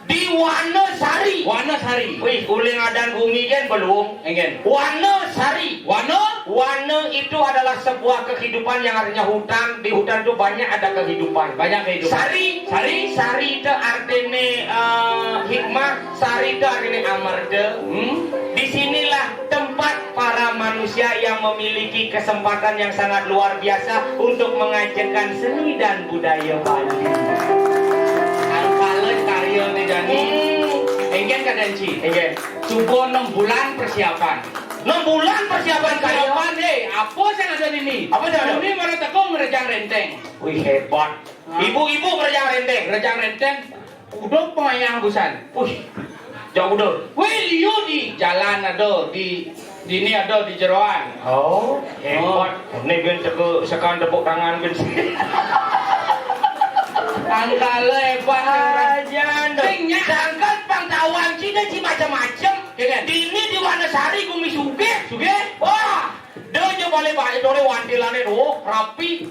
Di Wanosari. Wanosari. Wih, uling adan bumi kan belum? Ingin. Wanosari. Wana itu adalah sebuah kehidupan yang artinya hutan. Di hutan itu banyak ada kehidupan. Banyak kehidupan. Sari itu artinya hikmah. Sari itu artinya amarga. Disinilah tempat para manusia yang memiliki kesempatan yang sangat luar biasa untuk mengajarkan seni dan budaya Bali. Angkalan karya ni Jani. Ingin kadanci. Ingin. Cuba 6 bulan persiapan. 6 bulan persiapan karya. Apa yang ada di sini? Apa yang ada? Ini mana tekong merejang renteng. Wih hebat. Ibu-ibu merejang renteng. Merejang renteng. Udah pemayang busan. Wih, jauh udah. Wih liu di jalan ada di ini ada di jeroan. Oh, hebat. Ini ben sekan tepuk tangan ben. Angkala hebat Aja. Singnya. Sangkan pangtawan Cina ci macam-macam. Dini di Wanasari gumi suge. Wah, dia balik dore wandilane rapi.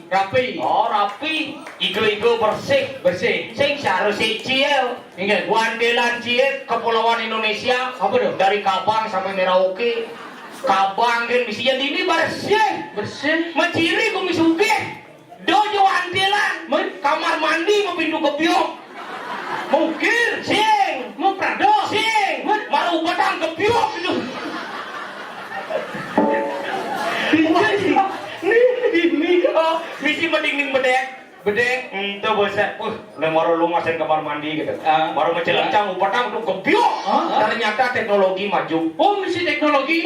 Oh, rapi. Igo bersih. Sing seharusnya ciel. Ingat. Wandilan ciel kepulauan Indonesia. Apa tuh? Dari Kabang sampai Merauke. Kabang kan misinya dini bersih. Menciri gumi suge. Dojo wandilan. Kamar mandi mau pintu kebiok. Mungkin sing. Mau prado. Sing. Maru batang kebiok itu. Ini misi mendingin bedek itu bosan lemaro lu ngasen kamar mandi gitu baru ngecelecang upatang tuh kebiok ternyata teknologi maju. Oh misi teknologi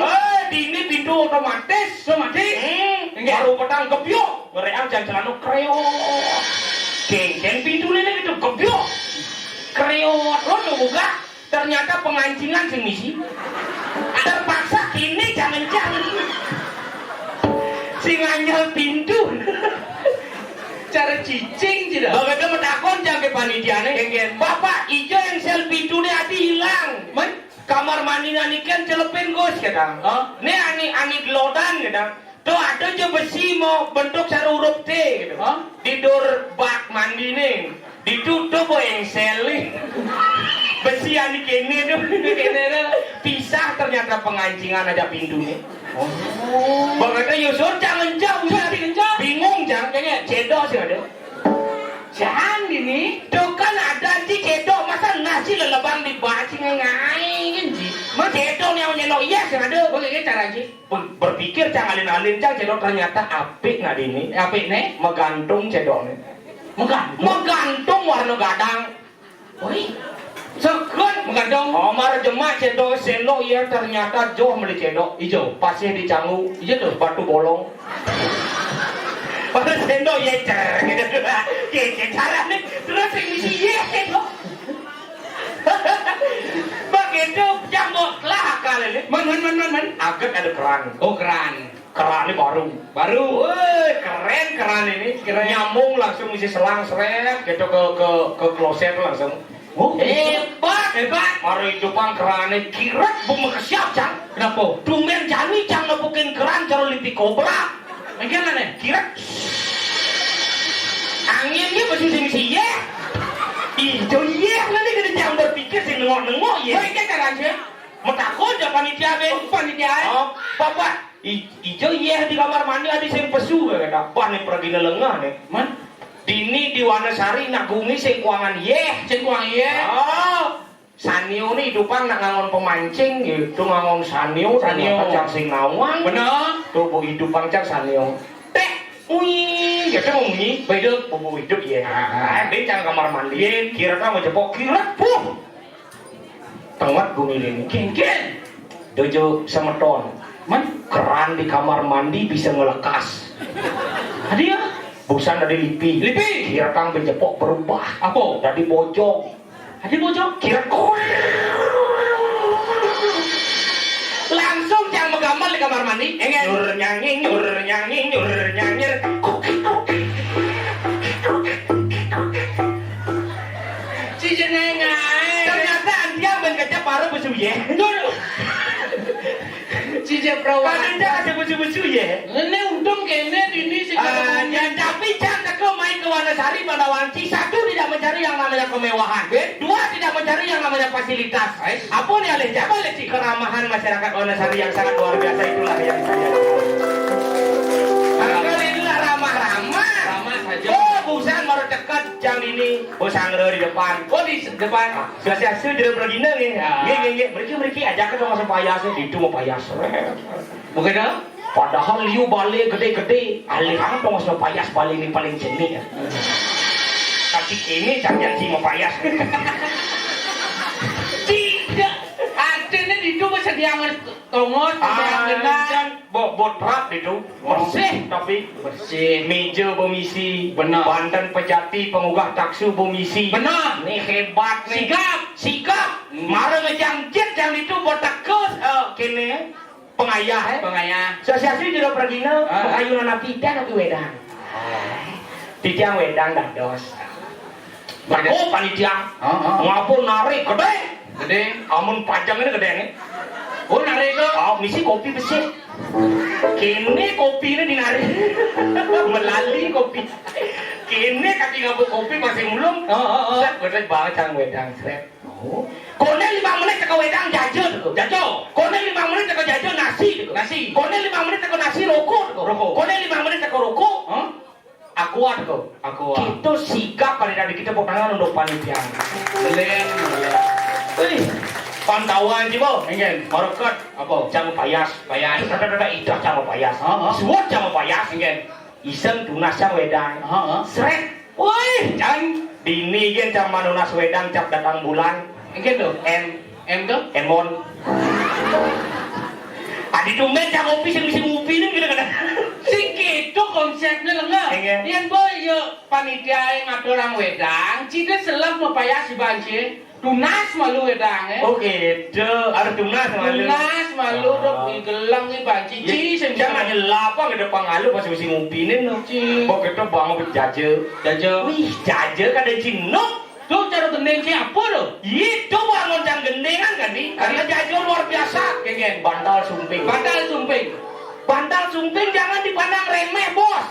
ini pintu otomatis baru upatang kebiok ngereang jangan kreo geng pintu ini gitu kebiok kreo lo tuh buka ternyata pengancingan sing misi terpaksa kini jangan sing anyel pintu cara cicing tidak. bagaimana menakon jangan panitiane bapak ijo yang sel pintu ini hati hilang kamar mandi nani kan celepin gus kadang. Nih ani gelodan kadang. Tuh ada aja besi mau bentuk sarurup T gitu. Tidur bak mandi nih. Ditutup engsel nih. Besi ani kene tuh pisah ternyata pengancingan ada pintunya. Bagaimana Yusuf jangan jauh bingung jangan kayaknya cedok sih ada. Jangan ini, tuh kan ada di cedok masa nasi lelebang dibaci ngain sih. Mas cedok yang nyelok iya sih ada. Bagaimana cara sih? Berpikir jangan alin-alin cang cedok ternyata apik nggak ini? Apik nih, menggantung cedok nih. Menggantung warna gadang. Woi, segan menggantung. Omar jemaah cedok seno iya ternyata jauh meli cedok hijau. Pasir di canggu, iya tuh batu bolong. Pada sendok ya cer gitu cara nih terus yang misi ya gitu begitu jambok lah kali ini man agak ada keran keran ini baru keren keran ini nyambung langsung isi selang seret gitu ke kloset langsung hebat mari Jepang keran ini kira bumi kesiap cang kenapa tumben jani cang ngebukin keran cara lipi kobra mungkin lah nih, kira anginnya masih misi ya, hijau ya, nanti kita jangan berpikir sih nengok ya. Baiknya kan aja, mau takut ya panitia Oh, bapak, hijau ya di kamar mandi ada sing pesu ya kata, apa nih pergi lengah nih, man? Dini di Wanasari nak gumi sing kuangan ye. Oh. Sanio nih hidupan nak ngangon pemancing gitu ngangon sanio cang sing nawang bener tuh bu hidupan cang sanio wih gitu mau bunyi hidup bu hidup ya dia cang kamar mandi kira kamu jepok kira tengah bumi ini kin dojo semeton man keran di kamar mandi bisa ngelekas hadiah busan dari lipi kira kang berjepok berubah apa dari bojong Adi bojok kira langsung jangan menggambar di kamar mandi nyur nyangin si jenengai ternyata dia menkecap paruh besu ya si jeprawat pada ada besu ya ini untung kene ini sih tapi jangan kau main ke Wanasari pada wanci satu tidak mencari yang namanya kemewahan dua tidak mencari yang namanya fasilitas apa nih alih jaga si keramahan masyarakat Wanasari yang sangat luar biasa itulah yang saya kalau inilah ramah saja busan baru dekat jam ini busan di depan di depan sudah sudah pergi nih mereka aja kan masuk payasnya itu mau payas bukan dah padahal liu balik gede-gede aliran dong masuk payas balik ini paling seni tapi ini jangan si mau payas tidak artinya itu bisa dianggap tongos dan botrat itu bersih tapi bersih meja bomisi benar Banten Pejati pengugah taksu bomisi benar nih hebat nih sikap marah ngejangkit yang itu botakus kene pengayah sosiasi juga pergi ayunan napi dan napi wedang tiang wedang dados panitia ngapun narik gede amun panjang ini gede nih narik misi kopi besi kene kopi ini dinarik melalui kopi kene kaki ngabuk kopi masih mulung set gede banget cang wedang set kone 5 menit teko wedang jajo kone 5 menit teko jajo nasi kone 5 menit teko nasi rokok kone 5 menit teko rokok akuat itu sikap pada dari kita potangan untuk panitia lelen pantauan jibo engen market apa jamu payas ada itu jamu payas suat jamu payas engen iseng tunas jam wedang seret woi jangan dini gen jam manunas wedang cap datang bulan engen tuh emon adi tumben jam kopi sing ngopi nih gitu kan sing gitu konsepnya lengah yang boy yo panitia ngatur orang wedang cida selap mau payas si banci tunas malu wedang gitu harus tunas malu dok gelang nih banci jangan nyelapa ke depan ngalu pas mesti ngupinin kok gitu bang jaje wih jaje kan ada cinok tuh cara gendeng siapa lo itu bangun jam gendengan kan nih karena jaje bantal sumping. Bantal sumping. Bantal sumping jangan dipandang remeh, Bos.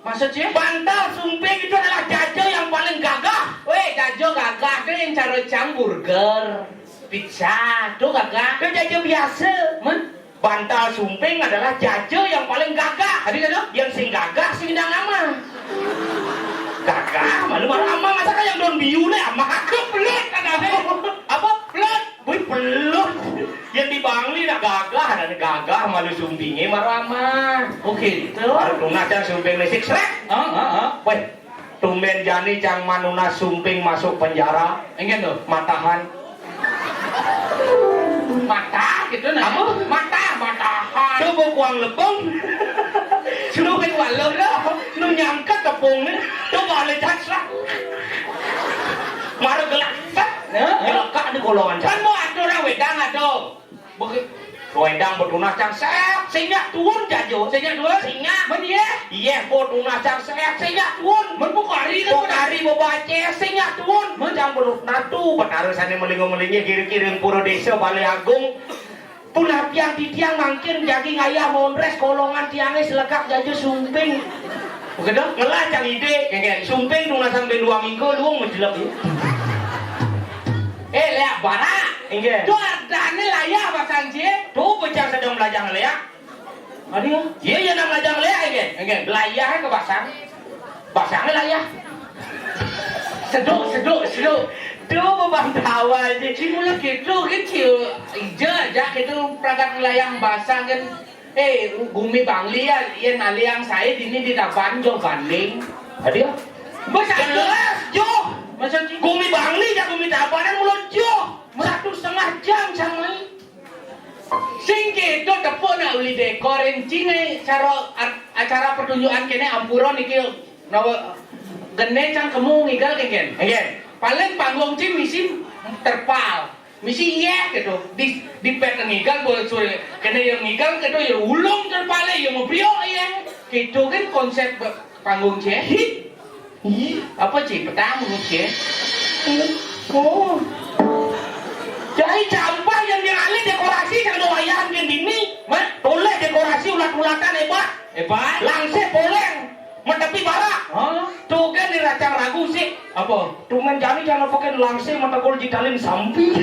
Maksudnya? Bantal sumping itu adalah jajo yang paling gagah. Weh, jajo gagah tuh yang cara burger, pizza, tuh gagah. Itu jajo biasa. Bantal sumping adalah jajo yang paling gagah. Ada kan? Yang sing gagah sing dang ama. Gagah, malu ama masa kayak daun biu nih ama aku pelut ada apa pelut? Wih pelut. Yang di Bangli nak gagah dan gagah malu sumpingnya marama. Oke, itu. Baru tunas yang sumping lesik srek. Weh, tumben jani cang manuna sumping masuk penjara. Enggak tuh. Matahan. Mata gitu nah. Apa? Matahan. Coba kuang lebong. Luเป็นหวันเลยเนาะ Nu nyangka tepung ni. Coba lecat lah. Maru gelak. Gelak di golongan. Kan mau ada orang wedang ada. Wedang bertunas cang sehat. Sehingga turun jajo. Sehingga dua. Sehingga. Men iya. Iya, bertunas cang sehat. Sehingga turun. Men bukari kan. Bukari babace. Sehingga turun. Mencang berut natu. Petarusannya melingo-melingnya kiri-kiri pura desa Balai Agung. Punah tiang di tiang mangkin jadi ngayah mondres kolongan tiangnya selekak jajo sumping. Begitu? Ngelah cang ide. Sumping tuna sampai 2 minggu luang menjelap ya. Lihat bara. Enggak. Tuh ardane layah bahkan sih. Tuh bocah sedang belajar ngeleak. Aduh. Iya ya nak belajar ngeleak Enggak. Layah ke basang. Basangnya layah. Seduk. Tuh bebang tawa aja. Cimula gitu kan ciu. Ija aja gitu peragat layang basah kan. Gumi Bangli ya, yang aliang saya ini di dapan jo banding. Aduh. Masa Jelas jo. Masa sih? Gumi Bangli dan gumi tabanan mulut jo. 1,5 jam sama ini. Sing gitu tepuk nak uli dekor cine acara pertunjukan kene ampuron iki nawa gene cang kemu ngigal kengken. Enggak. Paling panggung cing misi terpal. Misi iya gitu. Di pet ngigal boleh sore. Kene yang ngigal gitu ya ulung terpale ya mau brio iya. Gitu kan konsep panggung cing. Apa cing petang menurut cing? Oh. Jadi campah yang dialih dekorasi yang doayan kan dini. Boleh dekorasi ulat-ulatan hebat. Langsir boleh. Menepi barak. Tuh kan diracang ragu sih. Apa? Tuh menjadi jangan pakai langsir metekul jitalin sampi.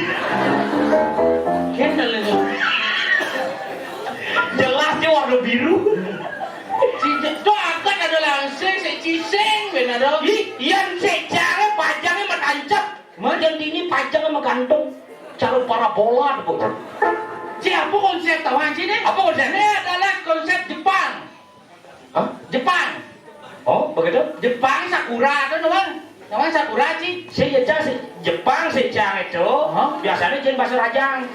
Kendal itu. Jelas dia warna biru. Itu akan ada langsung seciseng benar. Yang sejarah panjangnya mentancap. Yang ini panjangnya menggantung. Cara parabola tuh. Siapa konsep tahuan sini? Apa konsepnya? Ini adalah konsep Jepang. Hah? Jepang. Oh, begitu? Jepang Sakura tuh teman. Teman Sakura sih. Sejak Jepang sejak itu biasanya jenis bahasa rajang.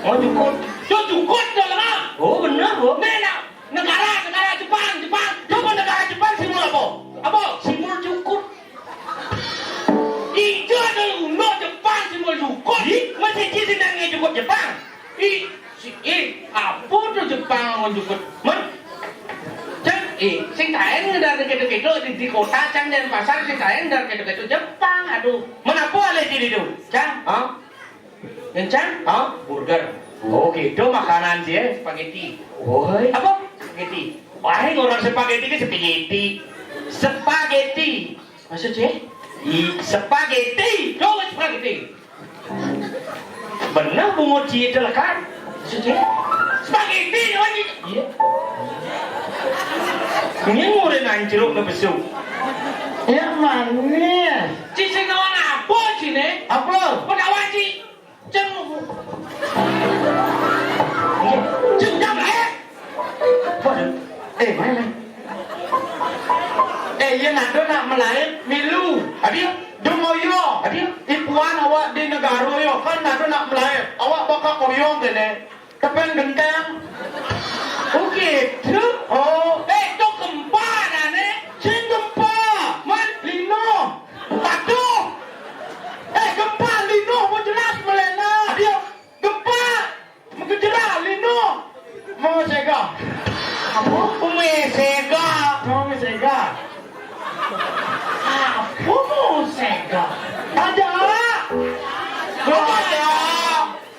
Oh cukup. Cukup tuh lah. Oh benar oh. Mana? Negara Jepang. Coba negara Jepang simul apa? Apa? Simul cukup. Itu ada ulo Jepang simbol cukup. Masih jadi nangnya cukup Jepang. Apa tuh Jepang mau cukup? Sing taeng dari gitu-gitu di kota cang dan pasar sing taeng dari gitu-gitu Jepang. Aduh. Menapa oleh jadi itu? Cang. Yang cang? Burger. Oh gitu makanan dia. Spaghetti. Oh. Apa? Spaghetti. Wah, orang spaghetti ke spaghetti. Spaghetti. Maksudnya? Spaghetti. Coba spaghetti. Benar bungo itu lah kan? Maksudnya? Spaghetti lagi. Iya. Ini ngurin anjruk ke besuk. Ya mana? Cici kawan apa cine? Apa? Pedawan ci. Ceng. Ceng jam lah. Mana? Iya nak melayan milu. Adia, dumoyo. Adia, ipuan awak di negara yo kan nak melayan. Awak bakal koyong gini. Kepen genteng. Oh gitu? Oh, Itu gempa nane. sing gempa. Man, Lino. Aduh. Gempa Lino mau jelas melena. Adia, gempa. Mau jelas Lino. Mau sega. apa? Umesega. Mau sega. Apa mau sega? Ada.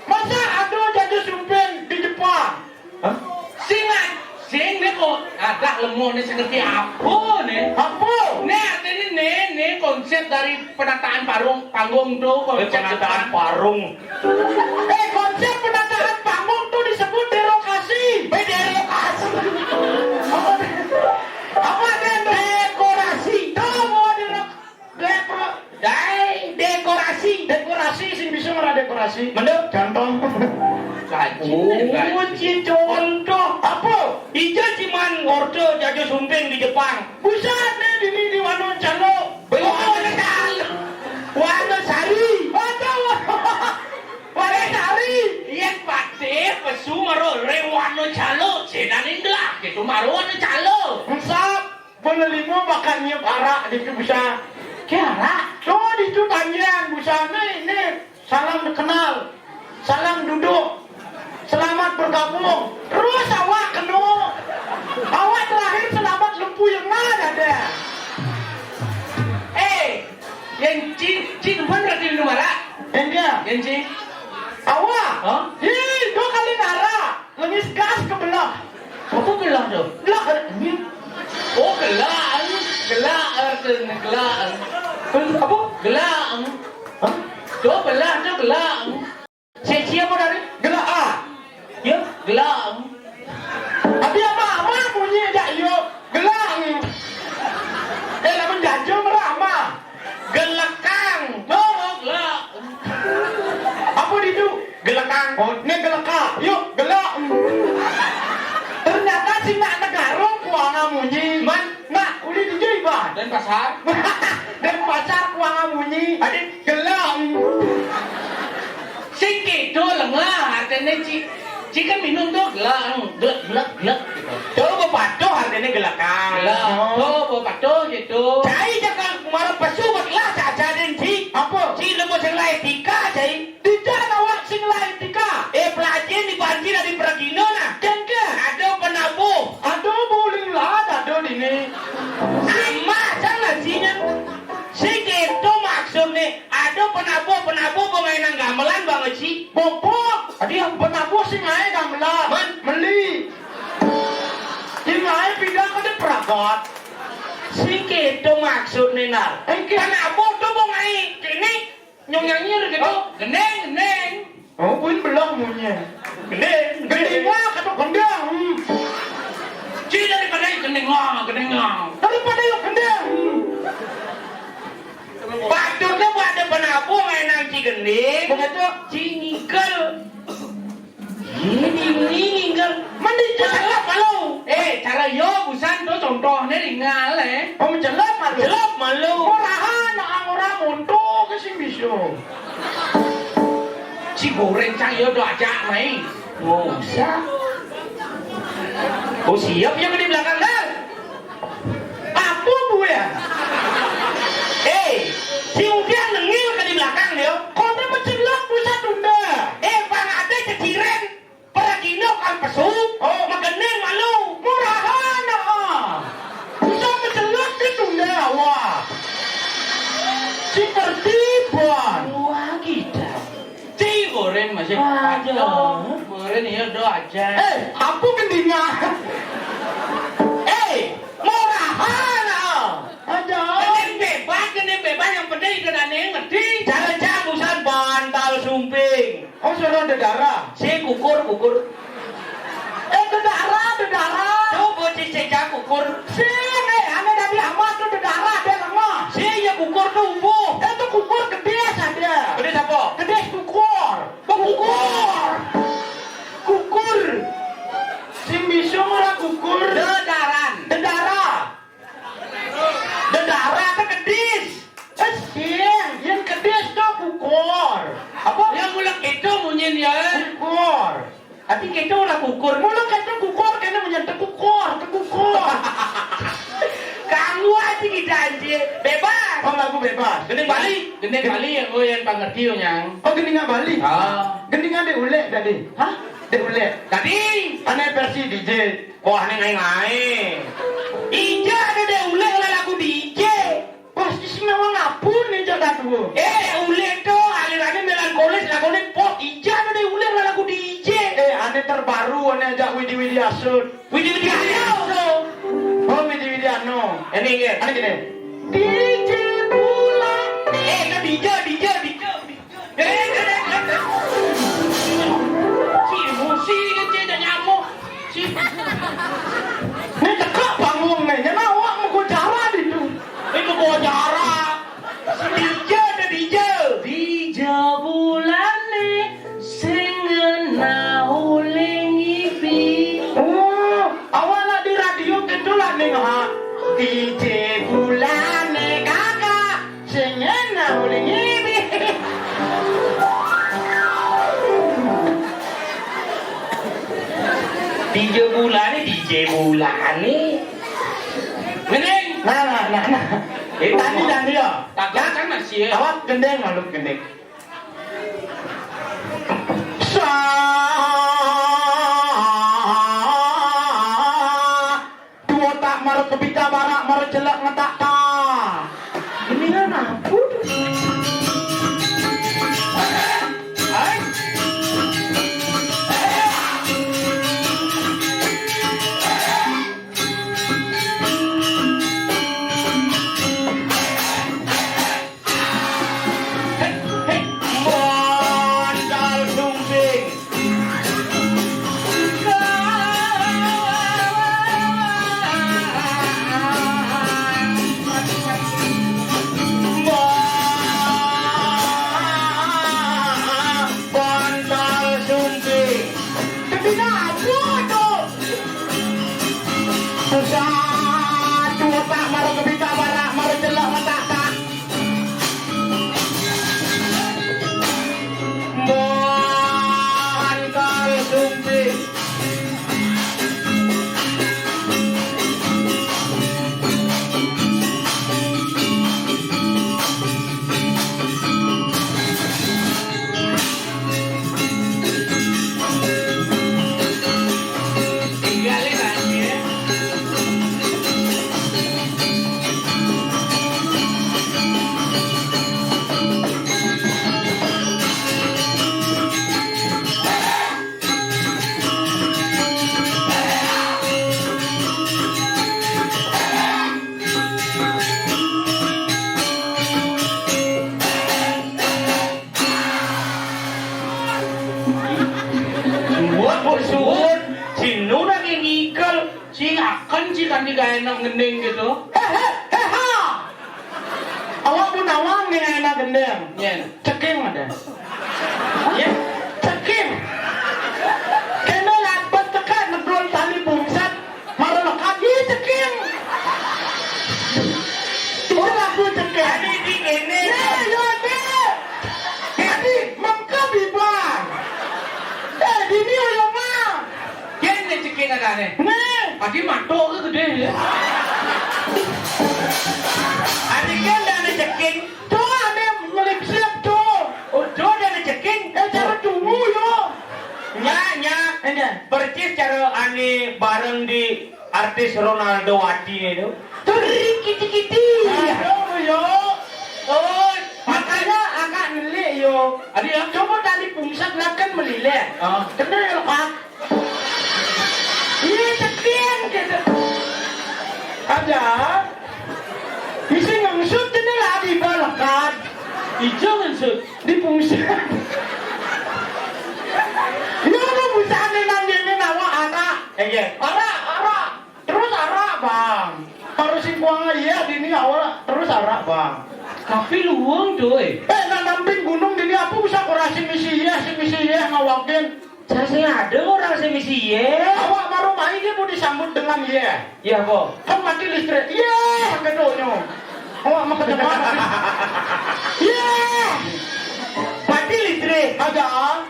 Masa aduh jadi mau nih seperti apa nih? Apa? Nih artinya nih konsep dari penataan panggung tuh konsep Penataan parung. Konsep penataan panggung tuh disebut derokasi. Derokasi. Apa dekorasi? Tuh mau dekorasi. Dekorasi sing bisa ngera dekorasi. Mendep contoh. Contoh apa? Ijo ciman ngordo jajo sumping di Jepang. Buset nih di Wano Calo. Wano Sari. Wano Sari. Iya pate pesu maro rewano calo senanin dah gitu maro anu calo. Sap, penelimo makannya arak di itu bisa. Kira, so di itu tanjang bisa nih salam dikenal, salam duduk. Selamat bergabung. Terus awak kena. Awak terakhir selamat lempu yang mana deh? Yang cin bener di mana? Enggak. Yang cin. Awak? Hah? Ih, 2 kali nara. Lengis gas ke belah. Apa gelah tuh? Belah ini. Oh gelang. Apa? Gelang. Hah? Tuh belah tuh gelang. Siapa dari? Gelah A. Ya, gelang. Tapi apa bunyi aja yo. Gelang. Lamun jajo merama. Gelekang. Oh, gelang. Apa itu? Gelekang. Oh, ini geleka. Yuk, gelak. Ternyata si nak negara kuanga munyi. Nak kulit di Jaiban. Dan pasar. Dan pacar kuanga munyi. Adik gelak. Sing gitu lengah artinya kan minum tuh gelang. Gelak gitu. Tuh bapatuh harganya gelekang. Gelang. Oh, bapak tuh gitu. Cai jangan marah pesu baklah saja dan si. Apa? Si lemo sing lain tika cai. Tidak awak sing lain tika. Pelajar di banjir dari Pragino nah. Jengke. Ada penabuh. Aduh bowling lah, aduh ini. Sama jangan sihnya. Si gitu maksudnya. Ada penabuh pengainan gamelan banget sih. Bopok. Adi yang penabuh sing ae gamelan. Meli. Sing ae pindah ke di Pragat. Si gitu maksudnya nah. Penabuh tuh pengai. Ini nyonyanyir gitu. Geneng. Oh, pun belum punya. Gendengnya kata gendeng. Si daripada geneng. Daripada yuk gendeng. Patutnya buat ada penabuh mainan cigending. Begitu. Ciningkel. Ini ningkel. Mandi jelap malu. Cara yo busan tuh contohnya ringal Oh, jelap malu. Jelap malu. Murahan orang muntuk ke sing bisu. Si goreng cang yo do ajak main. Oh, usah. Oh siap ya di belakang kan? Apa bu ya? Si udah nengil ke di belakang dia. Kau ni menjelap pusat tunda. Bang ada keciren. Peragino kan pesu. Oh. Mageneng malu. Murahan bisa menjelap ke tunda awak. Si tertibuan. Wah kita. Si goreng masih Aduh. aduh. Goreng ya do aja. Apa gendingnya? Murahan aja. Geneng bebas yang penting ikan ngerti. Cara busan bantal sumping. Oh, suruh darah. Si kukur. Darah. Coba si cecak kukur. Sini, ane dari amat tu darah dia lengah. Si ya kukur tuh umbuh. Itu kukur gede saja. Gede siapa? Gede kukur. Kukur. Sing bisa ora kukur. Dedaran. Darah ke kedis. Sing, yang kedis tu kukur. Apa? Yang mulak itu munyin ya. Kukur. Tapi kita udah kukur. Mula kata kukur kena menyentuh kukur. Kamu aja kita aja bebas. Oh, lagu bebas. Gendeng Bali yang gue yang pengerti yang. Oh, gendingan Bali. Gendingan de ulek tadi. Hah? De ulek. Tadi. Ane versi DJ. Wah ngai. Ija ada deh ulek lah lagu DJ. Pasti semua ngapun nih jaga tuh. Ulek tuh alirannya melankolis lagunya pop. Ija ada deh ulek lah lagu DJ. Ane terbaru ane ajak Widi Asud. Widi Asud. Oh, Ini ya. Ada gini. DJ bulan Itu DJ. Si musik aja dah nyamuk. Si Ini cekak bangun nih. Nyana awak mau gocara itu. itu gua jarak. Si DJ ada DJ. DJ bulan sing ngauling ibi. Oh, awak lah di radio gitu lah nih ha. DJ bulan kakak sengena uling ibi. DJ bulan nih. Neng. Nah. Tadi dan dia. Tak kan masih. Awak gendeng malu gendeng. Dua tak marut kebita barak marut jelak ngetak ta. Ini kan apa? Mondal sumbing. Mondal sumbing. Ketika apa tu? Satu tak maru kebita barak maru jelak mata tak. Mondal sumbing. Tinggalin aja. Buat bersuhun, si Nuna ngikal, si akan si kan digaya enak ngening gitu. Awak pun awang nih enak gendeng. Ya. Ceking ada. Ya, ceking. Kena lapat tekan negrol tali bungsat. Marah lekat ye ceking. Itu lagu ceking. Ini di ini. Yo ne. Jadi mangka bibang. Dini ulang mah. Yang ini cekin ada nih. Nih. Adi matok ke gede ya. Adi kan dah ada cekin. Tuh ada ngelip siap tuh. Oh, do dah ada cekin. Cara tunggu yo. Nya. Ini. Percis cara ane bareng di artis Ronaldo Wati itu. Teri kiti-kiti. Aduh yo. Oh, Makanya agak ngelik yo. Adi ya. Coba tali pungsat nak kan melilek. Kena lekat. Ini cekin gitu. Ada. Mesti ngangsut ini lah di balakan. Ijo ngangsut. Di pungsat. Ya lu bisa nang awak arak. Iya. Arak. Terus arak bang. Harus singkuang ya di ini awal terus arak bang. Tapi luang doy. Nang damping gunung dini apa bisa korasi misi ya ngawakin. Saya ada orang semisi ya. Awak baru main dia mau disambut dengan ya. Ya kok. Kan mati listrik. Ya, kedonyo. Awak mau kedepan. Ya. Mati listrik. Ada.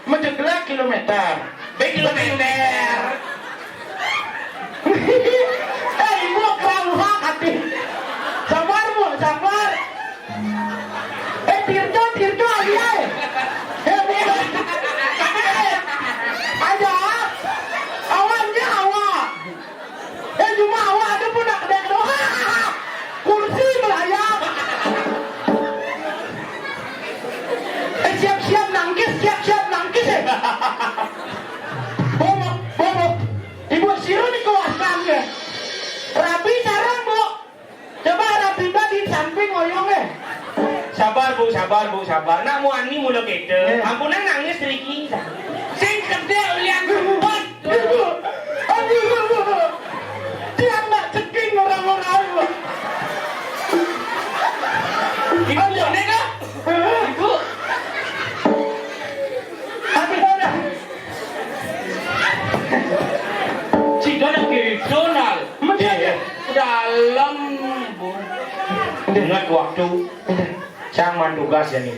Menjeglek kilometer. Kilometer. Ibu kerang hati. Sabar bu, sabar. Tirto aja. Ada. Awalnya awak. Cuma awak ada pun nak kedek doa. Kursi melayang. Siap-siap nangkis. Bobo. Ibu siru ni kawasan ke. Rabi sarang bu. Sabar Bu, sabar Bu, sabar. Nak mu ani mula kita. Ampunan nangis sedikit. Sing gede lihat kuat. Aduh, dia nak ceking orang-orang. Ibu boleh kah? Ibu. Habis dah. Si Donald ke Donald. Dalam Bu. Ingat waktu. Cang tugas ya nih.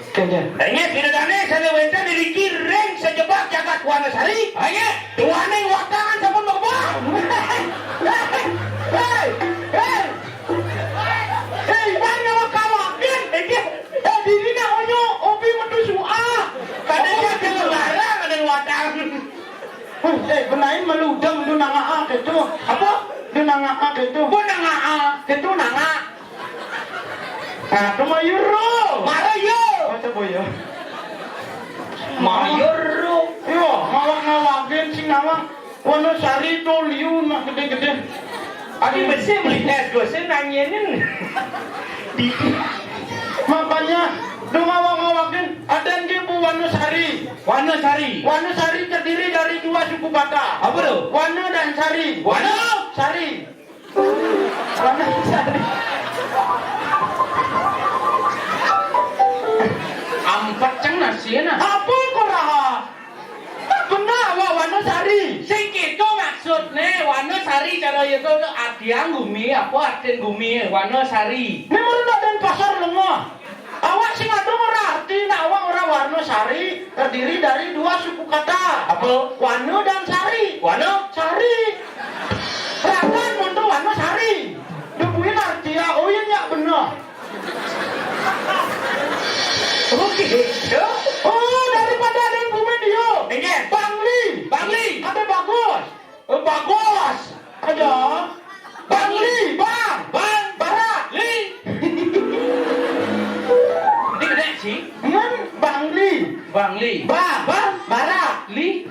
Ingat tidak aneh saya wenten di ring sejebak jagat Wanasari. Ingat tuane wakangan sampun berbang. Hei, mana wakawakin? Diri nak onyo opi metu suah. Kadangnya kelarang ada watang. Benain meludang lu nanga gitu. Apa? Lu nanga gitu. Bu nanga Itu nanga. Ah, kemayuro. Marayo. Masa boyo? Mayoro. Yo, ngawak-ngawakin sing ngawak. Wanasari to liu nak gede-gede. Adi bersih beli es goseng nanyain. Makanya lu ngawak-ngawakin ada yang Bu Wanasari. Wanasari. Wanasari terdiri dari dua suku kata. Apa tuh? Wana dan Sari. Wana? Sari. Wana Sari. Ampat ceng nasi na. Apa kau raha? Benar wa Wanasari. Sing itu maksudnya Wanasari cara itu artian gumi apa artian gumi Wanasari. Memang nak dan pasar lemah. Awak sing ado ora arti nak awak ora Wanasari terdiri dari dua suku kata. Apa? Wana dan Sari. Wana? Sari. Rakan untuk Wanasari. Dubuin arti ya, oh iya nyak benar. Oke. Oh, daripada ada yang bumi dia. Enggak. Bangli. Bangli. Ada bagus. Bagus. Ada. Bangli, bang. Bang. Barat. Li. Ini gede sih. Bangli. Bangli. Bang. Barat. Li.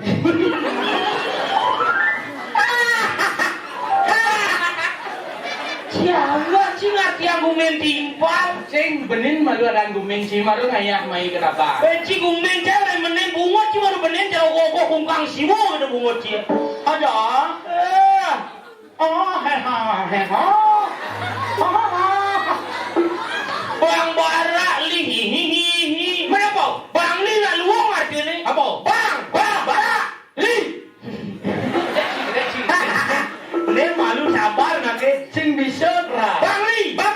Siapa sih ngerti yang gumen timpal? Sing benin malu ada gumen sih malu ngayak mai kenapa? Benci gumen cewek menin bunga sih malu benin jauh kok kungkang siwo ada bunga sih. Ada. Oh, heha. Bang bara li hihihi. Mana apa? Bang li nak luang artinya ni. Apa? Bang bara li. Ini malu sabar nanti sing bisa ra. Bang li, bang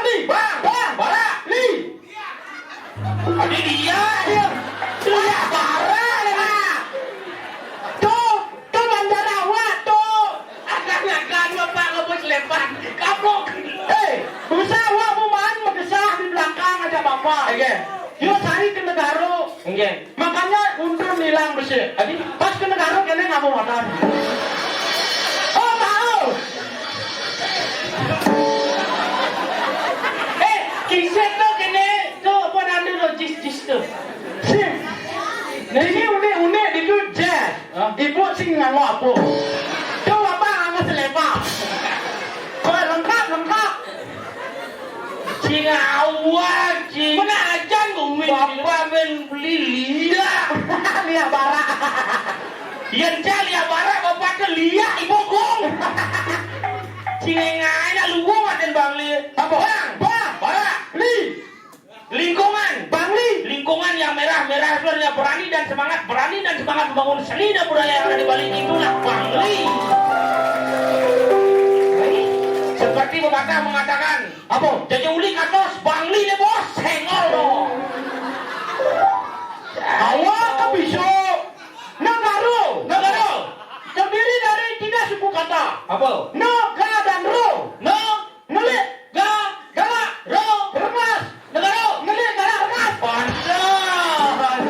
bara li. Ada dia. Dia bara lah. Tuh bandarawa tuh. Akan bapak ngebus lepas. Kapok. Berusaha awak mumaan mengesah di belakang ada bapak. Oke. Yo cari ke negara. Oke. Makanya untuk nilang bersih. Adi pas ke negara kene nggak mau makan. Oh mau. Kisah tu kene tu apa nanti logis tu. Nah ini unik itu jet. Ibu sing nganggo apa? Tuh bapak nganggo selepak. Oh lengkap. Cing awak cing. Mana ajan gumin. Bapak men beli liak. Lihat bara. Yang liak bara bapak ke liak ibu kong. Cing ngai nak luang aden bang li. Apa? Bang bara li. Lingkungan Bang Li. lingkungan yang merah-merah itu adalah berani dan semangat membangun seni dan budaya yang ada di balik itulah Bang Li. Seperti pepatah mengatakan, apa? Jadi uli katos Bang Li le bos, sengol lo. Awak kan bisa. Negara terdiri dari tiga suku kata. Apa? No, ga dan ro. No, Ngelik, ga, galak, ro, rengas. negara. Ngelik, galak, rengas. Pantas.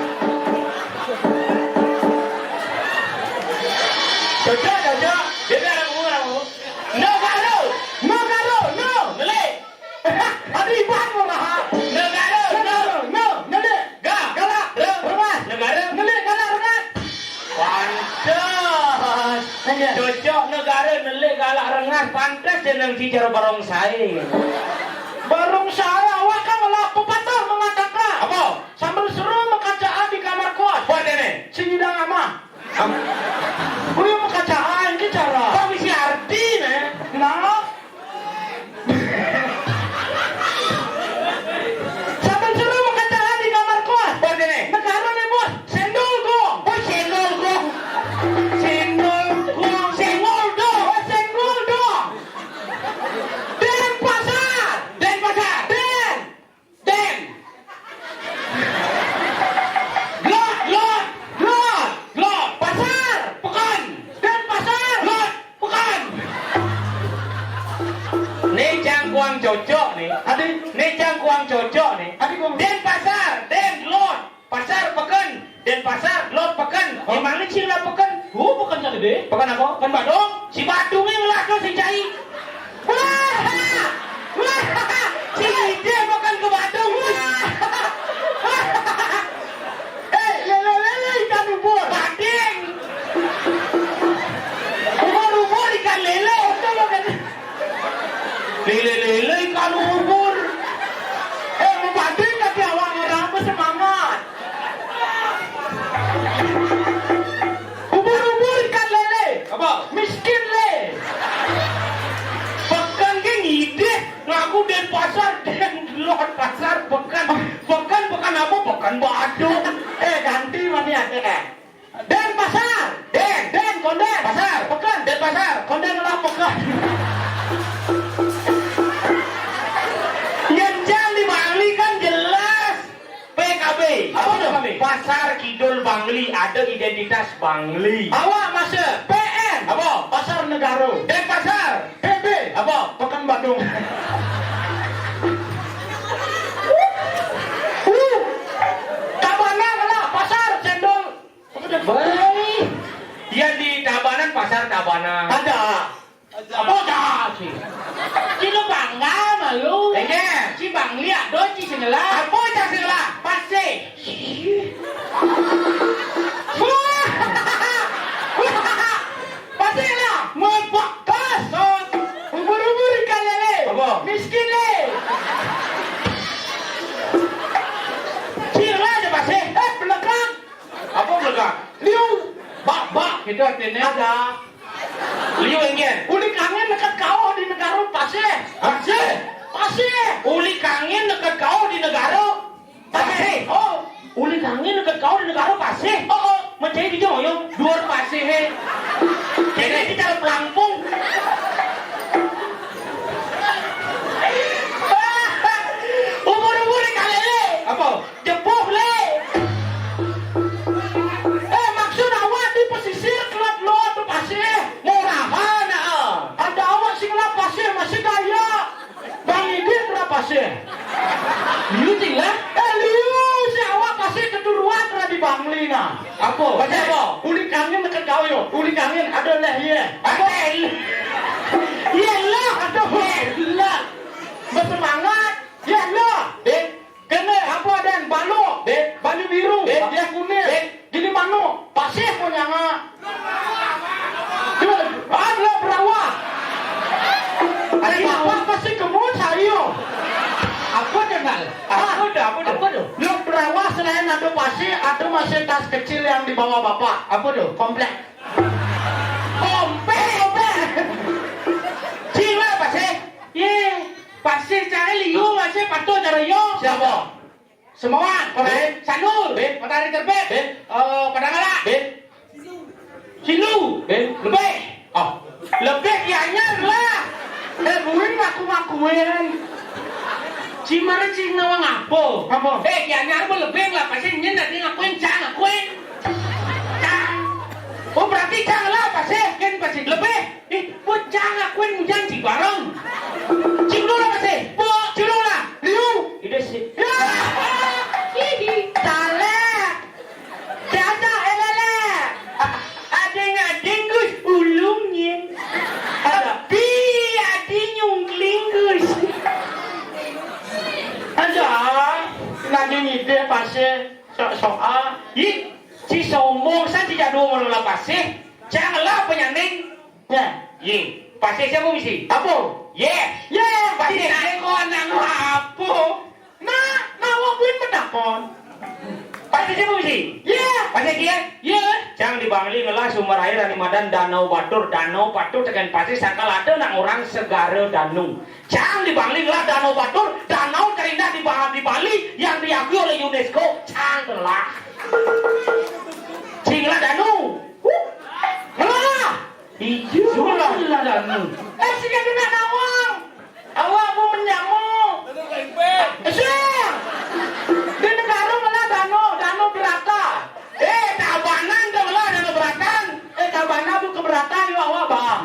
Jajak. Dia ada ngomong. No, ga, ro. No. Ngelik. Adi iban mo lah. Negara. No. Ngelik, Ga, galak, rengas. negara. Ngelik, galak, rengas. Pantas. Cocok negara nelik galak rengas pantas jeneng cicer barong saya. Barung saya awak kan malah pepatah mengatakan. Denpasar lot pekan. Emang ini cila pekan. Pekan jadi deh. Pekan apa? Pekan Badung. Si Badung yang ngelas tuh si Cai. Wah, si Ide pekan ke Badung. Lele ikan ubur. Bading. Ubur ikan lele. Lele ikan ubur. Bading tapi awak orang bersemangat. Ubur ikan lele. Apa? Miskin le. Pekan ke ngide. Ngaku Denpasar dan lot pasar pekan. Pekan apa? Pekan Badung. Ganti mana ya? Denpasar. Den konden. Pasar. Pekan Denpasar. Konden lah pekan. Yang di Bangli kan jelas PKB. Apa tuh? Pasar Kidul Bangli, ada identitas Bangli. Awak masa PN. Apa? Pasar Negara. Denpasar. PB. Apa? Pekan Badung. Tabanan lah pasar cendol. Baik. Yang di Tabanan pasar Tabanan. Ada. Apa dah sih? Cilo bangga malu. Enggak. Si Bangli ada si Sengela. Apa cak Sengela? Pasti. Pasti lah. Mebak kas. Ubur ikan lele. Apa? Miskin le. Cila aja pasti. Belakang. Apa belakang? Liu. Bak. Itu artinya ada. Liu enggak. Uli kangen dekat kau di negara pasir. Uli kangen dekat kau di negara pasir. Oh, uli kangen dekat kau di negara pasir. Oh, macam di Joyong dua pasir. Jadi kita pelampung. Umur ikan lele. Apa? Jepuh le. Maksud awak di pesisir kelat lot pasir. Murahan ada awak sing lah pasir masih kaya. Bang Ide berapa pasir? Liu tinggal? Liu si awak pasir keturuan pernah di Bangli nah. Apa? Baca apa? Uli kangen dekat kau yo. Uli kangen ada leh ye. Apa? Ye lah ada lah. Bersemangat. Ye lah. Kena apa dan balok. Bali biru. Dia kuning. Gini mano? Pasir punya ngak. Ada berawak. Ada apa pasti kemud saya. Apa kenal? Apa dah? Lu berawak selain ada pasir, ada masih tas kecil yang dibawa bapak. Apa tuh? Komplek. Cila pasir. Pasir cari liu masih patuh cari yo. Siapa? Semua. Sanul. Matahari terbit. Padangala. Silu. Lebih. Lebih kianya lah. Ruin ngaku-ngakuin. Cimara cing nawang apa? Kianya apa lebih lah. Pasti nanti ngakuin cang. Oh berarti cang lah pasti. Kan pasti lebih. Cang ngakuin janji bareng. Cing dulu pasti. Cing dulu lah. Liu. Ide sih. Talek. Dada elele. Adeng gus ulungnya. Tapi adeng nyungkling gus. Ada. Nanti ide pasti soal. Si sombong saya tidak dua menolak pasti. Janganlah penyanding. Pasti siapa misi? Apa? Pasti nakon nang apa? Nawak win menakon. Pasti siapa misi? Pasti dia? Jangan di Bangli ngelah sumber air dari Madan Danau Batur tekan pasti sangkal ada nak orang segara Danu. Jangan di Bangli ngelah Danau Batur, danau terindah di Bali yang diakui oleh UNESCO. Janganlah. Cinglah Danu. Ngelah. Ijulah Danu. Sini kena nawang. Awak mau menyamuk. Siap. Di negara ngelah Danau Berata. Tabanan dah ngelah Danau Beratan. Tabanan bu keberatan yo awak bang.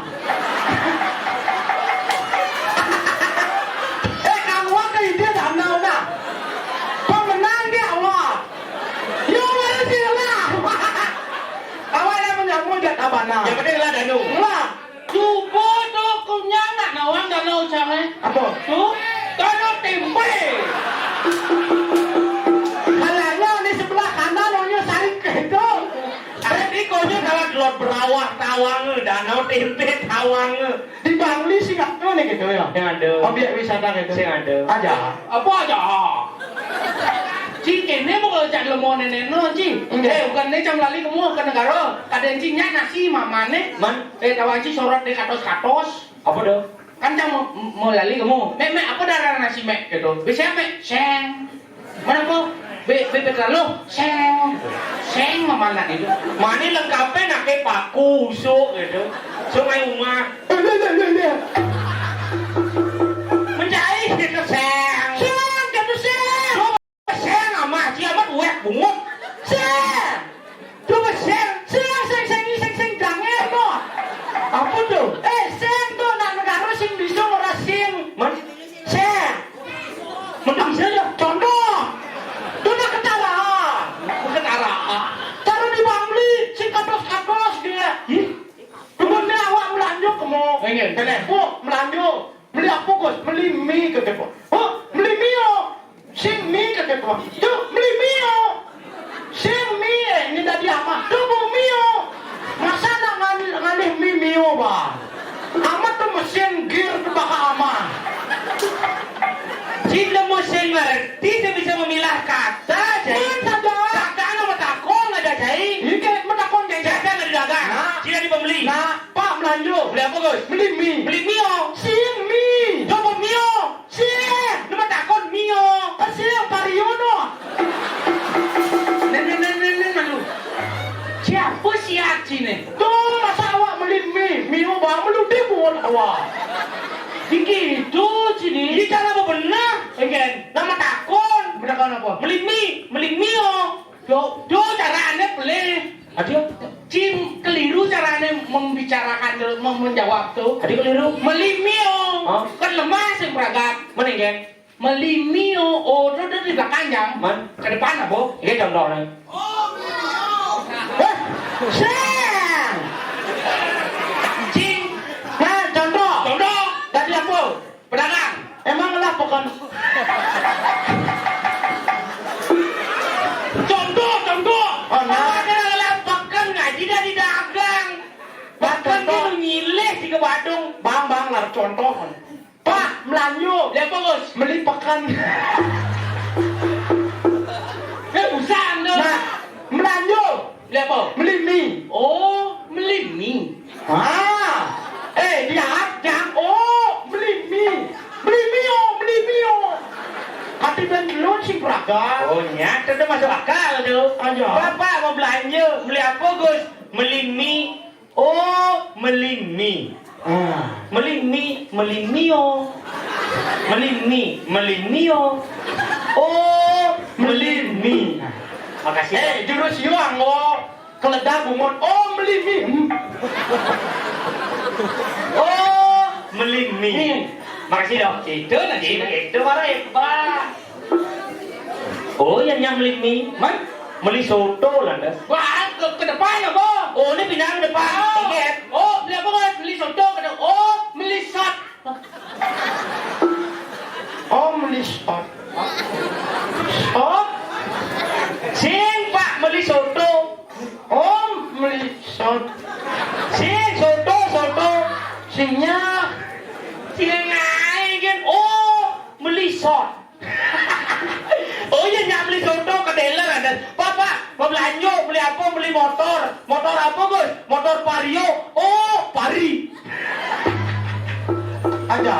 Kamu ke ide danau dah. Pemenang dia awak. Yo mana sih lah. Abana. Yang penting lah danu. Lah, Coba tuh kunyah nggak nawang danau jangan. apa? Tuh, danau tempe. Halanya di sebelah kanan orangnya saling gitu. Tadi konya kalau delot berawak tawang danau tempe tawang. Di Bangli sih nggak tahu nih gitu ya. Yang ada. Objek wisata gitu. Yang ada. Aja. Apa aja? Cing kene mau kalau cak lemon nenek no cing. Bukan nih jam lali kamu ke negara. Kadang cingnya nasi mamane. Man, Tawa cing sorot di katos. apa dong? Kan jam mau lali kamu. Mek apa darah nasi mek gitu. Biasanya mek seng. Mana kau? Bebek lalu seng mamana itu. Mana lengkapnya nak kayak paku usuk gitu. Sungai umat. Menjahit gitu seng. Seng, gitu seng. Seng amat, kiamat wek bungut. Seng. Coba seng, seng jangan kok. Apa tuh? Seng tuh nak negara sing bisa ora sing. Man, Seng. mending bisa ya. Contoh. Tuh nak ketara. Bukan arah. Taruh di Bangli, sing kados dia. Kemudian awak melanjut ke mau. Ingin. Oh, melanjut. Beli apa kos? Beli mie ke depan. Oh, beli mie oh. Sing mie ke depan. Tuh, beli mie oh. Sing mie ini tadi apa? Tuh, bu mie oh. Masa nak ngalih mie oh, bah. Amat tuh mesin gear ke baka amat. Jika musim ngerti, dia bisa memilah kata. Jadi, takkan sama takong ada jahit. Ini kayak menakon kayak Jaga nggak didagang. Jika di pembeli. Nah, Pak melanjut. Beli apa Gus? Beli mie. Beli mio. Sing mie. Coba mio. Sing. Nama takon mio. Sing Pariono. Nen malu. Siapa siap sini? Tuh, masa awak beli mie bang meludih buat awak. Begitu sini. Ini cara apa benar? Ingin. Nama takon. Berapa apa? Beli mio. Do caranya beli. Adio, Cing keliru caranya membicarakan menjawab tuh. adio keliru. Meli mio. Hah? Kan lemah sih beragat. Mana yang? Meli mio. Oh, itu di belakang jam. Man, Ke depan apa? ini contoh nih. Sing. Cing. Nah, contoh. Contoh. Tadi apa? Pedagang. Emang lah bukan. Contoh. Oh, nah. Ada lampakan ngaji dari dagang. Bahkan dia nyileh di ke Badung. Bang, lah contoh. Pak, melanjut. Lihat bagus. Beli pekan. Busan tuh. Nah, melanjut. Lihat apa? Beli mie. Oh, beli mie. Jangan. Oh, beli mie. Beli mie oh. Hati dan lu sih beraga. Oh nyata itu masuk akal tuh. Aja. Bapak mau belanja, beli apa Gus? Beli mie. Oh, beli mie. Beli mio. Beli mio. Oh, beli mie. Makasih. Jurus yuang lo. Keledak bungon. Oh, beli mie. Oh, beli mie. Makasih dong. Itu nanti itu marah ya Pak. Oh, yang beli mie. Man, beli soto lah dah. Wah, ke depan apa? Oh, ini pindah ke depan. Ingat. Oh, beli apa kan? Beli soto ke depan. Oh, beli shot. Oh, beli shot. Oh, sing Pak beli soto. Oh, beli shot. Sing soto. Sinya. Singai kan. Oh, beli shot. Oh iya nyak beli soto ke dealer ada. Bapak mau belanja beli apa? Beli motor. Motor apa Gus? Motor Vario. Oh, Pari. Aja.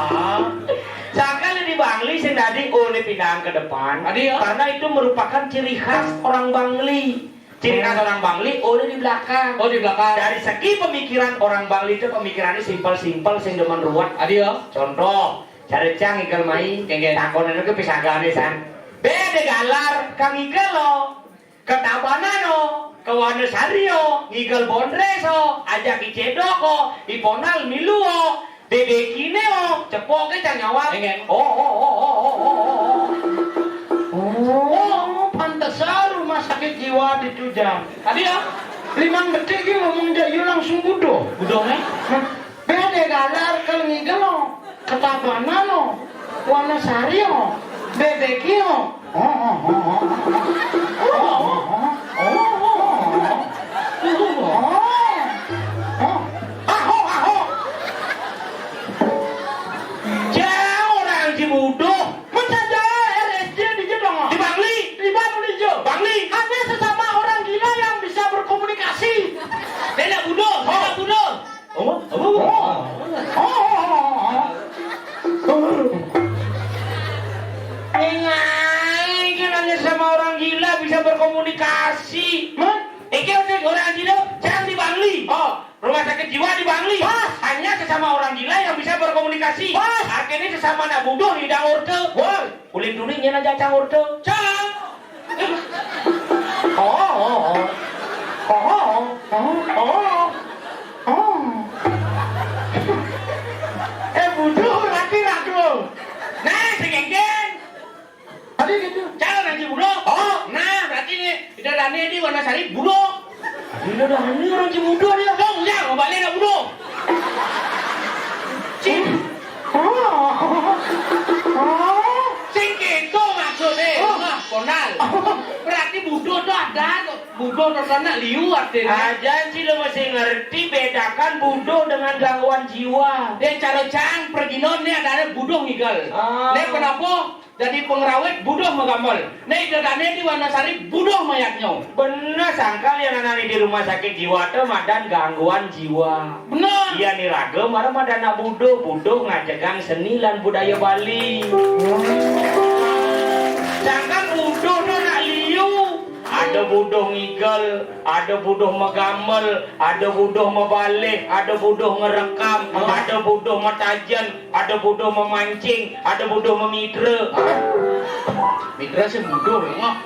Sekali di Bangli sing tadi ini pindahan ke depan. Adi ya? Karena itu merupakan ciri khas orang Bangli. Ciri khas orang Bangli ini di belakang. Oh, di belakang. Dari segi pemikiran orang Bangli itu pemikirannya simpel-simpel sing demen ruwet. Adi ya? Contoh, cari cang ikel mai, takonan itu pisagane san. Bede galar kang ikel lo, ketabanan lo, kewanesari lo, ikel bondreso, ajak icedoko, iponal milu lo, dede kine lo, cepoke cang nyawak. Oh, pantesan rumah sakit jiwa di Tujang. Adi ya? 5 detik ki ngomong jayu langsung budo. Budone? Bede galar kalau ngigel lo, ketabana lo, Wanasari lo, bebeki lo. Jauh orang Cibudo. Mencaja RSJ di Jedong. Di Bangli. Di Bangli Jo. Bangli. Hanya sesama orang gila yang bisa berkomunikasi. Nenek Budo. Nenek Budo. Ini hanya sama orang gila bisa berkomunikasi. Ini orang gila jangan di Bangli. Rumah sakit jiwa di Bangli. Hanya sesama orang gila yang bisa berkomunikasi. Akhirnya sesama anak budo di Dangurte. Kulit duninya aja Cangurte. Cang. Budo laki ragu. Nah, segenggen. Tadi gitu. Jangan nanti budo. Nah, berarti nih kita Dani di Wanasari budo. Ini udah ini orang Cibudo dia. Dong, ya, mau balik dah budo. Sing gitu maksudnya. Konal. Berarti budo tuh ada. Budo tuh sana liu artinya. Aja sih lo masih ngerti bedakan budo dengan gangguan jiwa. Dia cara cang pergi non nih ada budo ngigal. Nih kenapa? Jadi pengrawit budoh megamol. Nih dadane di Wanasari budoh mayatnya. Bener sangkal yang nanani di rumah sakit jiwa tuh madan gangguan jiwa. Bener. Iya nih raga marah madana budoh ngajegang seni lan budaya Bali. Sangkal budoh tuh nak liu. Ada budoh ngigel, ada budoh megamel, ada budoh membalik, ada budoh ngerekam, ada budoh metajen, ada budoh memancing, ada budoh memidra. Mitra sih budoh ya?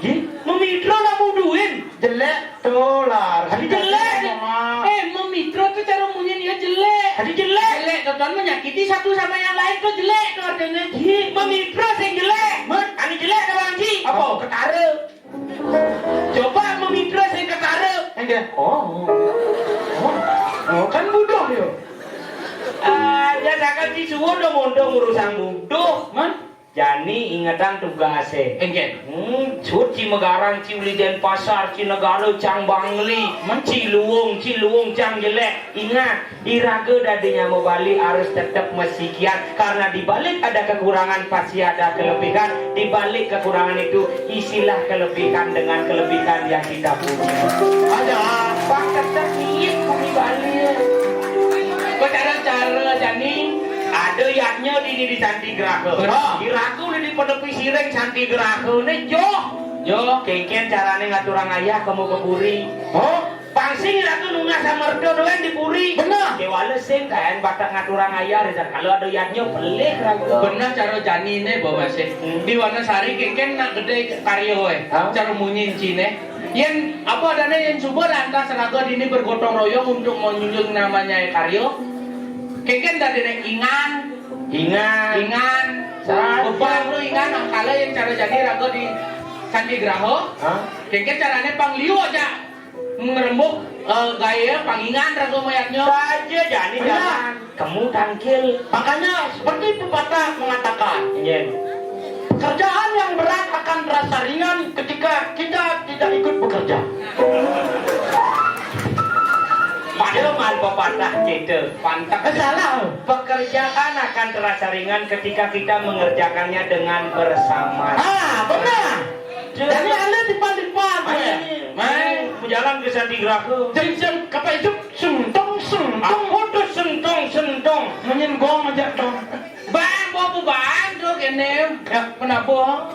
Memidra lah buduin. Jelek dolar. Hadi jelek. Memidra tuh cara munyin dia jelek. Hadi jelek. Jelek, tonton menyakiti satu sama yang lain tuh jelek tuh artinya. Memidra sih jelek. Ani jelek ada orang sih. Apa? Ketara. Coba memidra saya ketara. Enggak. Kan budoh dia. Ya sakal si suwo do mondong urusan budoh, man. Jani ingatan tugasnya. Enggak. Cuci megarang ci uli Denpasar, ci negara cang Bangli, ci luwung cang jelek. Ingat, iraga dadinya mau balik harus tetap mesikian karena di balik ada kekurangan pasti ada kelebihan. Di balik kekurangan itu isilah kelebihan dengan kelebihan yang kita punya. Ada apa tetap niat kami balik. Cara Jani ada yaknya di Santi Geraka. Diraku di penepi sireng Santi Geraka ne Jo kengken carane ngaturang ayah kamu ke puri. Pangsing ratu nungas samerdo doang di puri. Bener. Kewale sing kaen batak ngaturang ayah rezar kalau ada yaknya pelik ragu. Bener cara Jani ne bawa sih. Di Wanasari kengken nak gede karyo cara munyin cine. Yang apa adanya yang coba lantas raga ini bergotong royong untuk menunjuk namanya karyo. Kengken dari ingan. Beban lu ingan kalau yang cara jadi raga di Sandi Graho. Kengken caranya pangliu aja ngerembuk gaya pangingan raga mayatnya. Saja Jani jangan. Kamu tangkil. Makanya seperti pepatah mengatakan. Pekerjaan yang berat akan terasa ringan ketika kita tidak ikut bekerja. Padahal mal pepatah gitu. Pantak salah. Pekerjaan akan terasa ringan ketika kita mengerjakannya dengan bersama. Benar. Jadi anda dipan-dipan. Main menjalan ke Santi Geraka. Jeng kapa itu sentong. Aku tuh sentong. Menyenggong aja dong. Bang, bawa bang tuh kene. Ya kenapa?